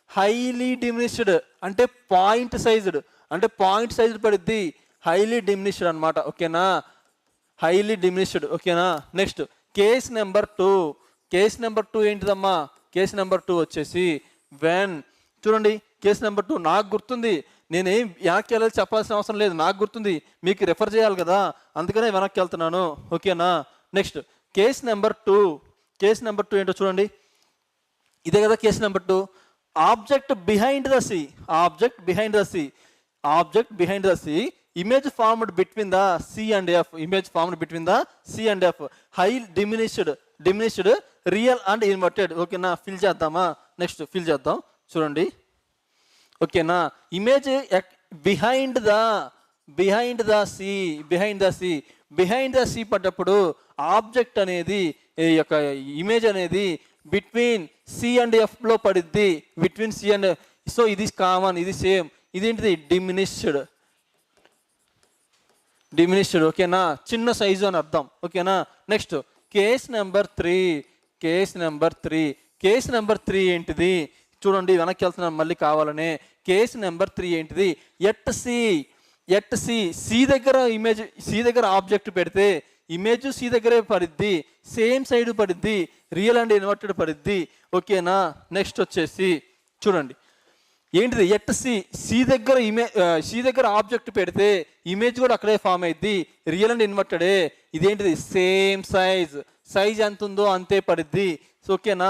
హైలీ డిమినిష్డ్, అంటే పాయింట్ సైజ్డ్, అంటే పాయింట్ సైజ్డ్ పడిద్ది, హైలీ డిమినిష్డ్ అనమాట. ఓకేనా, హైలీ డిమినిష్డ్. ఓకేనా, next case number 2. Case number 2 ఏంటిదమ్మా, కేస్ నెంబర్ 2 వచ్చేసి వెన్, చూడండి కేస్ నెంబర్ 2 నాకు గుర్తుంది, నేనేం వెనక్కి వెళ్ళాలి చెప్పాల్సిన అవసరం లేదు, నాకు గుర్తుంది, మీకు రెఫర్ చేయాలి కదా, అందుకనే వెనక్కి వెళ్తున్నాను. ఓకేనా, next case number 2. Case number 2 ఏంటో చూడండి, ఇదే కదా case number 2. Object behind the C, object behind the C, object behind the C, image formed between the C and F, image formed between the C and F, high diminished, real and inverted. ఓకేనా, ఫిల్ చేద్దామా, నెక్స్ట్ ఫిల్ చేద్దాం. చూడండి, ఓకేనా, image behind the C, behind the C, behind the C పడ్డప్పుడు ఆబ్జెక్ట్ అనేది, ఈ యొక్క ఇమేజ్ అనేది బిట్వీన్ సి అండ్ ఎఫ్లో పడిద్ది, బిట్వీన్ సి అండ్. సో ఇది కామన్, ఇది సేమ్, ఇదేంటిది డిమినిష్డ్, డిమినిష్డ్. ఓకేనా, చిన్న సైజు అని అర్థం. ఓకేనా, next case number 3. Case number 3, case number 3 ఏంటిది చూడండి, వెనక్కి వెళ్తున్నాను మళ్ళీ కావాలనే. కేస్ నెంబర్ 3 ఏంటిది, at C, at C, C దగ్గర ఇమేజ్, సి దగ్గర ఆబ్జెక్ట్ పెడితే ఇమేజ్ సి దగ్గరే పడిద్ది, సేమ్ సైడ్ పడిద్ది, రియల్ అండ్ ఇన్వర్టెడ్ పడిద్ది. ఓకేనా, నెక్స్ట్ వచ్చేసి చూడండి ఏంటిది, ఎట్ సి, సి దగ్గర సి దగ్గర ఆబ్జెక్ట్ పెడితే ఇమేజ్ కూడా అక్కడే ఫామ్ అయింది, రియల్ అండ్ ఇన్వర్టెడే. ఇదేంటిది, సేమ్ సైజ్, సైజ్ ఎంత ఉందో అంతే పడిద్ది. ఓకేనా,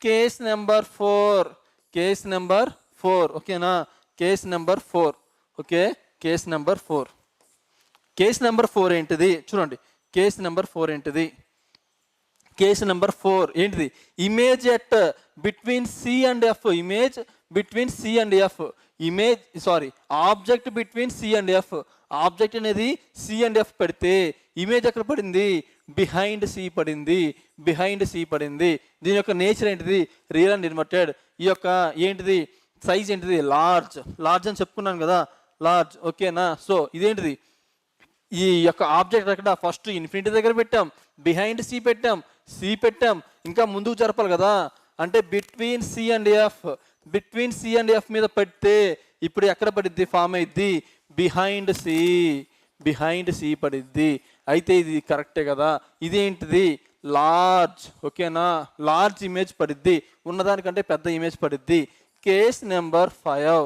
కేస్ నెంబర్ 4, కేస్ నెంబర్ 4. ఓకేనా, case number 4. Okay, case number 4, case number 4 ఏంటిది చూడండి, కేస్ నెంబర్ 4 ఏంటిది, కేస్ నెంబర్ 4 ఏంటిది, image at between C and F, image between C and F, image object between C and F, object అనేది సి అండ్ ఎఫ్ పెడితే ఇమేజ్ ఎక్కడ పడింది, బిహైండ్ సి పడింది, బిహైండ్ సి పడింది. దీని యొక్క నేచర్ ఏంటిది? Real and inverted. ఈ యొక్క ఏంటిది సైజ్ ఏంటిది? లార్జ్. లార్జ్ అని చెప్పుకున్నాను కదా, లార్జ్. ఓకేనా? సో ఇదేంటిది? ఈ యొక్క ఆబ్జెక్ట్ ఎక్కడ? ఫస్ట్ ఇన్ఫినిటీ దగ్గర పెట్టాం, బిహైండ్ సి పెట్టాం, సి పెట్టాం, ఇంకా ముందుకు జరపాలి కదా. అంటే between C and F, between C and F మీద పెడితే ఇప్పుడు ఎక్కడ పడిద్ది? ఫామ్ అయింది బిహైండ్ సి, బిహైండ్ సి పడిద్ది. అయితే ఇది కరెక్టే కదా. ఇదేంటిది? లార్జ్. ఓకేనా? లార్జ్ ఇమేజ్ పడిద్ది, ఉన్నదానికంటే పెద్ద ఇమేజ్ పడిద్ది. Case number 5,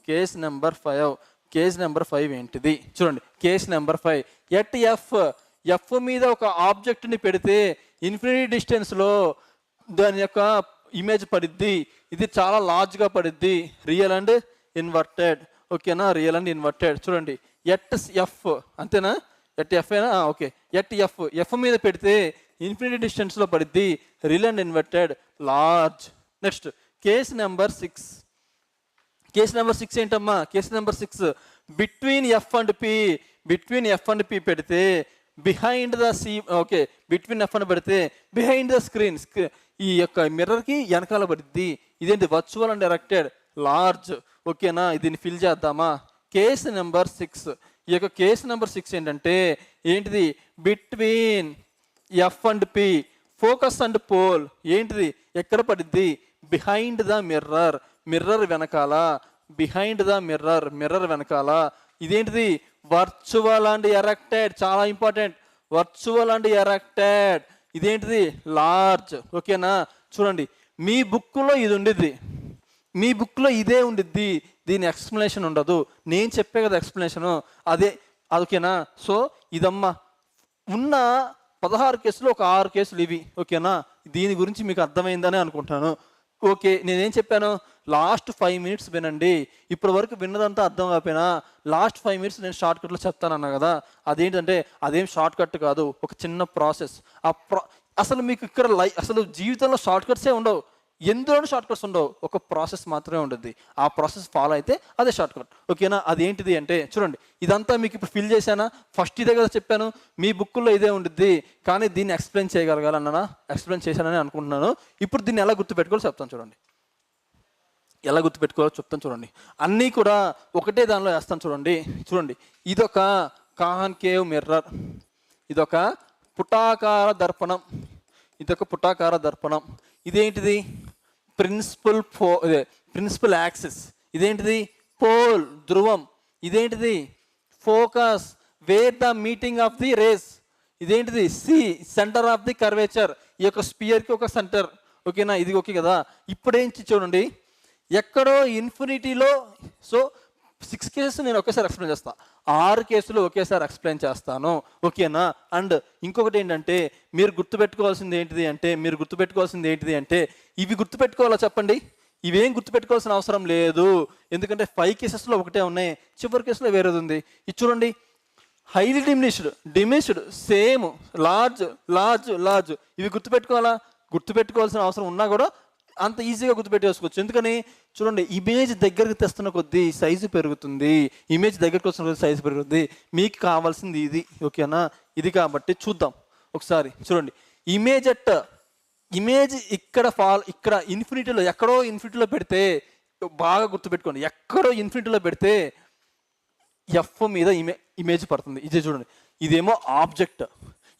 case number 5, case number 5 ఏంటిది? చూడండి, case number 5. At F, F మీద ఒక ఆబ్జెక్ట్ని పెడితే ఇన్ఫినిటీ డిస్టెన్స్లో దాని యొక్క ఇమేజ్ పడిద్ది. ఇది చాలా లార్జ్గా పడిద్ది, రియల్ అండ్ ఇన్వర్టెడ్. ఓకేనా? Real and inverted. చూడండి, ఎట్ ఎఫ్ అంతేనా? ఎట్ ఎఫ్ అయినా ఓకే. ఎట్ ఎఫ్, ఎఫ్ మీద పెడితే ఇన్ఫినిటీ డిస్టెన్స్లో పడిద్ది, real and inverted, large. Next case number 6. Case number 6 ఏంటమ్మా? Case number 6 between F and P, between F and P పెడితే behind the C. Okay, between F అని పెడితే బిహైండ్ ద స్క్రీన్, ఈ యొక్క మిర్రర్కి వెనకాల పడిద్ది. ఇదేంటి? Virtual and directed, large. ఓకేనా? దీన్ని ఫిల్ చేద్దామా? Case number 6. ఈ యొక్క కేస్ నెంబర్ 6 ఏంటంటే ఏంటిది? Between F and P, focus and pole. ఏంటిది? ఎక్కడ పడిద్ది? బిహైండ్ ద మిర్రర్, మిర్రర్ వెనకాల, బిహైండ్ ద మిర్రర్, మిర్రర్ వెనకాల. ఇదేంటిది? Virtual and erected. చాలా ఇంపార్టెంట్, వర్చువల్ అండ్ ఎరెక్టెడ్. ఇదేంటిది? లార్జ్. ఓకేనా? చూడండి, మీ బుక్లో ఇది ఉండిద్ది, మీ బుక్లో ఇదే ఉండిద్ది, దీని ఎక్స్ప్లెనేషన్ ఉండదు. నేను చెప్పే కదా ఎక్స్ప్లెనేషను, అదే. ఓకేనా? సో ఇదమ్మా ఉన్న 16 కేసులు ఒక 6 కేసులు ఇవి. ఓకేనా? దీని గురించి మీకు అర్థమైందని అనుకుంటాను. ఓకే, నేనేం చెప్పాను? లాస్ట్ 5 మినిట్స్ వినండి. ఇప్పటి వరకు విన్నదంతా అర్థం కాకపోయినా లాస్ట్ 5 మినిట్స్ నేను షార్ట్ కట్లో చెప్తానన్నా కదా. అదేంటంటే అదేం షార్ట్ కట్ కాదు, ఒక చిన్న ప్రాసెస్. అసలు మీకు ఇక్కడ అసలు జీవితంలో షార్ట్ కట్సే ఉండవు, ఎందులోనూ షార్ట్ కట్స్ ఉండవు, ఒక ప్రాసెస్ మాత్రమే ఉంటుంది. ఆ ప్రాసెస్ ఫాలో అయితే అదే షార్ట్ కట్. ఓకేనా? అదేంటిది అంటే చూడండి, ఇదంతా మీకు ఇప్పుడు ఫిల్ చేశానా? ఫస్ట్ ఇదే కదా చెప్పాను, మీ బుక్కుల్లో ఇదే ఉంటుంది, కానీ దీన్ని ఎక్స్ప్లెయిన్ చేయగలగాలన్నా ఎక్స్ప్లెయిన్ చేశానని అనుకుంటున్నాను. ఇప్పుడు దీన్ని ఎలా గుర్తుపెట్టుకోవాలో చెప్తాను చూడండి, ఎలా గుర్తుపెట్టుకోవాలో చెప్తాను చూడండి. అన్నీ కూడా ఒకటే దానిలో వేస్తాను చూడండి. చూడండి, ఇదొక కాన్కేవ్ మిర్రర్, ఇదొక పుటాకార దర్పణం, ఇదొక పుటాకార దర్పణం. ఇదేంటిది? Principal axis. ఇదేంటిది? పోల్, ధ్రువం. ఇదేంటిది? Focus, where the meeting of the rays. ఇదేంటిది? C, centre of the curvature. ఈ యొక్క స్పియర్కి ఒక సెంటర్. ఓకేనా? ఇది ఓకే కదా. ఇప్పుడేంటి చూడండి, ఎక్కడో ఇన్ఫినిటీలో. సో 6 కేసెస్ నేను ఒకేసారి ఎక్స్ప్లెయిన్ చేస్తాను, 6 కేసులు ఒకేసారి ఎక్స్ప్లెయిన్ చేస్తాను. ఓకేనా? అండ్ ఇంకొకటి ఏంటంటే మీరు గుర్తుపెట్టుకోవాల్సింది ఏంటిది అంటే ఇవి గుర్తుపెట్టుకోవాలా చెప్పండి? ఇవేం గుర్తుపెట్టుకోవాల్సిన అవసరం లేదు, ఎందుకంటే 5 కేసెస్లో ఒకటే ఉన్నాయి, చివరి కేసులో వేరేది ఉంది. ఇది చూడండి, highly diminished, same, large, large, large. ఇవి గుర్తుపెట్టుకోవాల్సిన అవసరం ఉన్నా కూడా అంత ఈజీగా గుర్తుపెట్టేసుకోవచ్చు. ఎందుకని? చూడండి, ఇమేజ్ దగ్గరికి తెస్తున్న కొద్దీ సైజు పెరుగుతుంది, ఇమేజ్ దగ్గరికి వస్తున్న కొద్దీ సైజు పెరుగుతుంది. మీకు కావాల్సింది ఇది. ఓకేనా? ఇది కాబట్టి చూద్దాం ఒకసారి. చూడండి, ఇమేజ్ ఇక్కడ ఇన్ఫినిటీలో, ఎక్కడో ఇన్ఫినిటీలో పెడితే, బాగా గుర్తుపెట్టుకోండి, ఎక్కడో ఇన్ఫినిటీలో పెడితే ఎఫ్ మీద ఇమేజ్ పడుతుంది. ఇది చూడండి, ఇదేమో ఆబ్జెక్ట్,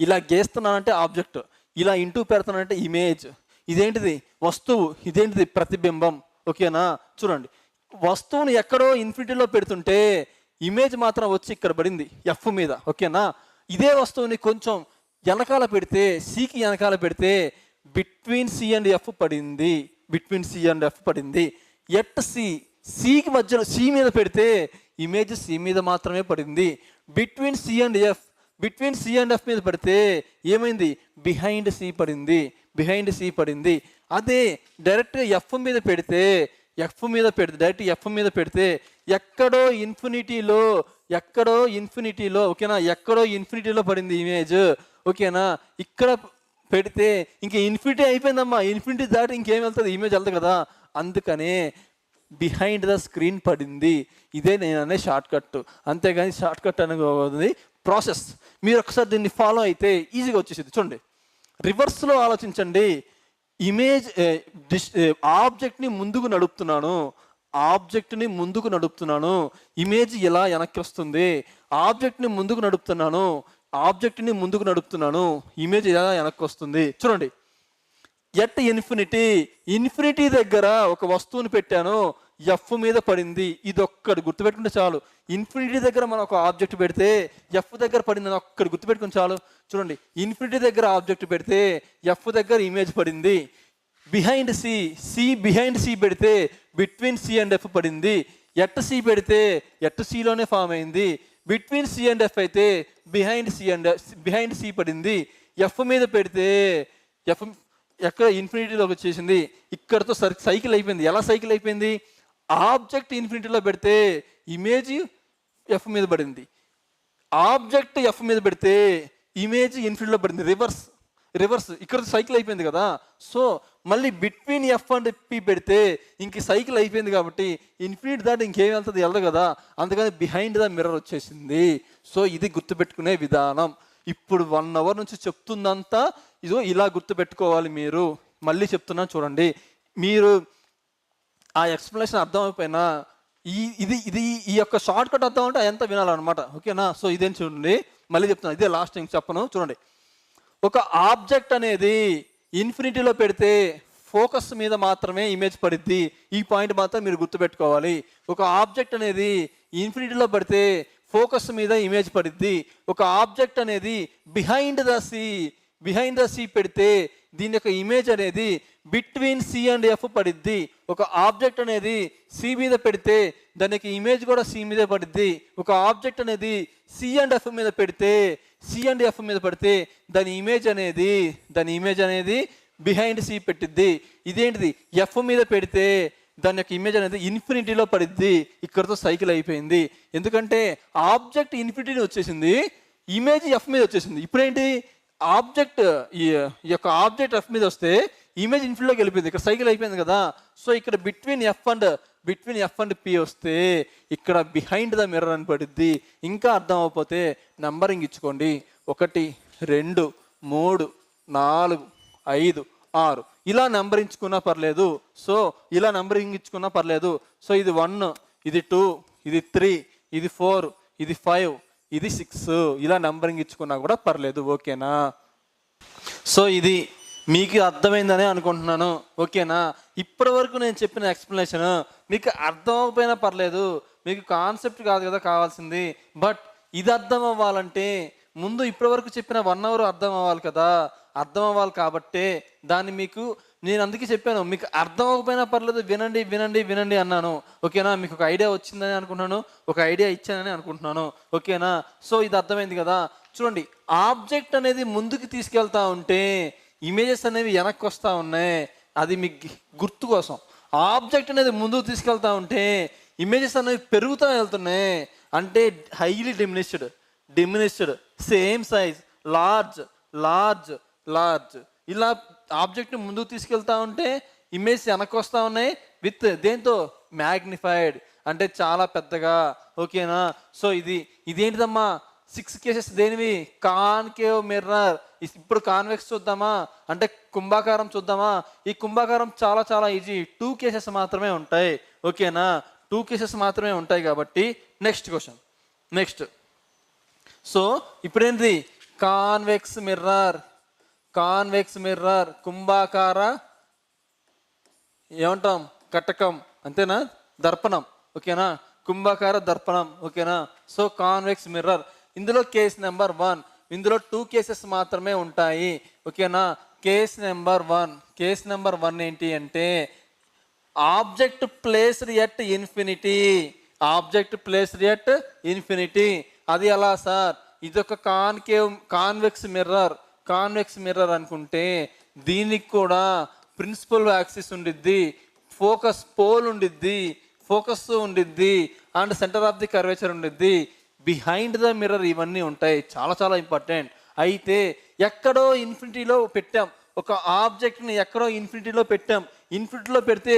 ఇలా గీస్తున్నానంటే ఆబ్జెక్ట్, ఇలా ఇంటూ పెడుతున్నానంటే ఇమేజ్. ఇదేంటిది? వస్తువు. ఇదేంటిది? ప్రతిబింబం. ఓకేనా? చూడండి, వస్తువుని ఎక్కడో ఇన్ఫినిటీలో పెడుతుంటే ఇమేజ్ మాత్రం వచ్చి ఇక్కడ పడింది ఎఫ్ మీద. ఓకేనా? ఇదే వస్తువుని కొంచెం వెనకాల పెడితే, సికి వెనకాల పెడితే బిట్వీన్ సి అండ్ ఎఫ్ పడింది, బిట్వీన్ సి అండ్ ఎఫ్ పడింది. ఎట్ సికి మధ్యలో సి మీద పెడితే ఇమేజ్ సి మీద మాత్రమే పడింది. బిట్వీన్ సి అండ్ ఎఫ్ మీద పెడితే ఏమైంది? బిహైండ్ సి పడింది, బిహైండ్ సి పడింది. అదే డైరెక్ట్గా ఎఫ్ మీద పెడితే డైరెక్ట్ ఎఫ్ మీద పెడితే ఎక్కడో ఇన్ఫినిటీలో ఓకేనా, ఎక్కడో ఇన్ఫినిటీలో పడింది ఇమేజ్. ఓకేనా? ఇక్కడ పెడితే ఇంక ఇన్ఫినిటీ అయిపోయిందమ్మా, ఇన్ఫినిటీ దాటి ఇంకేం వెళ్తుంది, ఇమేజ్ వెళ్తుంది కదా. అందుకనే బిహైండ్ ద స్క్రీన్ పడింది. ఇదే నేను అనే షార్ట్ కట్, అంతేగాని షార్ట్ కట్ అనేది ప్రాసెస్. మీరు ఒకసారి దీన్ని ఫాలో అయితే ఈజీగా వచ్చేసింది. చూడండి, రివర్స్లో ఆలోచించండి. ఇమేజ్ ఆబ్జెక్ట్ని ముందుకు నడుపుతున్నాను, ఇమేజ్ ఇలా వెనక్కి వస్తుంది. ఆబ్జెక్ట్ని ముందుకు నడుపుతున్నాను, ఇమేజ్ ఇలా వెనక్కి వస్తుంది. చూడండి, ఎట్ ఇన్ఫినిటీ దగ్గర ఒక వస్తువుని పెట్టాను, ఎఫ్ మీద పడింది. ఇది ఒక్కటి గుర్తుపెట్టుకుంటే చాలు. ఇన్ఫినిటీ దగ్గర మనం ఒక ఆబ్జెక్ట్ పెడితే ఎఫ్ దగ్గర పడింది అని ఒక్కటి గుర్తుపెట్టుకుని చాలు. చూడండి, ఇన్ఫినిటీ దగ్గర ఆబ్జెక్ట్ పెడితే ఎఫ్ దగ్గర ఇమేజ్ పడింది. బిహైండ్ సి పెడితే బిట్వీన్ సి అండ్ ఎఫ్ పడింది. ఎట్ సి పెడితే ఎట్ సిలోనే ఫామ్ అయింది. బిట్వీన్ సి అండ్ ఎఫ్ అయితే బిహైండ్ సి పడింది. ఎఫ్ మీద పెడితే ఎఫ్ ఎక్కడ ఇన్ఫినిటీలోకి వచ్చేసింది. ఇక్కడతో సైకిల్ అయిపోయింది. ఎలా సైకిల్ అయిపోయింది? ఆబ్జెక్ట్ ఇన్ఫినిటీలో పెడితే ఇమేజ్ ఎఫ్ మీద పడింది, ఆబ్జెక్ట్ ఎఫ్ మీద పెడితే ఇమేజ్ ఇన్ఫినిటీలో పడింది. రివర్స్ ఇక్కడ సైకిల్ అయిపోయింది కదా. సో మళ్ళీ బిట్వీన్ ఎఫ్ అండ్ పి పెడితే ఇంక సైకిల్ అయిపోయింది కాబట్టి ఇన్ఫినిటీ దాటి ఇంకేం వెళ్తుంది, వెళ్ళదు కదా. అందుకని బిహైండ్ ద మిర్రర్ వచ్చేసింది. సో ఇది గుర్తుపెట్టుకునే విధానం. ఇప్పుడు 1 hour నుంచి చెప్తుందంతా ఇదో ఇలా గుర్తుపెట్టుకోవాలి మీరు. మళ్ళీ చెప్తున్నాను చూడండి, మీరు ఆ ఎక్స్ప్లెనేషన్ అర్థమైపోయినా ఈ యొక్క షార్ట్ కట్ అర్థం అంటే ఎంత వినాలన్నమాట. ఓకేనా? సో ఇదేం చూడండి, మళ్ళీ చెప్తున్నాను, ఇదే లాస్ట్ టైం చెప్పను. చూడండి, ఒక ఆబ్జెక్ట్ అనేది ఇన్ఫినిటీలో పెడితే ఫోకస్ మీద మాత్రమే ఇమేజ్ పడిద్ది. ఈ పాయింట్ మాత్రం మీరు గుర్తుపెట్టుకోవాలి. ఒక ఆబ్జెక్ట్ అనేది ఇన్ఫినిటీలో పడితే ఫోకస్ మీద ఇమేజ్ పడిద్ది. ఒక ఆబ్జెక్ట్ అనేది బిహైండ్ ద సి పెడితే దీని యొక్క ఇమేజ్ అనేది బిట్వీన్ సి అండ్ ఎఫ్ పడిద్ది. ఒక ఆబ్జెక్ట్ అనేది సి మీద పెడితే దానికి ఇమేజ్ కూడా సి మీదే పడిద్ది. ఒక ఆబ్జెక్ట్ అనేది సి అండ్ ఎఫ్ మీద పడితే దాని ఇమేజ్ అనేది బిహైండ్ సి పెట్టిద్ది. ఇదేంటిది? ఎఫ్ మీద పెడితే దాని యొక్క ఇమేజ్ అనేది ఇన్ఫినిటీలో పడిద్ది. ఇక్కడతో సైకిల్ అయిపోయింది. ఎందుకంటే ఆబ్జెక్ట్ ఇన్ఫినిటీ వచ్చేసింది, ఇమేజ్ ఎఫ్ మీద వచ్చేసింది. ఇప్పుడేంటి? ఆబ్జెక్ట్ ఈ యొక్క ఆబ్జెక్ట్ ఎఫ్ మీద వస్తే ఇమేజ్ ఇన్ఫినిటీలోకి వెళ్ళిపోయింది. ఇక్కడ సైకిల్ అయిపోయింది కదా. సో ఇక్కడ బిట్వీన్ ఎఫ్ అండ్ పి వస్తే ఇక్కడ బిహైండ్ ద మిర్రర్ అని పడిద్ది. ఇంకా అర్థం అవ్వకపోతే నంబరింగ్ ఇచ్చుకోండి. 1 2 3 4 5 6 ఇలా నంబరింగ్ ఇచ్చుకున్నా పర్లేదు. సో ఇది 1, ఇది 2, ఇది 3, ఇది 4, ఇది 5, ఇది 6 ఇలా నంబరింగ్ ఇచ్చుకున్నా కూడా పర్లేదు. ఓకేనా? సో ఇది మీకు అర్థమైందని అనుకుంటున్నాను. ఓకేనా? ఇప్పటి వరకు నేను చెప్పిన ఎక్స్ప్లెనేషన్ మీకు అర్థం అవ్వకపోయినా పర్లేదు, మీకు కాన్సెప్ట్ కాదు కదా కావాల్సింది. బట్ ఇది అర్థం అవ్వాలంటే ముందు ఇప్పటి వరకు చెప్పిన 1 hour అర్థం అవ్వాలి కదా. అర్థం అవ్వాలి కాబట్టే దాన్ని మీకు నేను అందుకే చెప్పాను, మీకు అర్థం అవ్వకపోయినా పర్లేదు, వినండి అన్నాను. ఓకేనా? మీకు ఒక ఐడియా వచ్చిందని అనుకుంటున్నాను, ఒక ఐడియా ఇచ్చానని అనుకుంటున్నాను. ఓకేనా? సో ఇది అర్థమైంది కదా. చూడండి, ఆబ్జెక్ట్ అనేది ముందుకు తీసుకెళ్తా ఉంటే ఇమేజెస్ అనేవి వెనక్కి వస్తూ ఉన్నాయి. అది మీకు గుర్తు కోసం. ఆబ్జెక్ట్ అనేది ముందుకు తీసుకెళ్తా ఉంటే ఇమేజెస్ అనేవి పెరుగుతూ వెళ్తున్నాయి. అంటే highly diminished, same size, large ఇలా ఆబ్జెక్ట్ని ముందుకు తీసుకెళ్తా ఉంటే ఇమేజ్ వెనక్కి వస్తూ ఉన్నాయి. విత్ దేంతో? మ్యాగ్నిఫైడ్, అంటే చాలా పెద్దగా. ఓకేనా? సో ఇదేంటిదమ్మా? 6 cases దేనివి? Concave mirror. ఇప్పుడు కాన్వెక్స్ చూద్దామా అంటే కుంభాకారం చూద్దామా? ఈ కుంభాకారం చాలా చాలా ఈజీ. 2 cases మాత్రమే ఉంటాయి. ఓకేనా? 2 cases మాత్రమే ఉంటాయి కాబట్టి నెక్స్ట్ క్వశ్చన్. సో ఇప్పుడేంటి? కాన్వెక్స్ మిర్రర్ కుంభాకార ఏమంటాం? కటకం, అంతేనా? దర్పణం. ఓకేనా? కుంభాకార దర్పణం. ఓకేనా? So convex mirror. ఇందులో కేస్ నెంబర్ 1, ఇందులో 2 cases మాత్రమే ఉంటాయి. ఓకేనా? కేస్ నెంబర్ 1 ఏంటి అంటే ఆబ్జెక్ట్ ప్లేస్డ్ ఎట్ ఇన్ఫినిటీ. అది ఎలా సార్? ఇదొక కాన్వెక్స్ మిర్రర్ అనుకుంటే దీనికి కూడా ప్రిన్సిపల్ యాక్సిస్ ఉండిద్ది, ఫోకస్ పోల్ ఉండిద్ది and centre of the curvature ఉండిద్ది. బిహైండ్ ద మిర్రర్ ఇవన్నీ ఉంటాయి. చాలా చాలా ఇంపార్టెంట్. అయితే ఎక్కడో ఇన్ఫినిటీలో పెట్టాం, ఒక ఆబ్జెక్ట్ని ఎక్కడో ఇన్ఫినిటీలో పెడితే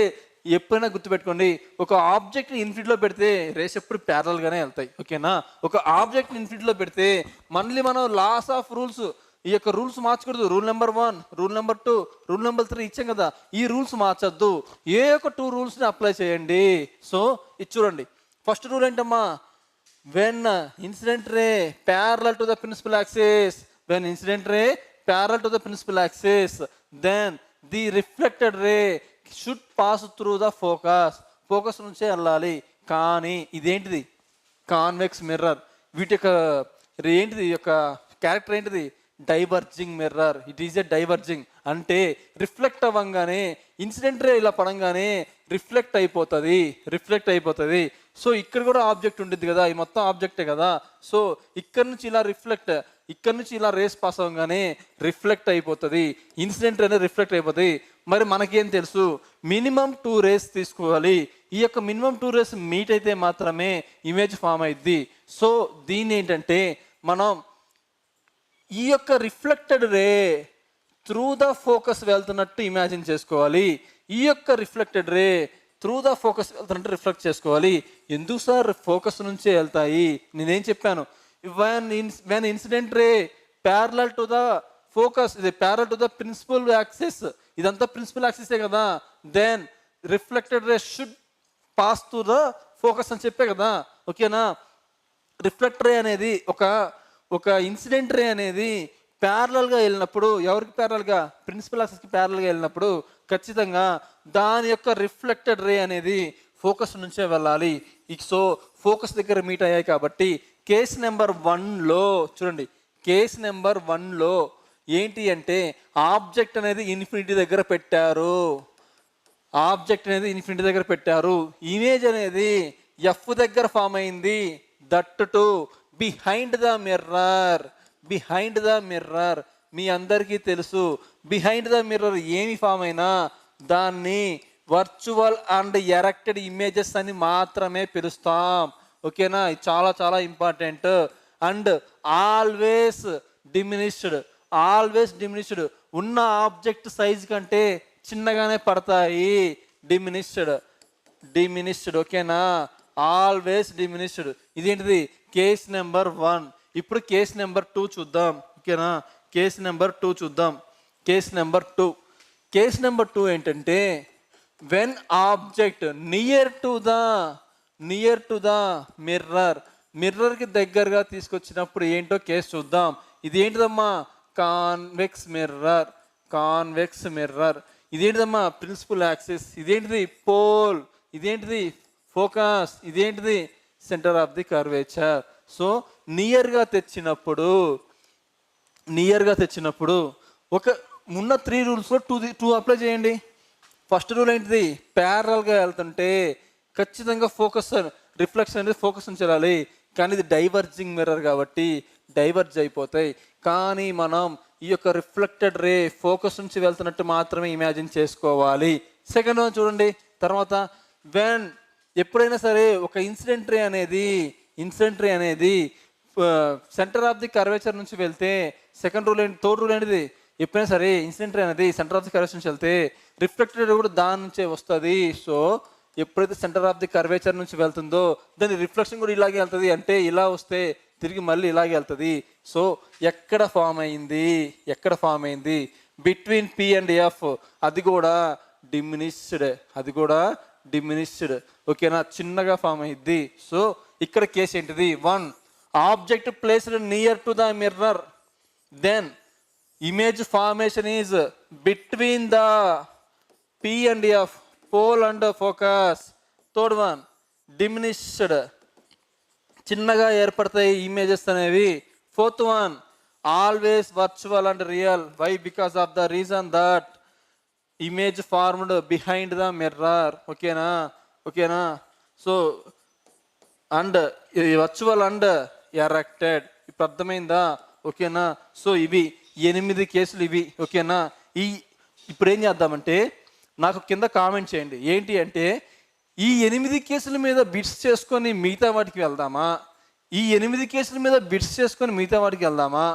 ఎప్పుడైనా గుర్తుపెట్టుకోండి, ఒక ఆబ్జెక్ట్ ఇన్ఫినిటీలో పెడితే రేస్ ఎప్పుడు ప్యారల్గానే వెళ్తాయి. ఓకేనా, ఒక ఆబ్జెక్ట్ ఇన్ఫినిటీలో పెడితే మళ్ళీ మనం లాస్ ఆఫ్ రూల్స్, ఈ యొక్క రూల్స్ మార్చకూడదు. Rule number 1, rule number 2, rule number 3 ఇచ్చాం కదా, ఈ రూల్స్ మార్చొద్దు. ఏ ఒక 2 రూల్స్ని అప్లై చేయండి. సో ఇది చూడండి, ఫస్ట్ రూల్ ఏంటమ్మా, when incident ray parallel to the principal axis, when incident ray parallel to the principal axis, then the reflected ray should pass through the focus, focus నుంచే వెళ్ళాలి. కానీ ఇదేంటిది, కాన్వెక్స్ మిర్రర్, వీటి యొక్క ఏంటిది, ఈ యొక్క క్యారెక్టర్ ఏంటిది, diverging mirror. It is a diverging అంటే రిఫ్లెక్ట్ అవ్వంగానే ఇన్సిడెంట్ రే ఇలా పడంగానే రిఫ్లెక్ట్ అయిపోతుంది. సో ఇక్కడ కూడా ఆబ్జెక్ట్ ఉంటుంది కదా, ఈ మొత్తం ఆబ్జెక్టే కదా. సో ఇక్కడ నుంచి ఇలా రిఫ్లెక్ట్, ఇక్కడ నుంచి ఇలా రేస్ పాస్ అవ్వగానే రిఫ్లెక్ట్ అయిపోతుంది, ఇన్సిడెంట్ అనేది రిఫ్లెక్ట్ అయిపోతుంది. మరి మనకేం తెలుసు, మినిమం 2 రేస్ తీసుకోవాలి. ఈ యొక్క మినిమం 2 రేస్ మీట్ అయితే మాత్రమే ఇమేజ్ ఫామ్ అయింది. సో దీన్ని ఏంటంటే మనం ఈ యొక్క reflected ray through the focus వెళ్తున్నట్టు ఇమాజిన్ చేసుకోవాలి. ఈ యొక్క reflected ray through the focus వెళ్తున్నట్టు రిఫ్లెక్ట్ చేసుకోవాలి. ఎందుకు సార్ ఫోకస్ నుంచే వెళ్తాయి, నేనేం చెప్పాను, when incident ray parallel to the focus, ఇది parallel to the principal axis, ఇదంతా ప్రిన్సిపల్ యాక్సిసే కదా, then reflected ray should pass to the focus అని చెప్పే కదా. ఓకేనా, రిఫ్లెక్ట్ రే అనేది ఒక ఇన్సిడెంట్ రే అనేది ప్యారలల్గా వెళ్ళినప్పుడు, ఎవరికి ప్యారలల్గా, ప్రిన్సిపల్ యాక్సిస్కి ప్యారలల్గా వెళ్ళినప్పుడు ఖచ్చితంగా దాని యొక్క రిఫ్లెక్టెడ్ రే అనేది ఫోకస్ నుంచే వెళ్ళాలి. సో ఫోకస్ దగ్గర మీట్ అయ్యాయి కాబట్టి కేస్ నెంబర్ 1లో చూడండి, కేస్ నెంబర్ 1లో ఏంటి అంటే ఆబ్జెక్ట్ అనేది ఇన్ఫినిటీ దగ్గర పెట్టారు, ఇమేజ్ అనేది ఎఫ్ దగ్గర ఫామ్ అయింది, that to behind the mirror. మీ అందరికీ తెలుసు బిహైండ్ ద మిర్రర్ ఏమి ఫామ్ అయినా దాన్ని వర్చువల్ అండ్ ఎరెక్టెడ్ ఇమేజెస్ అని మాత్రమే పిలుస్తాం. ఓకేనా, ఇది చాలా చాలా ఇంపార్టెంట్. అండ్ ఆల్వేస్ డిమినిష్డ్ ఉన్న ఆబ్జెక్ట్ సైజ్ కంటే చిన్నగానే పడతాయి, డిమినిష్డ్. ఓకేనా, ఆల్వేస్ డిమినిష్డ్. ఇదేంటిది, కేస్ నెంబర్ 1. ఇప్పుడు కేస్ నెంబర్ 2 చూద్దాం. ఓకేనా, కేస్ నెంబర్ 2 చూద్దాం. కేస్ నెంబర్ 2 ఏంటంటే when object near to the మిర్రర్కి దగ్గరగా తీసుకొచ్చినప్పుడు ఏంటో కేసు చూద్దాం. ఇది ఏంటిదమ్మా, కాన్వెక్స్ మిర్రర్. ఇదేంటిదమ్మా, ప్రిన్సిపల్ యాక్సిస్. ఇదేంటిది, పోల్. ఇదేంటిది, ఫోకస్. ఇదేంటిది, centre of the curvature. So నియర్గా తెచ్చినప్పుడు ఒక ఉన్న 3 రూల్స్లో 2 అప్లై చేయండి. ఫస్ట్ రూల్ ఏంటిది, ప్యారలల్గా వెళ్తుంటే ఖచ్చితంగా ఫోకస్, రిఫ్లెక్షన్ అనేది ఫోకస్ నుంచి వెళ్ళాలి. కానీ ఇది డైవర్జింగ్ మిర్రర్ కాబట్టి డైవర్జ్ అయిపోతాయి. కానీ మనం ఈ యొక్క రిఫ్లెక్టెడ్ రే ఫోకస్ నుంచి వెళ్తున్నట్టు మాత్రమే ఇమాజిన్ చేసుకోవాలి. సెకండ్ వన్ చూడండి. తర్వాత ఎప్పుడైనా సరే ఒక ఇన్సిడెంట్ రే అనేది సెంటర్ ఆఫ్ ది కర్వేచర్ నుంచి వెళ్తే థర్డ్ రూల్ ఏంటిది, ఎప్పుడైనా సరే ఇన్సిడెంట్ రే అనేది సెంటర్ ఆఫ్ ది కర్వేచర్ నుంచి వెళ్తే రిఫ్లెక్టెడ్ కూడా దాని నుంచే వస్తుంది. సో ఎప్పుడైతే సెంటర్ ఆఫ్ ది కర్వేచర్ నుంచి వెళ్తుందో దాని రిఫ్లెక్షన్ కూడా ఇలాగే వెళ్తుంది. అంటే ఇలా వస్తే తిరిగి మళ్ళీ ఇలాగే వెళ్తుంది. సో ఎక్కడ ఫామ్ అయింది బిట్వీన్ పి అండ్ ఎఫ్, అది కూడా డిమినిష్డ్. ఓకేనా, చిన్నగా ఫామ్ అయింది. సో ఇక్కడ కేసు ఏంటిది, 1 object placed near to the mirror, then image formation is between the P and F, pole and focus. Third one diminished, చిన్నగా ఏర్పడతాయి ఇమేజెస్ అనేవి. Fourth one always virtual and real. Why, because of the reason that image formed behind the mirror. ఓకేనా. So and virtual and erected. ఇప్పుడు అర్థమైందా? ఓకేనా. సో ఇవి 8 కేసులు ఇవి. ఓకేనా. ఇప్పుడు ఏం చేద్దామంటే నాకు కింద కామెంట్ చేయండి. ఏంటి అంటే ఈ 8 కేసుల మీద బిట్స్ చేసుకొని మిగతా వాటికి వెళ్దామా, ఈ 8 కేసుల మీద బిట్స్ చేసుకొని మిగతా వాటికి వెళ్దామా,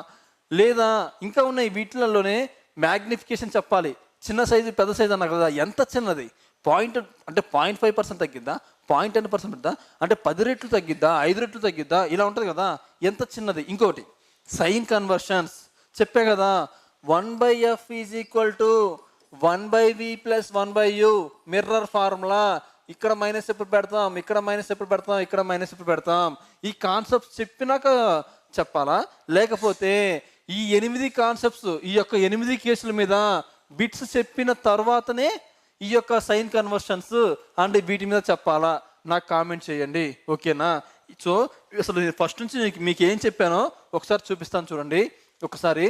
లేదా ఇంకా ఉన్న ఈ వీటిలలోనే మ్యాగ్నిఫికేషన్ చెప్పాలి. చిన్న సైజు పెద్ద సైజు అన్నా కదా, ఎంత చిన్నది పాయింట్ అంటే 0.5% తగ్గిద్దా, 0.10% తగ్గిద్దా, అంటే 10 రెట్లు తగ్గిద్దా, 5 రెట్లు తగ్గిద్దా, ఇలా ఉంటుంది కదా, ఎంత చిన్నది. ఇంకోటి సైన్ కన్వర్షన్స్ చెప్పే కదా, 1/f is equal to 1/v plus 1/u mirror formula. ఇక్కడ మైనస్ ఎప్పుడు పెడతాం, ఇక్కడ మైనస్ ఎప్పుడు పెడతాం, ఇక్కడ మైనస్ ఎప్పుడు పెడతాం. ఈ కాన్సెప్ట్స్ చెప్పినాక చెప్పాలా, లేకపోతే ఈ 8 కాన్సెప్ట్స్, ఈ యొక్క 8 కేసుల మీద బిట్స్ చెప్పిన తర్వాతనే ఈ యొక్క సైన్ కన్వర్షన్స్ అండ్ వీటి మీద చెప్పాలా, నాకు కామెంట్ చేయండి, ఓకేనా. సో అసలు ఫస్ట్ నుంచి మీకు ఏం చెప్పానో ఒకసారి చూపిస్తాను చూడండి ఒకసారి.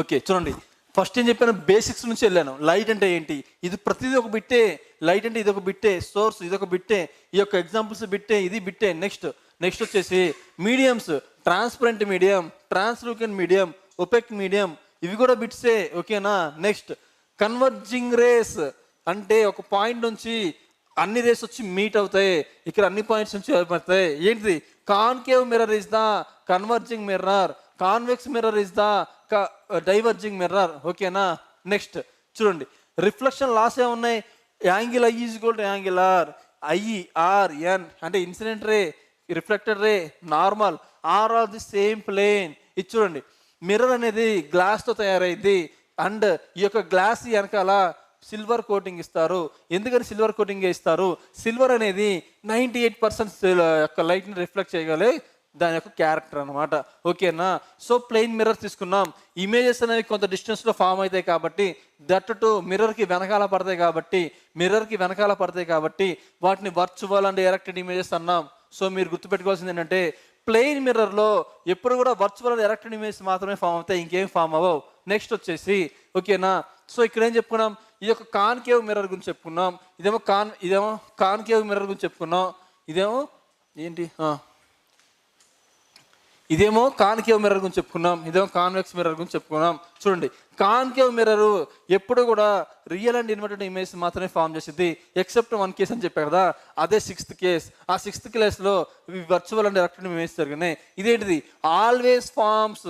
ఓకే చూడండి, ఫస్ట్ ఏం చెప్పాను, బేసిక్స్ నుంచి వెళ్ళాను. లైట్ అంటే ఏంటి, ఇది ప్రతిదీ ఒక బిట్టే. లైట్ అంటే ఇది ఒక బిట్టే, సోర్స్ ఇది ఒక బిట్టే, ఈ యొక్క ఎగ్జాంపుల్స్ బిట్టే, ఇది బిట్టే. నెక్స్ట్ వచ్చేసి mediums, transparent medium, translucent medium, opaque medium, ఇవి కూడా బిట్సే, ఓకేనా. నెక్స్ట్ కన్వర్జింగ్ రేస్ అంటే ఒక పాయింట్ నుంచి అన్ని రేస్ వచ్చి మీట్ అవుతాయి, ఇక్కడ అన్ని పాయింట్స్ నుంచి పడతాయి. ఏంటిది, concave mirror is the converging mirror, convex mirror is the diverging mirror, ఓకేనా. నెక్స్ట్ చూడండి, రిఫ్లెక్షన్ లాస్ ఏమున్నాయి, angle I is equal to angle R, I R N అంటే incident ray, reflected ray, normal, are are the same plane. ఇది చూడండి, మిర్రర్ అనేది గ్లాస్తో తయారైంది అండ్ ఈ యొక్క గ్లాస్ వెనకాల సిల్వర్ కోటింగ్ ఇస్తారు. ఎందుకని సిల్వర్ కోటింగ్ ఇస్తారు, సిల్వర్ అనేది 98% యొక్క లైట్ని రిఫ్లెక్ట్ చేయగలే దాని యొక్క క్యారెక్టర్ అనమాట, ఓకేనా. సో ప్లెయిన్ మిర్రర్ తీసుకున్నాం, ఇమేజెస్ అనేవి కొంత డిస్టెన్స్లో ఫామ్ అవుతాయి కాబట్టి, దట్ టు మిర్రర్కి వెనకాల పడతాయి కాబట్టి వాటిని వర్చువల్ అండ్ ఎరెక్టెడ్ ఇమేజెస్ అన్నాం. సో మీరు గుర్తుపెట్టుకోవాల్సింది ఏంటంటే, ప్లెయిన్ మిర్రర్లో ఎప్పుడు కూడా వర్చువల్ అండ్ ఎరెక్టెడ్ ఇమేజెస్ మాత్రమే ఫామ్ అవుతాయి, ఇంకేం ఫామ్ అవ్వవు. నెక్స్ట్ వచ్చేసి ఓకేనా, సో ఇక్కడ ఏం చెప్పుకున్నాం, ఈ యొక్క కాన్కేవ్ మిర్రర్ గురించి చెప్పుకున్నాం, ఇదేమో కాన్కేవ్ మిర్రర్ గురించి చెప్పుకున్నాం, ఇదేమో కాన్కేవ్ మిర్రర్ గురించి చెప్పుకున్నాం, ఇదేమో కాన్వెక్స్ మిర్రర్ గురించి చెప్పుకున్నాం. చూడండి, కాన్కేవ్ మిర్రర్ ఎప్పుడు కూడా రియల్ అండ్ ఇన్వర్టెడ్ ఇమేజ్ మాత్రమే ఫామ్ చేసింది, ఎక్సెప్ట్ 1 కేసు అని చెప్పారు కదా, అదే 6th కేస్. ఆ 6th కేసులో వర్చువల్ అండ్ ఎరెక్టెడ్ ఇమేజ్ జరిగినాయి. ఇదేంటిది, always forms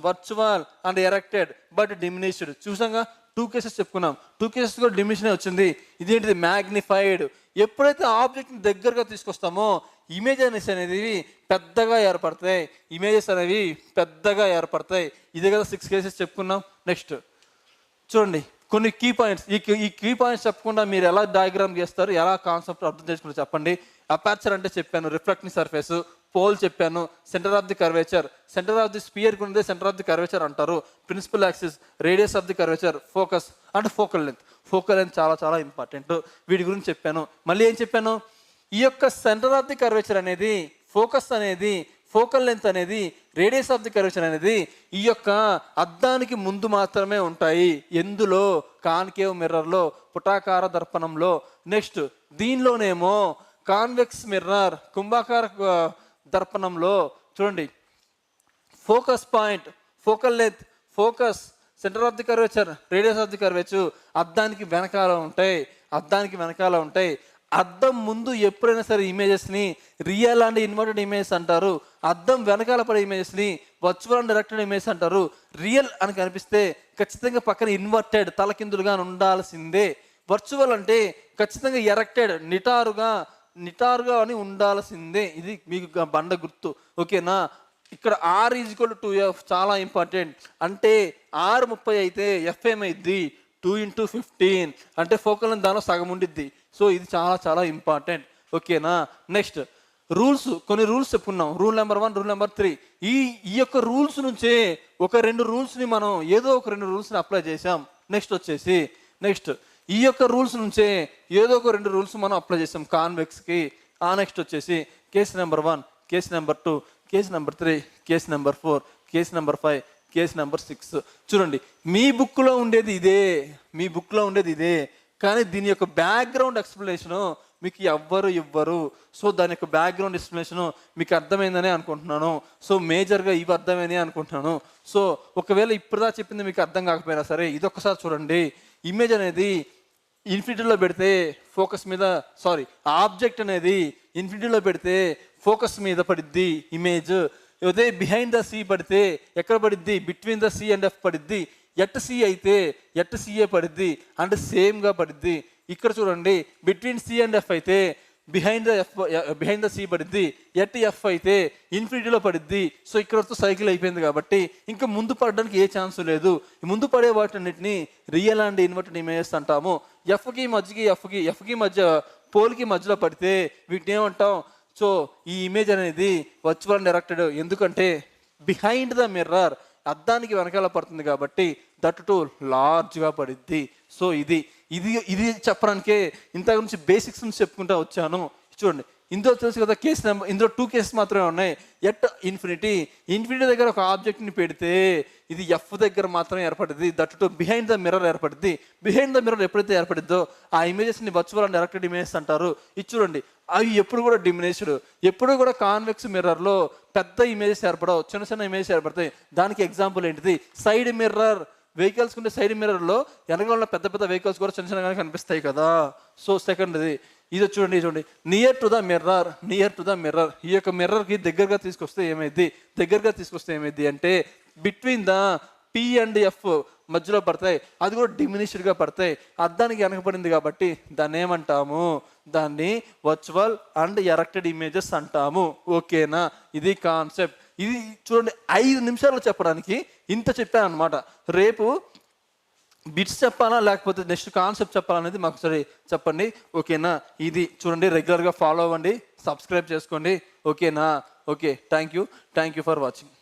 virtual and erected but diminished. చూసాగా 2 కేసెస్ చెప్పుకున్నాం, 2 కేసెస్ కూడా డిమినిషన్ వచ్చింది. ఇదేంటిది, మ్యాగ్నిఫైడ్. ఎప్పుడైతే ఆబ్జెక్ట్ని దగ్గరగా తీసుకొస్తామో ఇమేజెస్ అనేవి పెద్దగా ఏర్పడతాయి, ఇదే కదా 6 కేసెస్ చెప్పుకున్నాం. నెక్స్ట్ చూడండి, కొన్ని కీ పాయింట్స్, ఈ కీ పాయింట్స్ చెప్పకుండా మీరు ఎలా డయాగ్రామ్ చేస్తారు, ఎలా కాన్సెప్ట్ అర్థం చేసుకుంటారు చెప్పండి. అపార్చర్ అంటే చెప్పాను, రిఫ్లెక్టింగ్ సర్ఫేస్, పోల్ చెప్పాను, centre of the curvature, centre of the sphere కు సెంటర్ ఆఫ్ ది కర్వేచర్ అంటారు, principal axis, radius of the curvature, focus అంటే ఫోకల్ లెంత్ చాలా చాలా ఇంపార్టెంట్, వీటి గురించి చెప్పాను. మళ్ళీ ఏం చెప్పాను, ఈ యొక్క సెంటర్ ఆఫ్ ది కర్వేచర్ అనేది, ఫోకస్ అనేది, ఫోకల్ లెంత్ అనేది, రేడియస్ ఆఫ్ ది కర్వేచర్ అనేది ఈ యొక్క అద్దానికి ముందు మాత్రమే ఉంటాయి. ఎందులో, కాన్కేవ్ మిర్రర్లో, పుటాకార దర్పణంలో. నెక్స్ట్ దీనిలోనేమో కాన్వెక్స్ మిర్రర్, కుంభాకార దర్పణంలో చూడండి, focus point, focal length, focus, centre of the curvature, radius of the curvature అద్దానికి వెనకాల ఉంటాయి. అద్దం ముందు ఎప్పుడైనా సరే ఇమేజెస్ని రియల్ అండ్ ఇన్వర్టెడ్ ఇమేజెస్ అంటారు, అద్దం వెనకాల పడే ఇమేజెస్ని వర్చువల్ అండ్ డైరెక్టెడ్ ఇమేజెస్ అంటారు. రియల్ అని కనిపిస్తే ఖచ్చితంగా పక్కన ఇన్వర్టెడ్ తలకిందులుగా ఉండాల్సిందే. వర్చువల్ అంటే ఖచ్చితంగా ఎరెక్టెడ్ నిటారుగా అని ఉండాల్సిందే. ఇది మీకు బండ గుర్తు, ఓకేనా. ఇక్కడ R = 2F చాలా ఇంపార్టెంట్. అంటే R 30 అయితే F ఏమైద్ది, 2 × 15 అంటే ఫోకల్ లెంత్ దానిలో సగం ఉండిద్ది. సో ఇది చాలా చాలా ఇంపార్టెంట్, ఓకేనా. నెక్స్ట్ కొన్ని రూల్స్ చెప్పుకున్నాం, రూల్ నెంబర్ 1, రూల్ నెంబర్ 3. ఈ యొక్క రూల్స్ నుంచే ఒక 2 రూల్స్ని మనం ఏదో ఒక 2 రూల్స్ని అప్లై చేసాం. నెక్స్ట్ ఈ యొక్క రూల్స్ నుంచే ఏదో ఒక 2 రూల్స్ మనం అప్లై చేసాం కాన్వెక్స్కి. నెక్స్ట్ వచ్చేసి case number 1, case number 2, case number 3, case number 4, case number 5, case number 6. చూడండి, మీ బుక్లో ఉండేది ఇదే, కానీ దీని యొక్క బ్యాక్గ్రౌండ్ ఎక్స్ప్లెనేషను మీకు ఎవ్వరు ఇవ్వరు. సో దాని యొక్క బ్యాక్గ్రౌండ్ ఎక్స్ప్లెనేషను మీకు అర్థమైందని అనుకుంటున్నాను. సో మేజర్గా ఇవి అర్థమైందని అనుకుంటున్నాను. సో ఒకవేళ ఇప్పుడుదా చెప్పింది మీకు అర్థం కాకపోయినా సరే ఇదొక్కసారి చూడండి. ఇమేజ్ అనేది ఇన్ఫినిటీలో పెడితే ఆబ్జెక్ట్ అనేది ఇన్ఫినిటీలో పెడితే ఫోకస్ మీద పడిద్ది ఇమేజ్. అదే బిహైండ్ ద సీ పడితే ఎక్కడ పడిద్ది, between the C and F పడిద్ది. ఎట్ సి అయితే ఎట్ సిఏ పడిద్ది అంటే సేమ్గా పడిద్ది. ఇక్కడ చూడండి బిట్వీన్ సి అండ్ ఎఫ్ అయితే బిహైండ్ ద సి పడిద్ది, ఎట్ ఎఫ్ అయితే ఇన్ఫినిటీలో పడిద్ది. సో ఇక్కడతో సైకిల్ అయిపోయింది కాబట్టి ఇంకా ముందు పడడానికి ఏ ఛాన్స్ లేదు. ముందు పడే వాటన్నిటిని రియల్ అండ్ ఇన్వర్టెడ్ ఇమేజెస్ అంటాము. ఎఫ్కి మధ్య పోల్కి మధ్యలో పడితే వీటిని ఏమంటాం? సో ఈ ఇమేజ్ అనేది వర్చువల్ అండ్ డైరెక్టెడ్. ఎందుకంటే బిహైండ్ ద మిర్రర్ అద్దానికి వెనకాల పడుతుంది కాబట్టి దట్ టు లార్జ్గా పడిద్ది. సో ఇది ఇది ఇది చెప్పడానికే ఇంత గురించి బేసిక్స్ నుంచి చెప్పుకుంటూ వచ్చాను. చూడండి ఇందులో తెలుసు కదా కేసు నెంబర్, ఇందులో 2 కేసెస్ మాత్రమే ఉన్నాయి. ఎట్ ఇన్ఫినిటీ దగ్గర ఒక ఆబ్జెక్ట్ని పెడితే ఇది ఎఫ్ దగ్గర మాత్రమే ఏర్పడింది, that to behind the mirror ఏర్పడింది. బిహైండ్ ద మిర్రర్ ఎప్పుడైతే ఏర్పడిద్దో ఆ ఇమేజెస్ని వర్చువల్ అండ్ డైరెక్టెడ్ ఇమేజెస్ అంటారు. ఇది చూడండి అవి ఎప్పుడు కూడా డిమినిష్డ్, ఎప్పుడు కూడా కాన్వెక్స్ మిర్రర్లో పెద్ద ఇమేజెస్ ఏర్పడవు, చిన్న చిన్న ఇమేజెస్ ఏర్పడతాయి. దానికి ఎగ్జాంపుల్ ఏంటిది? Side mirror. వెహికల్స్ ఉంటే సైడ్ మిర్రర్లో వెనకాల ఉన్న పెద్ద పెద్ద వెహికల్స్ కూడా చిన్న చిన్నగా కనిపిస్తాయి కదా. సో సెకండ్ది ఇది చూడండి నియర్ టు ద మిర్రర్. ఈ యొక్క మిర్రర్కి దగ్గరగా తీసుకొస్తే ఏమైంది అంటే between the P and F మధ్యలో పడతాయి, అది కూడా డిమినిష్డ్గా పడతాయి. అద్దానికి వెనకబడింది కాబట్టి దాన్ని ఏమంటాము? దాన్ని వర్చువల్ అండ్ ఎరెక్టెడ్ ఇమేజెస్ అంటాము. ఓకేనా? ఇది కాన్సెప్ట్. ఇది చూడండి 5 నిమిషాల్లో చెప్పడానికి ఇంత చెప్పాను అనమాట. రేపు బిట్స్ చెప్పాలా లేకపోతే నెక్స్ట్ కాన్సెప్ట్ చెప్పాలనేది మాకు సరే చెప్పండి. ఓకేనా? ఇది చూడండి రెగ్యులర్గా ఫాలో అవ్వండి, సబ్స్క్రైబ్ చేసుకోండి. ఓకేనా? Okay, thank you for watching.